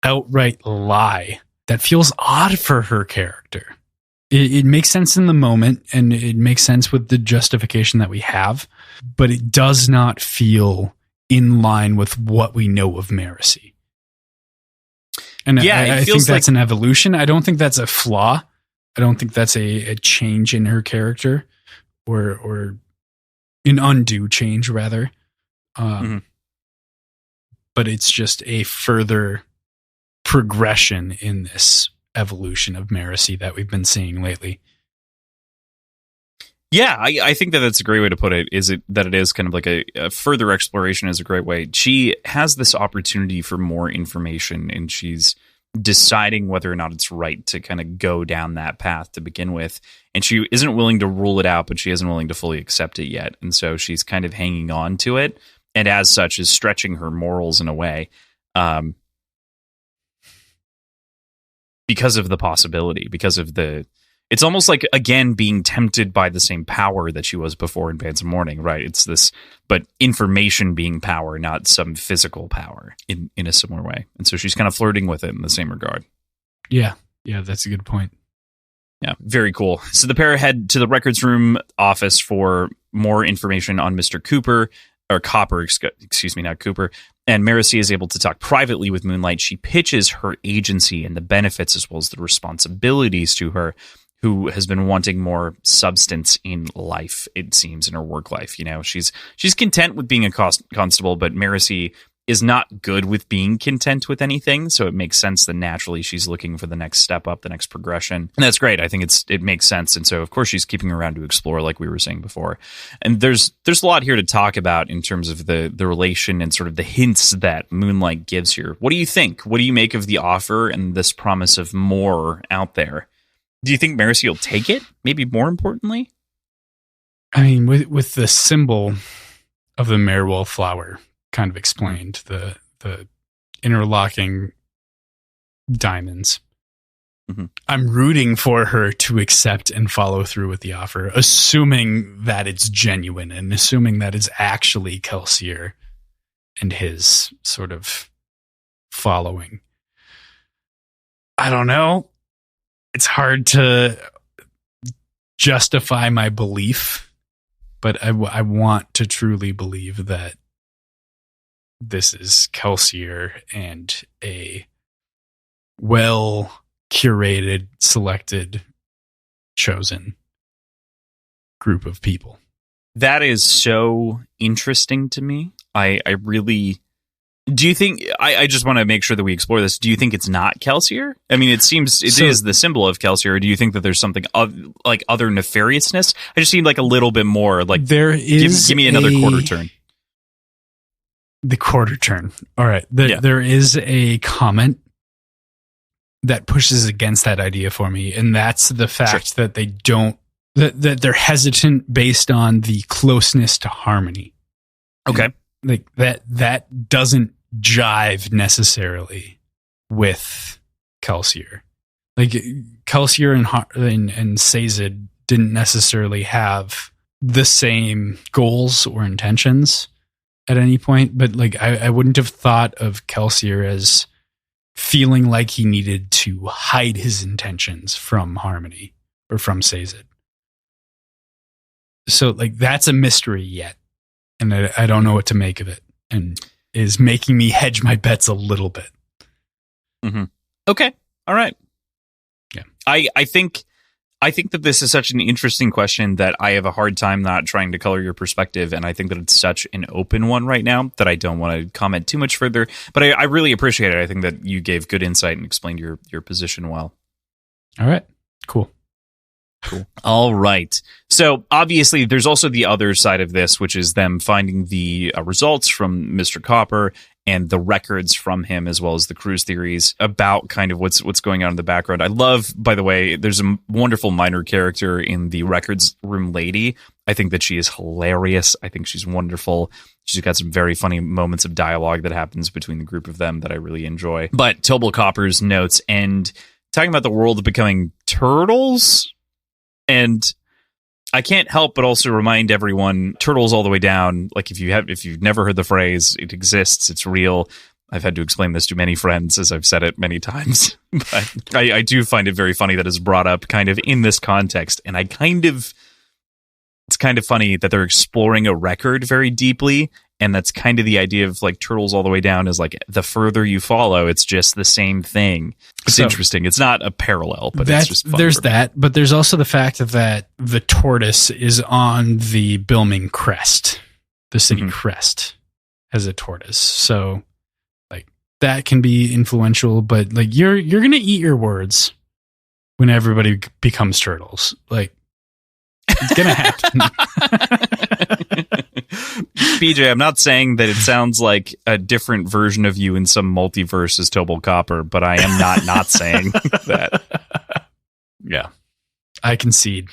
outright lie that feels odd for her character. It makes sense in the moment, and it makes sense with the justification that we have, but it does not feel in line with what we know of Marcy. And yeah, I think that's an evolution. I don't think that's a flaw. I don't think that's a change in her character, or an undue change, rather. But it's just a further progression in this evolution of Marcy that we've been seeing lately. Yeah, I think that that's a great way to put it. That it is kind of like a further exploration is a great way. She has this opportunity for more information, and she's deciding whether or not it's right to kind of go down that path to begin with. And she isn't willing to rule it out, but she isn't willing to fully accept it yet. And so she's kind of hanging on to it, and as such is stretching her morals in a way. Because of the possibility, it's almost like, again, being tempted by the same power that she was before in Bands of Mourning, right? It's this, but information being power, not some physical power in a similar way. And so she's kind of flirting with it in the same regard. Yeah, that's a good point. Yeah, very cool. So the pair head to the records room office for more information on Mr. Cooper, or Copper, excuse me, not Cooper. And Marcy is able to talk privately with Moonlight. She pitches her agency and the benefits as well as the responsibilities to her, who has been wanting more substance in life, it seems, in her work life. You know, she's content with being a constable, but Marcy is not good with being content with anything. So it makes sense that naturally she's looking for the next step up, the next progression. And that's great. I think it makes sense. And so, of course, she's keeping around to explore, like we were saying before. And there's a lot here to talk about in terms of the relation and sort of the hints that Moonlight gives here. What do you think? What do you make of the offer and this promise of more out there? Do you think Marcy will take it? Maybe more importantly? I mean, with the symbol of the Marewall flower kind of explained, the interlocking diamonds, I'm rooting for her to accept and follow through with the offer, assuming that it's genuine and assuming that it's actually Kelsier and his sort of following. I don't know. It's hard to justify my belief, but I want to truly believe that this is Kelsier and a well-curated, selected, chosen group of people. That is so interesting to me. I really... Do you think... I just want to make sure that we explore this. Do you think it's not Kelsier? I mean, it seems it is the symbol of Kelsier. Or do you think that there's something like other nefariousness? I just need like a little bit more. Like there is. Give me another quarter turn. The quarter turn. All right. There is a comment that pushes against that idea for me, and that's the fact that they don't... That they're hesitant based on the closeness to Harmony. Okay. And like that doesn't jive necessarily with Kelsier. Like Kelsier and Sazed didn't necessarily have the same goals or intentions at any point, but like I wouldn't have thought of Kelsier as feeling like he needed to hide his intentions from Harmony or from Sazed. So like that's a mystery yet. And I don't know what to make of it, and is making me hedge my bets a little bit. Mm-hmm. Okay. All right. Yeah. I think that this is such an interesting question that I have a hard time not trying to color your perspective. And I think that it's such an open one right now that I don't want to comment too much further, but I really appreciate it. I think that you gave good insight and explained your position well. All right, cool. All right. So obviously there's also the other side of this, which is them finding the results from Mr. Copper and the records from him, as well as the cruise theories about kind of what's going on in the background. I love, by the way, there's a wonderful minor character in the records room lady. I think that she is hilarious. I think she's wonderful. She's got some very funny moments of dialogue that happens between the group of them that I really enjoy. But Tobal Copper's notes end talking about the world becoming turtles. And I can't help but also remind everyone, turtles all the way down. Like if you've never heard the phrase, it exists, it's real. I've had to explain this to many friends as I've said it many times, but I do find it very funny that it's brought up kind of in this context. And it's kind of funny that they're exploring a record very deeply. And that's kind of the idea of like turtles all the way down is like the further you follow, it's just the same thing. It's interesting. It's not a parallel, but it's just fun. There's that, but there's also the fact that the tortoise is on the Bilming crest, the city crest, as a tortoise. So like that can be influential, but like you're gonna eat your words when everybody becomes turtles. Like it's gonna happen. BJ, I'm not saying that it sounds like a different version of you in some multiverse as Tobal Copper, but I am not saying that. Yeah. I concede.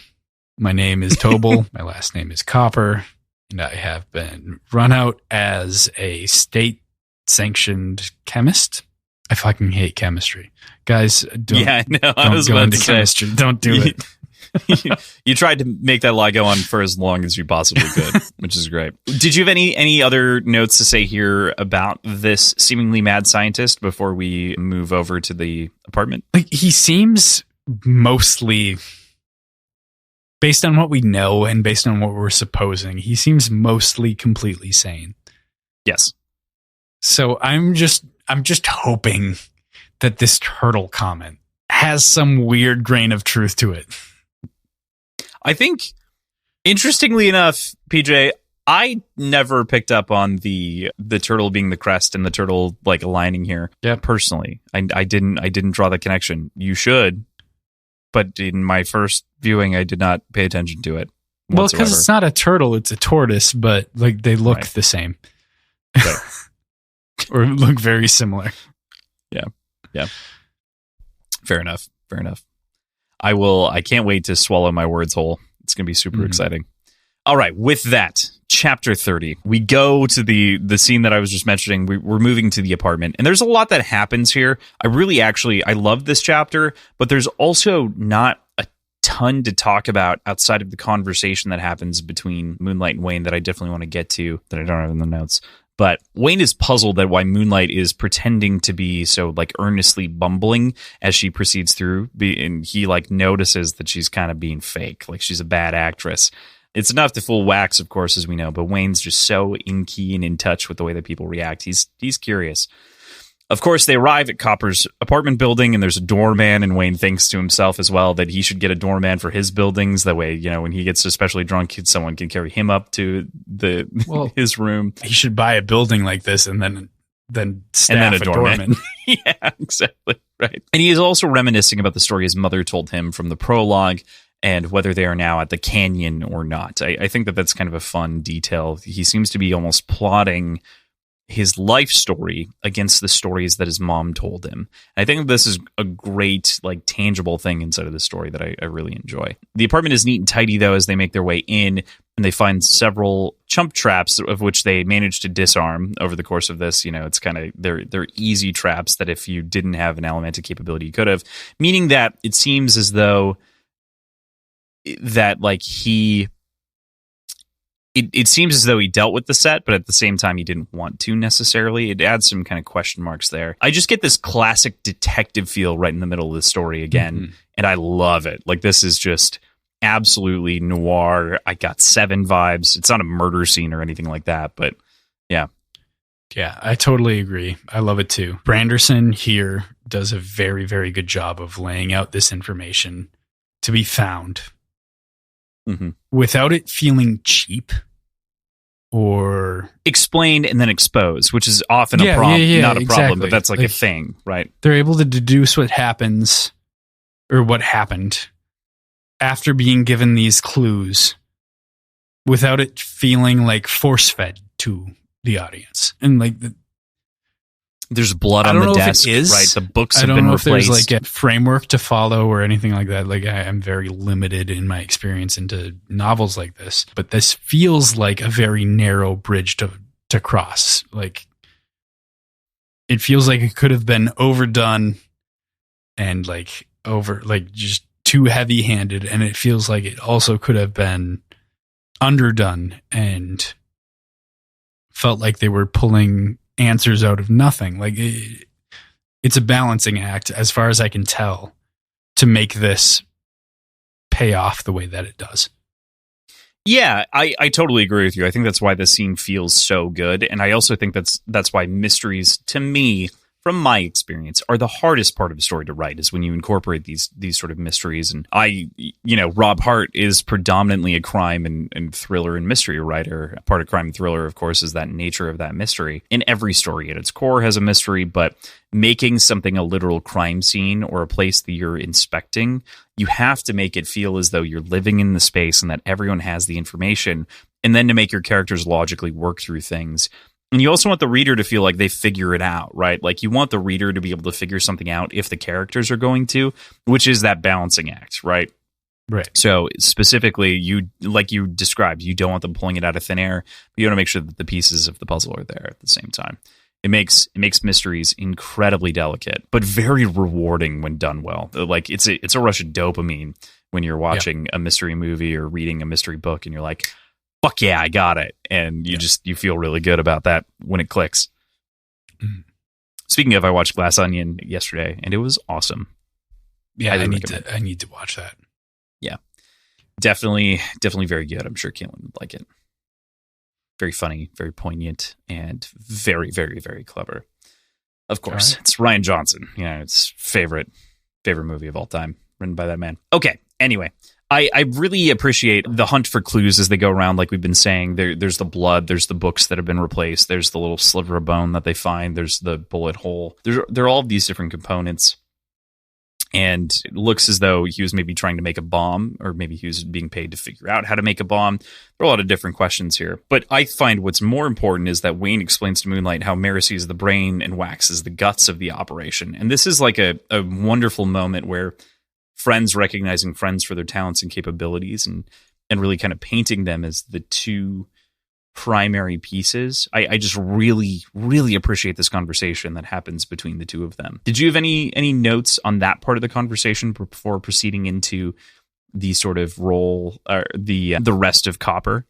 My name is Tobal. My last name is Copper. And I have been run out as a state-sanctioned chemist. I fucking hate chemistry. Guys, don't go into chemistry. Don't do it. You tried to make that lie go on for as long as you possibly could, which is great. Did you have any other notes to say here about this seemingly mad scientist before we move over to the apartment? Like he seems mostly, based on what we know and based on what we're supposing, he seems mostly completely sane. Yes. So I'm just hoping that this turtle comment has some weird grain of truth to it. I think, interestingly enough, PJ, I never picked up on the turtle being the crest and the turtle like aligning here. Yeah, personally, I didn't draw the connection. You should, but in my first viewing, I did not pay attention to it. Well, because it's not a turtle; it's a tortoise, but like they look the same, right. Or look very similar. Yeah. Fair enough. I can't wait to swallow my words whole. It's going to be super exciting. All right. With that, chapter 30, we go to the scene that I was just mentioning. We're moving to the apartment, and there's a lot that happens here. I love this chapter, but there's also not a ton to talk about outside of the conversation that happens between Moonlight and Wayne that I definitely want to get to that I don't have in the notes. But Wayne is puzzled at why Moonlight is pretending to be so like earnestly bumbling as she proceeds through. And he like notices that she's kind of being fake, like she's a bad actress. It's enough to fool Wax, of course, as we know. But Wayne's just so in key and in touch with the way that people react. He's curious. Of course, they arrive at Copper's apartment building, and there's a doorman, and Wayne thinks to himself as well that he should get a doorman for his buildings. That way, when he gets especially drunk, someone can carry him up to his room. He should buy a building like this and then staff a doorman. Yeah, exactly. Right. And he is also reminiscing about the story his mother told him from the prologue and whether they are now at the canyon or not. I think that's kind of a fun detail. He seems to be almost plotting his life story against the stories that his mom told him. And I think this is a great, like, tangible thing inside of the story that I really enjoy. The apartment is neat and tidy, though, as they make their way in, and they find several chump traps, of which they manage to disarm over the course of this. It's kind of, they're easy traps that if you didn't have an elemental capability, you could have. Meaning that it seems as though that, like, It seems as though he dealt with the set, but at the same time, he didn't want to necessarily. It adds some kind of question marks there. I just get this classic detective feel right in the middle of the story again, and I love it. Like, this is just absolutely noir. I got 7 vibes. It's not a murder scene or anything like that, but yeah. Yeah, I totally agree. I love it too. Branderson here does a very, very good job of laying out this information to be found without it feeling cheap. Or explained and then exposed, which is often not a problem, exactly. But that's like a thing, right? They're able to deduce what happens or what happened after being given these clues without it feeling like force-fed to the audience. And like there's blood on the desk, right? The books have been replaced. I don't know if there's like a framework to follow or anything like that. Like I'm very limited in my experience into novels like this, but this feels like a very narrow bridge to cross. Like it feels like it could have been overdone and just too heavy-handed, and it feels like it also could have been underdone and felt like they were pulling answers out of nothing. Like it's a balancing act, as far as I can tell, to make this pay off the way that it does. Yeah, I totally agree with you. I think that's why this scene feels so good. And I also think that's why mysteries, to me, from my experience, are the hardest part of a story to write, is when you incorporate these sort of mysteries. And Rob Hart is predominantly a crime and thriller and mystery writer. Part of crime and thriller, of course, is that nature of that mystery. And every story at its core has a mystery, but making something a literal crime scene or a place that you're inspecting, you have to make it feel as though you're living in the space and that everyone has the information, and then to make your characters logically work through things. And you also want the reader to feel like they figure it out, right? Like you want the reader to be able to figure something out if the characters are going to, which is that balancing act, right? Right. So specifically, like you described, you don't want them pulling it out of thin air, but you want to make sure that the pieces of the puzzle are there at the same time. It makes mysteries incredibly delicate, but very rewarding when done well. Like it's a rush of dopamine when you're watching a mystery movie or reading a mystery book, and you're like, fuck yeah, I got it. And you feel really good about that when it clicks. Mm. Speaking of, I watched Glass Onion yesterday and it was awesome. Yeah, I need to watch that. Yeah. Definitely very good. I'm sure Caitlin would like it. Very funny, very poignant, and very, very, very clever. Of course, It's Rian Johnson. It's favorite movie of all time, written by that man. Okay, anyway. I really appreciate the hunt for clues as they go around, like we've been saying. There's the blood, there's the books that have been replaced, there's the little sliver of bone that they find, there's the bullet hole. There are all of these different components. And it looks as though he was maybe trying to make a bomb, or maybe he was being paid to figure out how to make a bomb. There are a lot of different questions here. But I find what's more important is that Wayne explains to Moonlight how Marasi is the brain and Wax is the guts of the operation. And this is like a wonderful moment where friends recognizing friends for their talents and capabilities and really kind of painting them as the two primary pieces. I just really, really appreciate this conversation that happens between the two of them. Did you have any notes on that part of the conversation before proceeding into the sort of role, or the rest of Copper?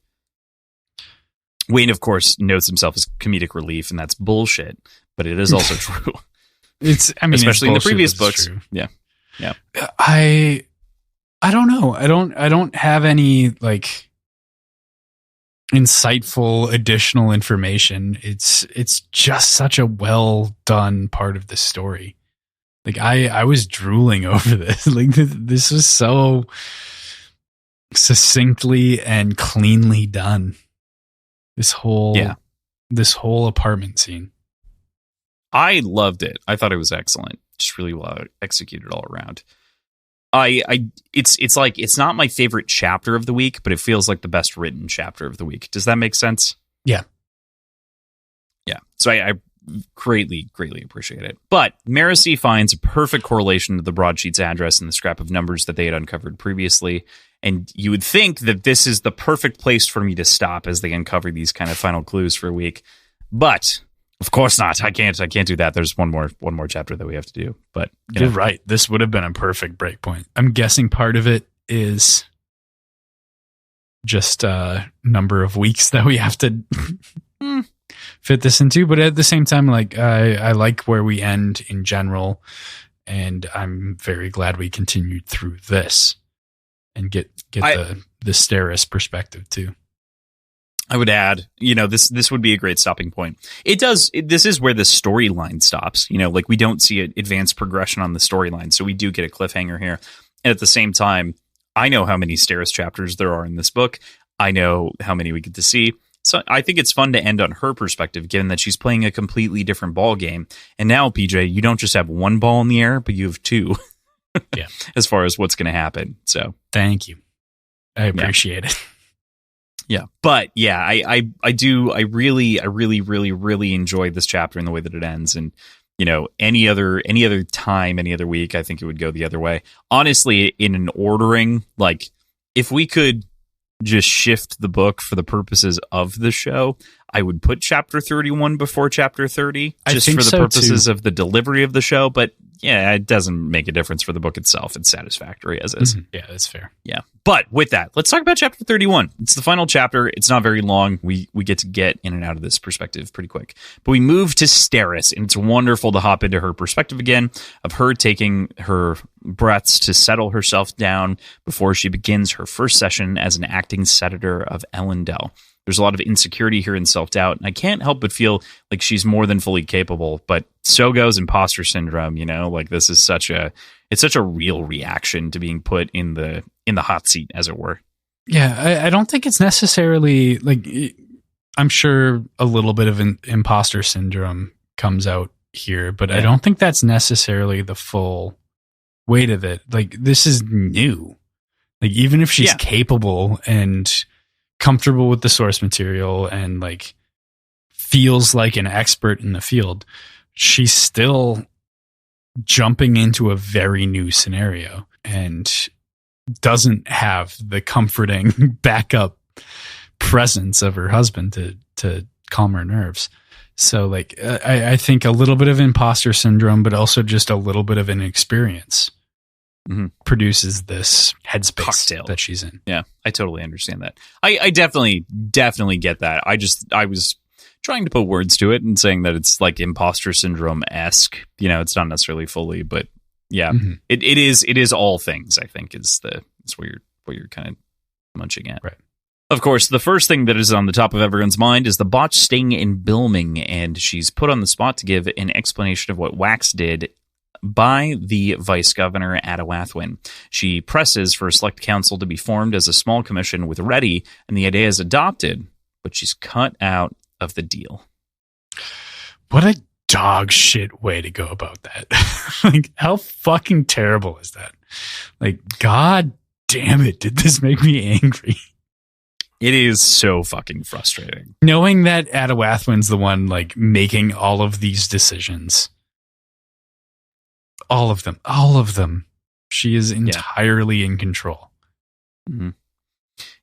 Wayne, of course, notes himself as comedic relief, and that's bullshit, but it is also true. Especially in the previous books. True. Yeah. I don't know. I don't have any like insightful additional information. It's just such a well done part of the story. Like I was drooling over this. Like this was so succinctly and cleanly done. This whole apartment scene. I loved it. I thought it was excellent. Just really well executed all around. It's like, it's not my favorite chapter of the week, but it feels like the best written chapter of the week. Does that make sense? Yeah. Yeah. So I greatly, greatly appreciate it. But Marasi finds a perfect correlation to the broadsheet's address and the scrap of numbers that they had uncovered previously. And you would think that this is the perfect place for me to stop as they uncover these kind of final clues for a week. But of course not. I can't do that. There's one more chapter that we have to do. But you're right. This would have been a perfect breakpoint. I'm guessing part of it is just a number of weeks that we have to fit this into. But at the same time, like I like where we end in general, and I'm very glad we continued through this and get the Steris perspective too. I would add, this would be a great stopping point. This is where the storyline stops. Like we don't see an advanced progression on the storyline, so we do get a cliffhanger here. And at the same time, I know how many Steris chapters there are in this book. I know how many we get to see. So I think it's fun to end on her perspective, given that she's playing a completely different ball game. And now, PJ, you don't just have one ball in the air, but you have two. Yeah. As far as what's going to happen. So thank you. I appreciate it. Yeah. But yeah, I really, really, really enjoyed this chapter and the way that it ends. And, any other time, any other week, I think it would go the other way. Honestly, in an ordering, like if we could just shift the book for the purposes of the show, I would put chapter 31 before chapter 30, just for the purposes of the delivery of the show. But yeah, it doesn't make a difference for the book itself. It's satisfactory as is. Yeah, that's fair. Yeah. But with that, let's talk about chapter 31. It's the final chapter. It's not very long. We get to get in and out of this perspective pretty quick. But we move to Steris, and it's wonderful to hop into her perspective again of her taking her breaths to settle herself down before she begins her first session as an acting senator of Elendel. There's a lot of insecurity here and self-doubt, and I can't help but feel like she's more than fully capable, but so goes imposter syndrome, like this is such a real reaction to being put in the hot seat, as it were. Yeah, I don't think it's necessarily like, I'm sure a little bit of an imposter syndrome comes out here, but I don't think that's necessarily the full weight of it. Like, this is new. Like, even if she's capable and comfortable with the source material and like feels like an expert in the field, she's still jumping into a very new scenario and doesn't have the comforting backup presence of her husband to calm her nerves. So like, I think a little bit of imposter syndrome, but also just a little bit of inexperience produces this headspace cocktail that she's in. Yeah, I totally understand that. I definitely get that. I was trying to put words to it and saying that it's like imposter syndrome-esque. It's not necessarily fully, but yeah, it is all things, I think, is what you're kind of munching at. Right. Of course, the first thing that is on the top of everyone's mind is the botched sting in Bilming, and she's put on the spot to give an explanation of what Wax did by the vice governor, Adawathwin. She presses for a select council to be formed as a small commission with Reddy, and the idea is adopted, but she's cut out of the deal. What a dog shit way to go about that. Like, how fucking terrible is that? Like, God damn it, did this make me angry? It is so fucking frustrating. Knowing that Adawathwin's the one like making all of these decisions. All of them. She is entirely in control. Mm-hmm.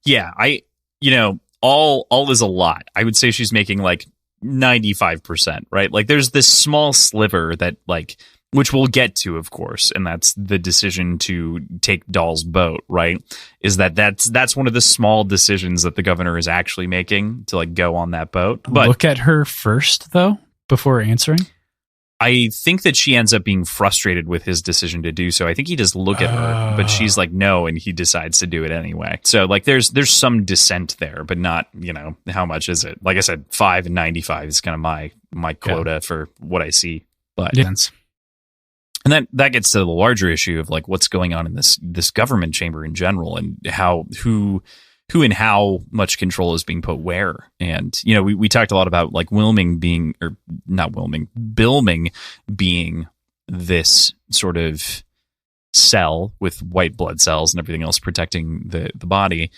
Yeah, all is a lot. I would say she's making like 95%, right? Like there's this small sliver that like, which we'll get to, of course, and that's the decision to take Dahl's boat, right? Is that's one of the small decisions that the governor is actually making to like go on that boat. But look at her first though, before answering. I think that she ends up being frustrated with his decision to do so. I think he does look at her, but she's like, no, and he decides to do it anyway. So like there's some dissent there, but not, how much is it? Like I said, 5 and 95 is kind of my quota for what I see. But and then that gets to the larger issue of like what's going on in this government chamber in general, and who and how much control is being put where. And, we talked a lot about like Bilming being this sort of cell with white blood cells and everything else protecting the body.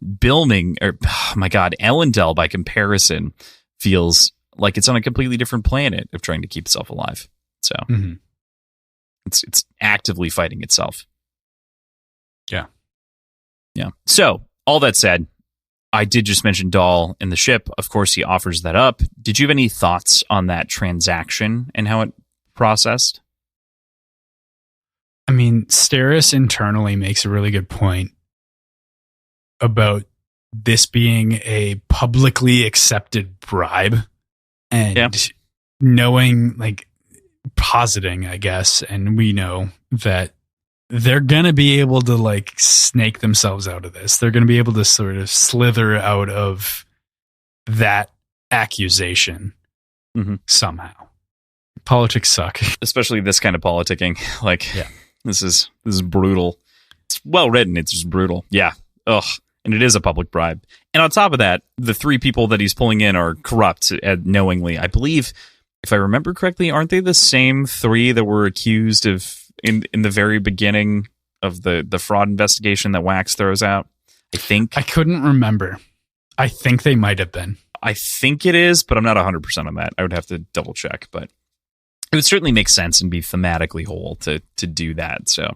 Elendel, by comparison, feels like it's on a completely different planet of trying to keep itself alive. So it's actively fighting itself. Yeah. Yeah. So, all that said, I did just mention Dahl and the ship. Of course, he offers that up. Did you have any thoughts on that transaction and how it processed? I mean, Steris internally makes a really good point about this being a publicly accepted bribe, and knowing, like, positing, I guess, and we know that they're going to be able to like snake themselves out of this. They're going to be able to sort of slither out of that accusation somehow. Politics suck. Especially this kind of politicking. Like, this is brutal. It's well written. It's just brutal. Yeah. Ugh. And it is a public bribe. And on top of that, the 3 people that he's pulling in are corrupt knowingly. I believe, if I remember correctly, aren't they the same 3 that were accused of in the very beginning of the fraud investigation that Wax throws out? I think. I couldn't remember. I think they might have been. I think it is, but I'm not 100% on that. I would have to double check, but it would certainly make sense and be thematically whole to do that. So,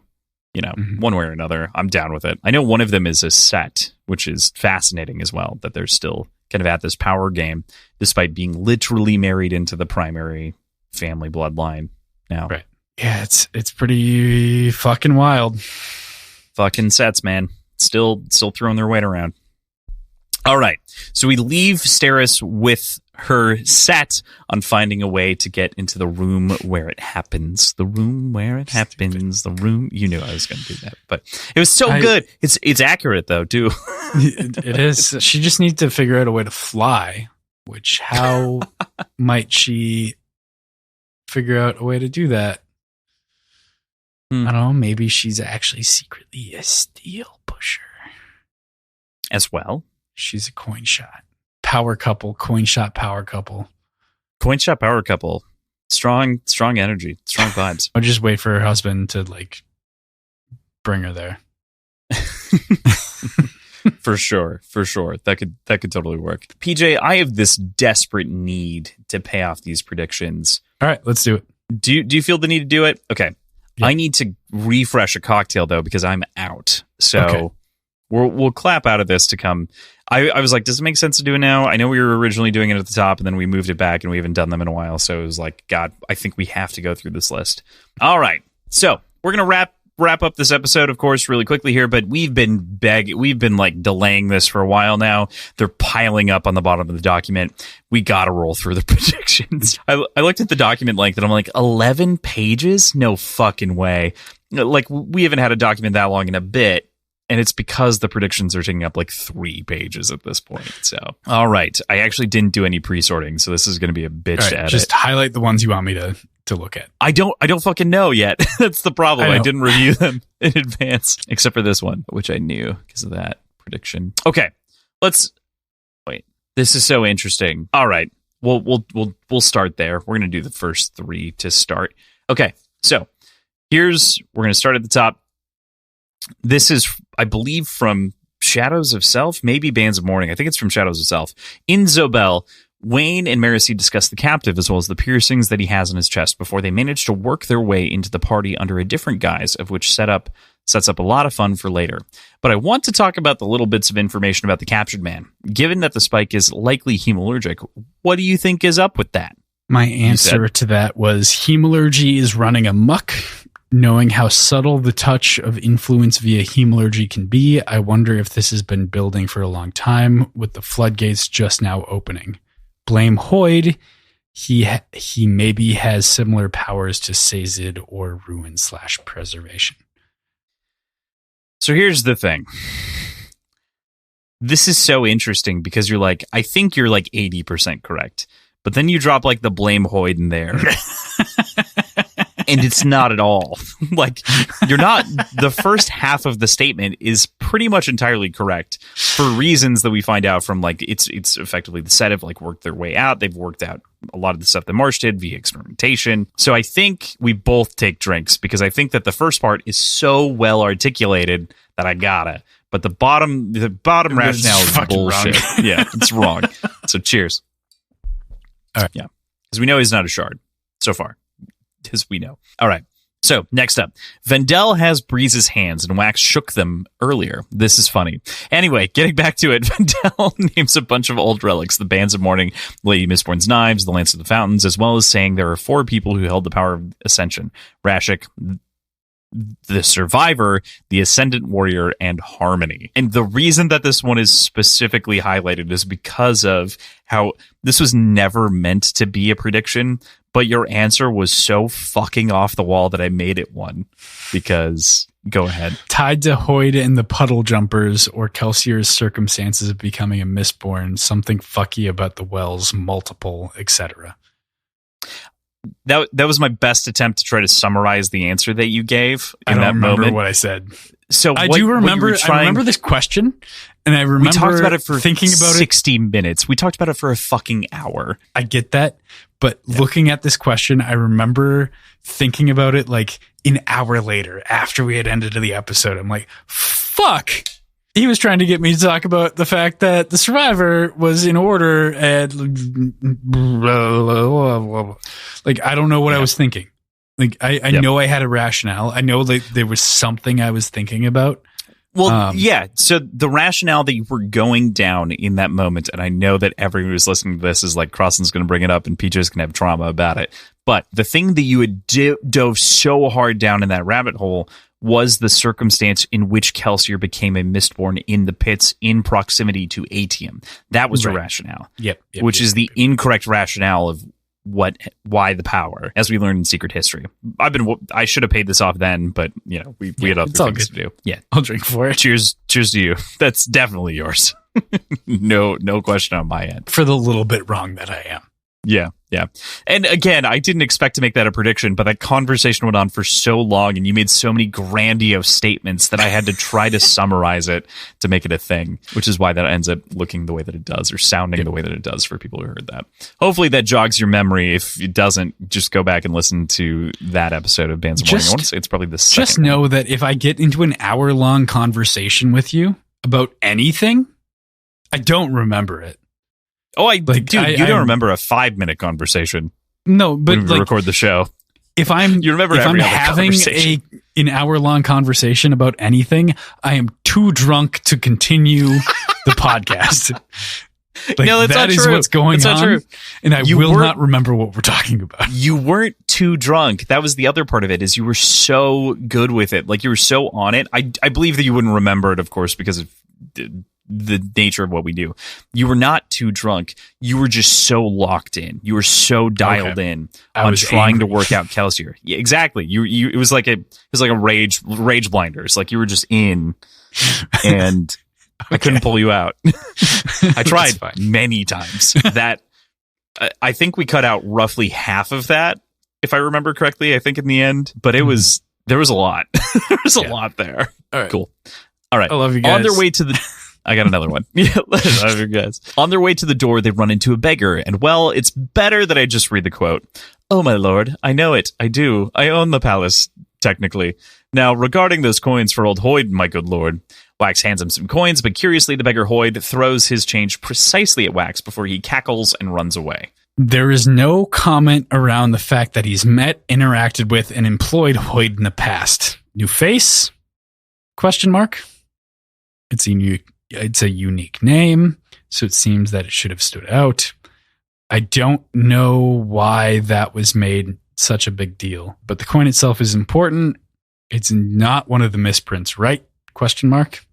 one way or another, I'm down with it. I know one of them is a set, which is fascinating as well, that they're still kind of at this power game, despite being literally married into the primary family bloodline now. Right. Yeah, it's pretty fucking wild. Fucking sets, man. Still throwing their weight around. All right. So we leave Steris with her set on finding a way to get into the room where it happens. The room where it happens. The room. You knew I was going to do that, but it was so good. It's accurate though, too. It is. She just needs to figure out a way to fly, which how might she figure out a way to do that? I don't know. Maybe she's actually secretly a steel pusher. As well. She's a coin shot. Power couple. Coin shot power couple. Coin shot power couple. Strong energy. Strong vibes. I'll just wait for her husband to bring her there. For sure. That could totally work. PJ, I have this desperate need to pay off these predictions. All right, let's do it. Do you feel the need to do it? Okay. Yeah. I need to refresh a cocktail though because I'm out. So okay. We'll clap out of this to come. I was like, does it make sense to do it now? I know we were originally doing it at the top and then we moved it back and we haven't done them in a while. So it was like, God, I think we have to go through this list. All right. So we're going to wrap up this episode, of course, really quickly here, but we've been like delaying this for a while now. They're piling up on the bottom of the document. We got to roll through the predictions. I looked at the document length and I'm like, 11 pages? No fucking way. Like, we haven't had a document that long in a bit. And it's because the predictions are taking up like 3 pages at this point. So, all right. I actually didn't do any pre-sorting, so this is going to be a bitch to edit. Just highlight the ones you want me to look at. I don't fucking know yet. That's the problem. I didn't review them in advance, except for this one, which I knew because of that prediction. Okay, let's wait. This is so interesting. All right, we'll start there. We're going to do the first 3 to start. Okay, so we're going to start at the top. This is, I believe, from Shadows of Self, maybe Bands of Mourning. I think it's from Shadows of Self. In Zobel, Wayne and Marcy discuss the captive as well as the piercings that he has on his chest before they manage to work their way into the party under a different guise, of which sets up a lot of fun for later. But I want to talk about the little bits of information about the captured man. Given that the spike is likely hemalurgic, what do you think is up with that? My answer to that was hemalurgy is running amok. Knowing how subtle the touch of influence via hemalurgy can be, I wonder if this has been building for a long time, with the floodgates just now opening. Blame Hoyd. He maybe has similar powers to Sazed or Ruin/Preservation. So here's the thing. This is so interesting because you're like, I think you're like 80% correct. But then you drop like the blame Hoyd in there. And it's not at all. Like, you're not. The first half of the statement is pretty much entirely correct for reasons that we find out from, like, it's effectively the set have like worked their way out. They've worked out a lot of the stuff that Marsh did via experimentation. So I think we both take drinks because I think that the first part is so well articulated that I gotta. But the bottom rationale is bullshit. Yeah, it's wrong. So cheers. All right. Yeah, because we know he's not a shard so far. As we know. All right. So next up, Vendel has Breeze's hands and Wax shook them earlier. This is funny. Anyway, getting back to it, Vendel names a bunch of old relics, the Bands of Mourning, Lady Mistborn's knives, the Lance of the Fountains, as well as saying there are 4 people who held the power of Ascension. Rashik, the Survivor, the Ascendant Warrior, and Harmony. And the reason that this one is specifically highlighted is because of how this was never meant to be a prediction, but your answer was so fucking off the wall that I made it one. Because, go ahead. Tied to Hoyd and the Puddle Jumpers, or Kelsier's circumstances of becoming a Mistborn, something fucky about the wells, multiple, etc. That was my best attempt to try to summarize the answer that you gave in that moment. I don't remember what I said. So I do remember. I remember this question, and I remember we talked about it for thinking about 60 minutes. We talked about it for a fucking hour. I get that, but looking at this question, I remember thinking about it like an hour later after we had ended the episode. I'm like, fuck. He was trying to get me to talk about the fact that the Survivor was in order and like, I don't know what I was thinking. Like, I know I had a rationale. I know like there was something I was thinking about, Well, yeah. So the rationale that you were going down in that moment, and I know that everyone who's listening to this is like, Crossan's going to bring it up and PJ's going to have trauma about it. But the thing that you had dove so hard down in that rabbit hole was the circumstance in which Kelsier became a Mistborn in the pits in proximity to Atium. That was the rationale. Which is the incorrect rationale of why the power, as we learned in Secret History. I should have paid this off then, but we had other things to do. Yeah, I'll drink for it. Cheers to you. That's definitely yours. No question on my end. For the little bit wrong that I am. Yeah. And again, I didn't expect to make that a prediction, but that conversation went on for so long and you made so many grandiose statements that I had to try to summarize it to make it a thing, which is why that ends up looking the way that it does or sounding the way that it does for people who heard that. Hopefully that jogs your memory. If it doesn't, just go back and listen to that episode of Bands of Morning. I want to say it's probably the second Just know that if I get into an hour-long conversation with you about anything, I don't remember it. Oh, you don't remember a 5-minute conversation. No, but when we record the show. If I'm having an hour-long conversation about anything, I am too drunk to continue the podcast. No, that's that not is true. What's going that's on, not true. And I will not remember what we're talking about. You weren't too drunk. That was the other part of it. Is you were so good with it, like you were so on it. I believe that you wouldn't remember it, of course, because of the nature of what we do. You were not too drunk. You were just so locked in. You were so dialed in on trying to work out Kelsier. Yeah, exactly. It was like a rage blinders. Like you were just in, and I couldn't pull you out. I tried many times. That I think we cut out roughly half of that, if I remember correctly. I think in the end, but there was a lot. There was a lot there. All right, cool. All right, I love you guys. On their way to the. I got another one. Yeah, I love you guys. On their way to the door, they run into a beggar, and well, it's better that I just read the quote. "Oh, my lord, I know it. I do. I own the palace, technically. Now, regarding those coins for old Hoyd, my good lord." Wax hands him some coins, but curiously, the beggar Hoyd throws his change precisely at Wax before he cackles and runs away. There is no comment around the fact that he's met, interacted with, and employed Hoyd in the past. New face? Question mark? It's a unique name, so it seems that it should have stood out. I don't know why that was made such a big deal, but the coin itself is important. It's not one of the misprints, right? Question mark.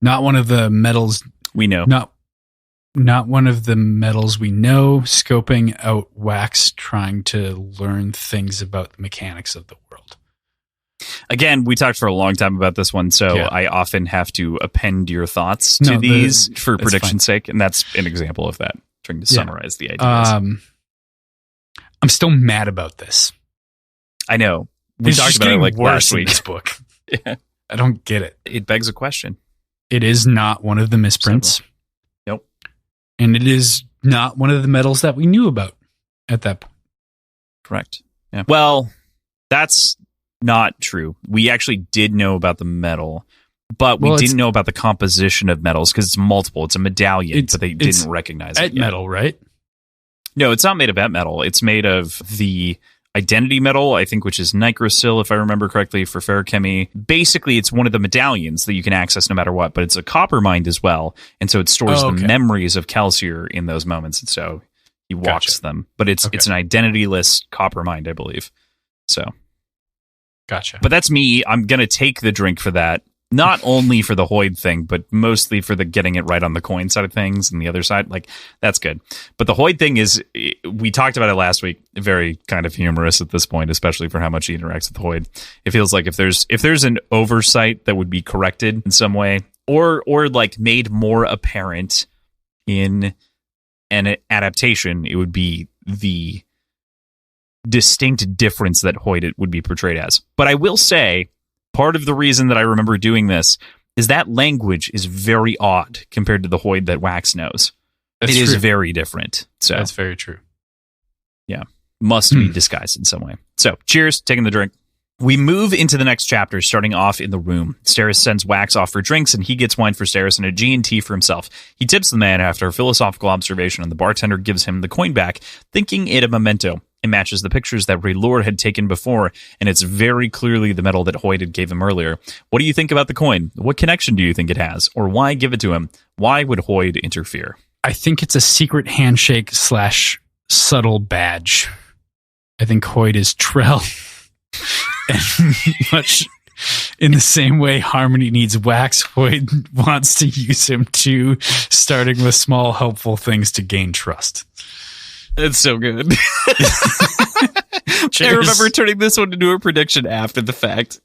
Not one of the metals we know. Not one of the metals we know. Scoping out Wax, trying to learn things about the mechanics of the world. Again, we talked for a long time about this one, so I often have to append your thoughts to these for prediction's sake, and that's an example of that, trying to summarize the ideas. I'm still mad about this. I know. We talked about it like last week. In this book. Yeah. I don't get it. It begs a question. It is not one of the misprints. Nope. And it is not one of the metals that we knew about at that point. Correct. Yeah. Well, that's not true. We actually did know about the metal, but we didn't know about the composition of metals because it's multiple. It's a medallion, but they didn't recognize it yet. Metal, right? No, it's not made of metal. It's made of the identity metal, I think, which is nigrosil, if I remember correctly, for ferrochemy. Basically, it's one of the medallions that you can access no matter what, but it's a copper mind as well, and so it stores the memories of Kelsier in those moments, and so he walks them. But it's an identityless copper mind, I believe. So. Gotcha. But that's me. I'm going to take the drink for that. Not only for the Hoyd thing, but mostly for the getting it right on the coin side of things and the other side. Like, that's good. But the Hoyd thing is, we talked about it last week, very kind of humorous at this point, especially for how much he interacts with Hoyd. It feels like if there's an oversight that would be corrected in some way, or like made more apparent in an adaptation, it would be the distinct difference that Hoyd would be portrayed as. But I will say, part of the reason that I remember doing this is that language is very odd compared to the Hoyd that Wax knows. It is very different. So that's very true. Yeah. Must be disguised in some way. So cheers, taking the drink. We move into the next chapter, starting off in the room. Steris sends Wax off for drinks, and he gets wine for Steris and a G&T for himself. He tips the man after a philosophical observation, and the bartender gives him the coin back, thinking it a memento. It matches the pictures that Raylord had taken before, and it's very clearly the medal that Hoyd had gave him earlier. What do you think about the coin? What connection do you think it has? Or why give it to him? Why would Hoyd interfere? I think it's a secret handshake / subtle badge. I think Hoyd is Trell. And much in the same way Harmony needs Wax, Hoyd wants to use him too, starting with small, helpful things to gain trust. That's so good. I remember turning this one into a prediction after the fact,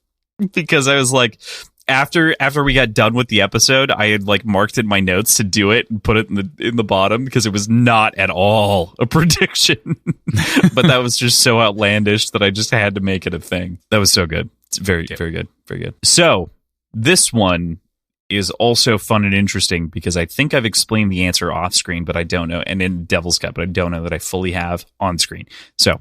because I was like, after we got done with the episode, I had like marked in my notes to do it and put it in the bottom, because it was not at all a prediction. But that was just so outlandish that I just had to make it a thing. That was so good. It's very good. Very good. So this one is also fun and interesting because I think I've explained the answer off screen, but I don't know. And in Devil's Cut, but I don't know that I fully have on screen. So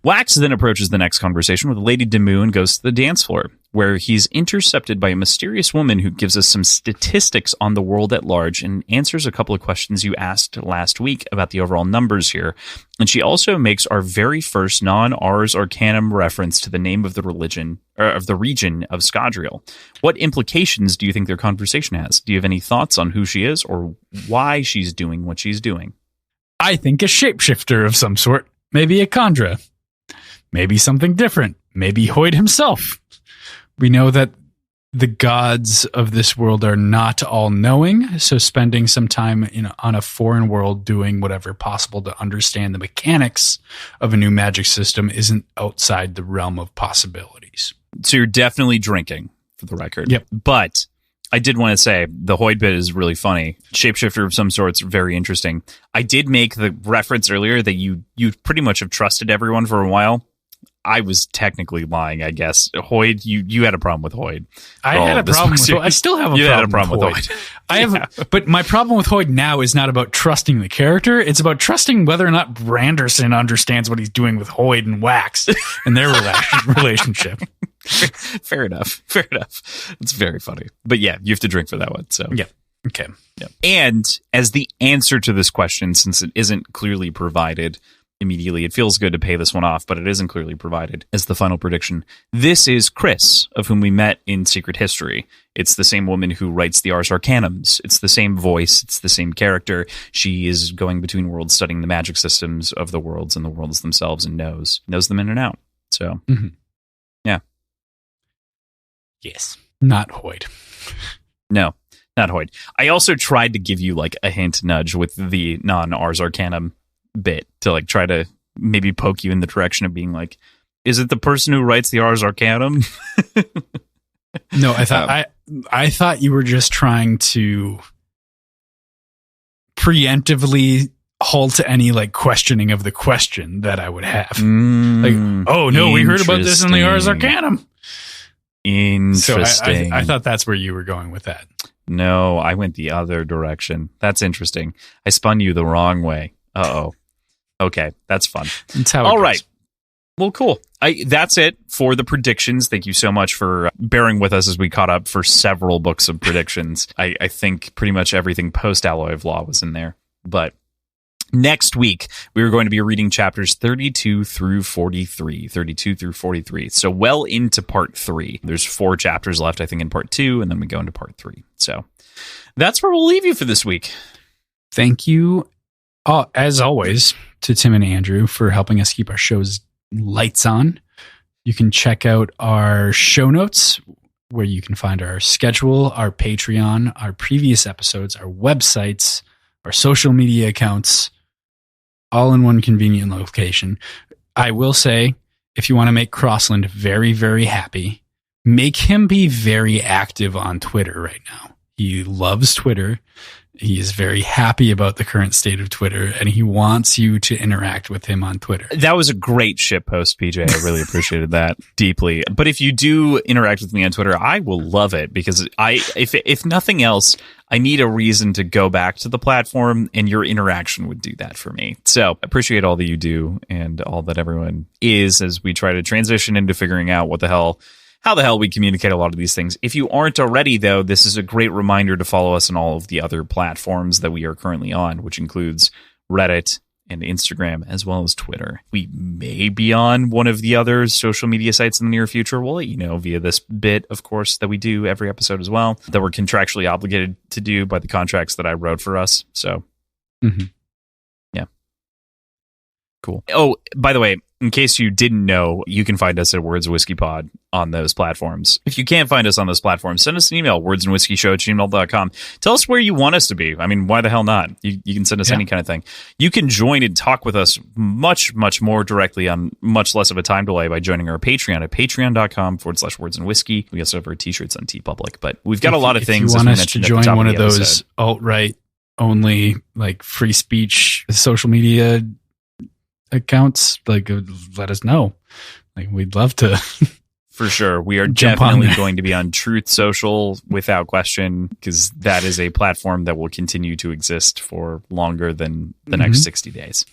Wax then approaches the next conversation with Lady Demoo and goes to the dance floor, where he's intercepted by a mysterious woman who gives us some statistics on the world at large and answers a couple of questions you asked last week about the overall numbers here. And she also makes our very first non-Ars Arcanum reference to the name of the region of Scadrial. What implications do you think their conversation has? Do you have any thoughts on who she is or why she's doing what she's doing? I think a shapeshifter of some sort. Maybe a Kandra. Maybe something different. Maybe Hoyd himself. We know that the gods of this world are not all-knowing, so spending some time on a foreign world doing whatever possible to understand the mechanics of a new magic system isn't outside the realm of possibilities. So you're definitely drinking, for the record. Yep. But I did want to say the Hoyd bit is really funny. Shapeshifter of some sort's very interesting. I did make the reference earlier that you pretty much have trusted everyone for a while. I was technically lying, I guess. Hoyd, you had a problem with Hoyd. I had a problem with Hoyd. I still have a problem with Hoyd. I have, but my problem with Hoyd now is not about trusting the character. It's about trusting whether or not Branderson understands what he's doing with Hoyd and Wax and their relationship. Fair enough. It's very funny. But yeah, you have to drink for that one. So yeah. Okay. Yeah. And as the answer to this question, since it isn't clearly provided immediately, it feels good to pay this one off, but it isn't clearly provided as the final prediction. This is Chris, of whom we met in Secret History. It's the same woman who writes the Ars Arcanums. It's the same voice. It's the same character. She is going between worlds, studying the magic systems of the worlds and the worlds themselves, and knows them in and out. So, yeah. Yes. Not Hoyd. No, not Hoyd. I also tried to give you like a hint nudge with the non-Ars Arcanum bit to like try to maybe poke you in the direction of being like, is it the person who writes the Ars Arcanum? No, I thought you were just trying to preemptively halt any like questioning of the question that I would have. Like, oh no, we heard about this in the Ars Arcanum. Interesting. So I thought that's where you were going with that. No, I went the other direction. That's interesting. I spun you the wrong way. Uh-oh. Okay, that's fun. That's how it All goes. right. Well, cool. That's it for the predictions. Thank you so much for bearing with us as we caught up for several books of predictions. I think pretty much everything post-Alloy of Law was in there. But next week, we are going to be reading chapters 32 through 43. So well into part 3. There's 4 chapters left, I think, in part 2, and then we go into part 3. So that's where we'll leave you for this week. Thank you, as always, to Tim and Andrew for helping us keep our shows lights on. You can check out our show notes where you can find our schedule, our Patreon, our previous episodes, our websites, our social media accounts, all in one convenient location. I will say, if you want to make Crossland very, very happy, make him be very active on Twitter right now. He loves Twitter. He is very happy about the current state of Twitter, and he wants you to interact with him on Twitter. That was a great ship post, PJ. I really appreciated that deeply. But if you do interact with me on Twitter, I will love it, because if nothing else, I need a reason to go back to the platform, and your interaction would do that for me. So appreciate all that you do and all that everyone is as we try to transition into figuring out how the hell we communicate a lot of these things. If you aren't already, though, this is a great reminder to follow us on all of the other platforms that we are currently on, which includes Reddit and Instagram, as well as Twitter. We may be on one of the other social media sites in the near future. We'll let you know via this bit, of course, that we do every episode as well, that we're contractually obligated to do by the contracts that I wrote for us. So, yeah. Cool. Oh, by the way, in case you didn't know, you can find us at Words of Whiskey Pod on those platforms. If you can't find us on those platforms, send us an email, wordsandwhiskeyshow@gmail.com. Tell us where you want us to be. I mean, why the hell not? You can send us any kind of thing. You can join and talk with us much, much more directly on much less of a time delay by joining our Patreon at patreon.com/wordsandwhiskey. We also have our t-shirts on TeePublic, but we've got a lot of things. If you want us to join one of those alt-right only, like free speech social media accounts, like, let us know. Like, we'd love to. For sure. We are definitely going to be on Truth Social without question, because that is a platform that will continue to exist for longer than the next 60 days.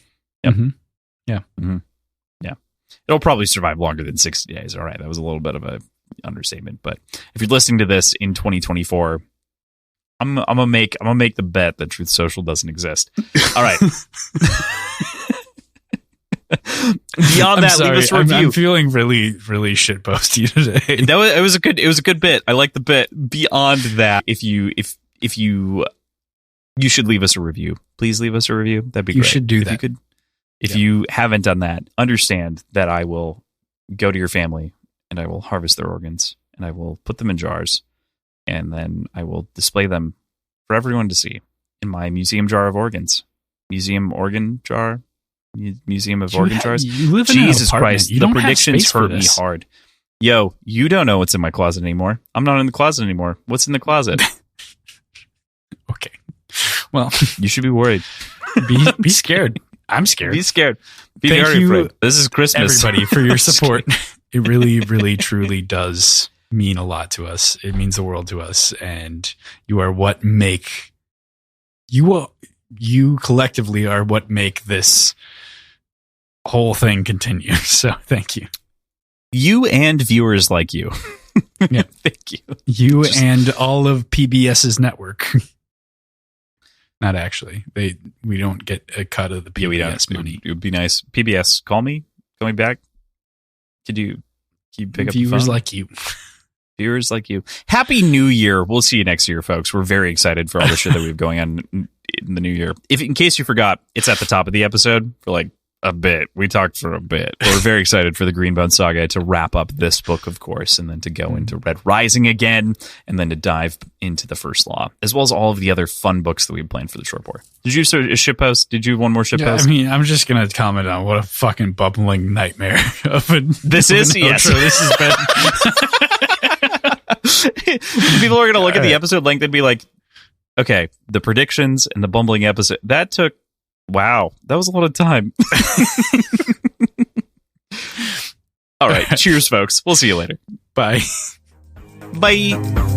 Yep. Yeah. Yeah. It'll probably survive longer than 60 days. All right. That was a little bit of a understatement, but if you're listening to this in 2024, I'm gonna make the bet that Truth Social doesn't exist. All right. Beyond that, leave us a review. I'm feeling really, really shitposty today. It was a good bit. I like the bit. Beyond that, if you should leave us a review. Please leave us a review. That'd be great. You should do that. If you haven't done that, understand that I will go to your family and I will harvest their organs and I will put them in jars and then I will display them for everyone to see in my museum jar of organs. Museum organ jar. Museum of Organ Jars. You live in Jesus an Christ, you the don't predictions have hurt me hard. Yo, you don't know what's in my closet anymore. I'm not in the closet anymore. What's in the closet? Okay. Well, you should be worried. Be scared. I'm scared. Be scared. Be Thank very you, afraid. This is Christmas. Everybody, for your support. It really, really, truly does mean a lot to us. It means the world to us, and you are what make you collectively are what make this whole thing continue. So thank you. You and viewers like you. Yeah. Thank you. You and all of PBS's network. Not actually. We don't get a cut of the PBS money. It would be nice. PBS, call me back. Can you pick up the viewers phone? like you. Viewers like you. Happy New Year. We'll see you next year, folks. We're very excited for all the shit that we have going on in the new year. In case you forgot, it's at the top of the episode for like a bit. We talked for a bit. We're very excited for the Greenbone Saga to wrap up this book, of course, and then to go into Red Rising again, and then to dive into the First Law, as well as all of the other fun books that we planned for the short board. Did you start a shitpost? Did you have one more shitpost? I mean, I'm just going to comment on what a fucking bubbling nightmare of a this is. Yes. This has been. People are going to look at the episode length and be like, okay, the predictions and the bumbling episode, that took, wow, that was a lot of time. All right. Cheers, folks. We'll see you later. Bye. Bye.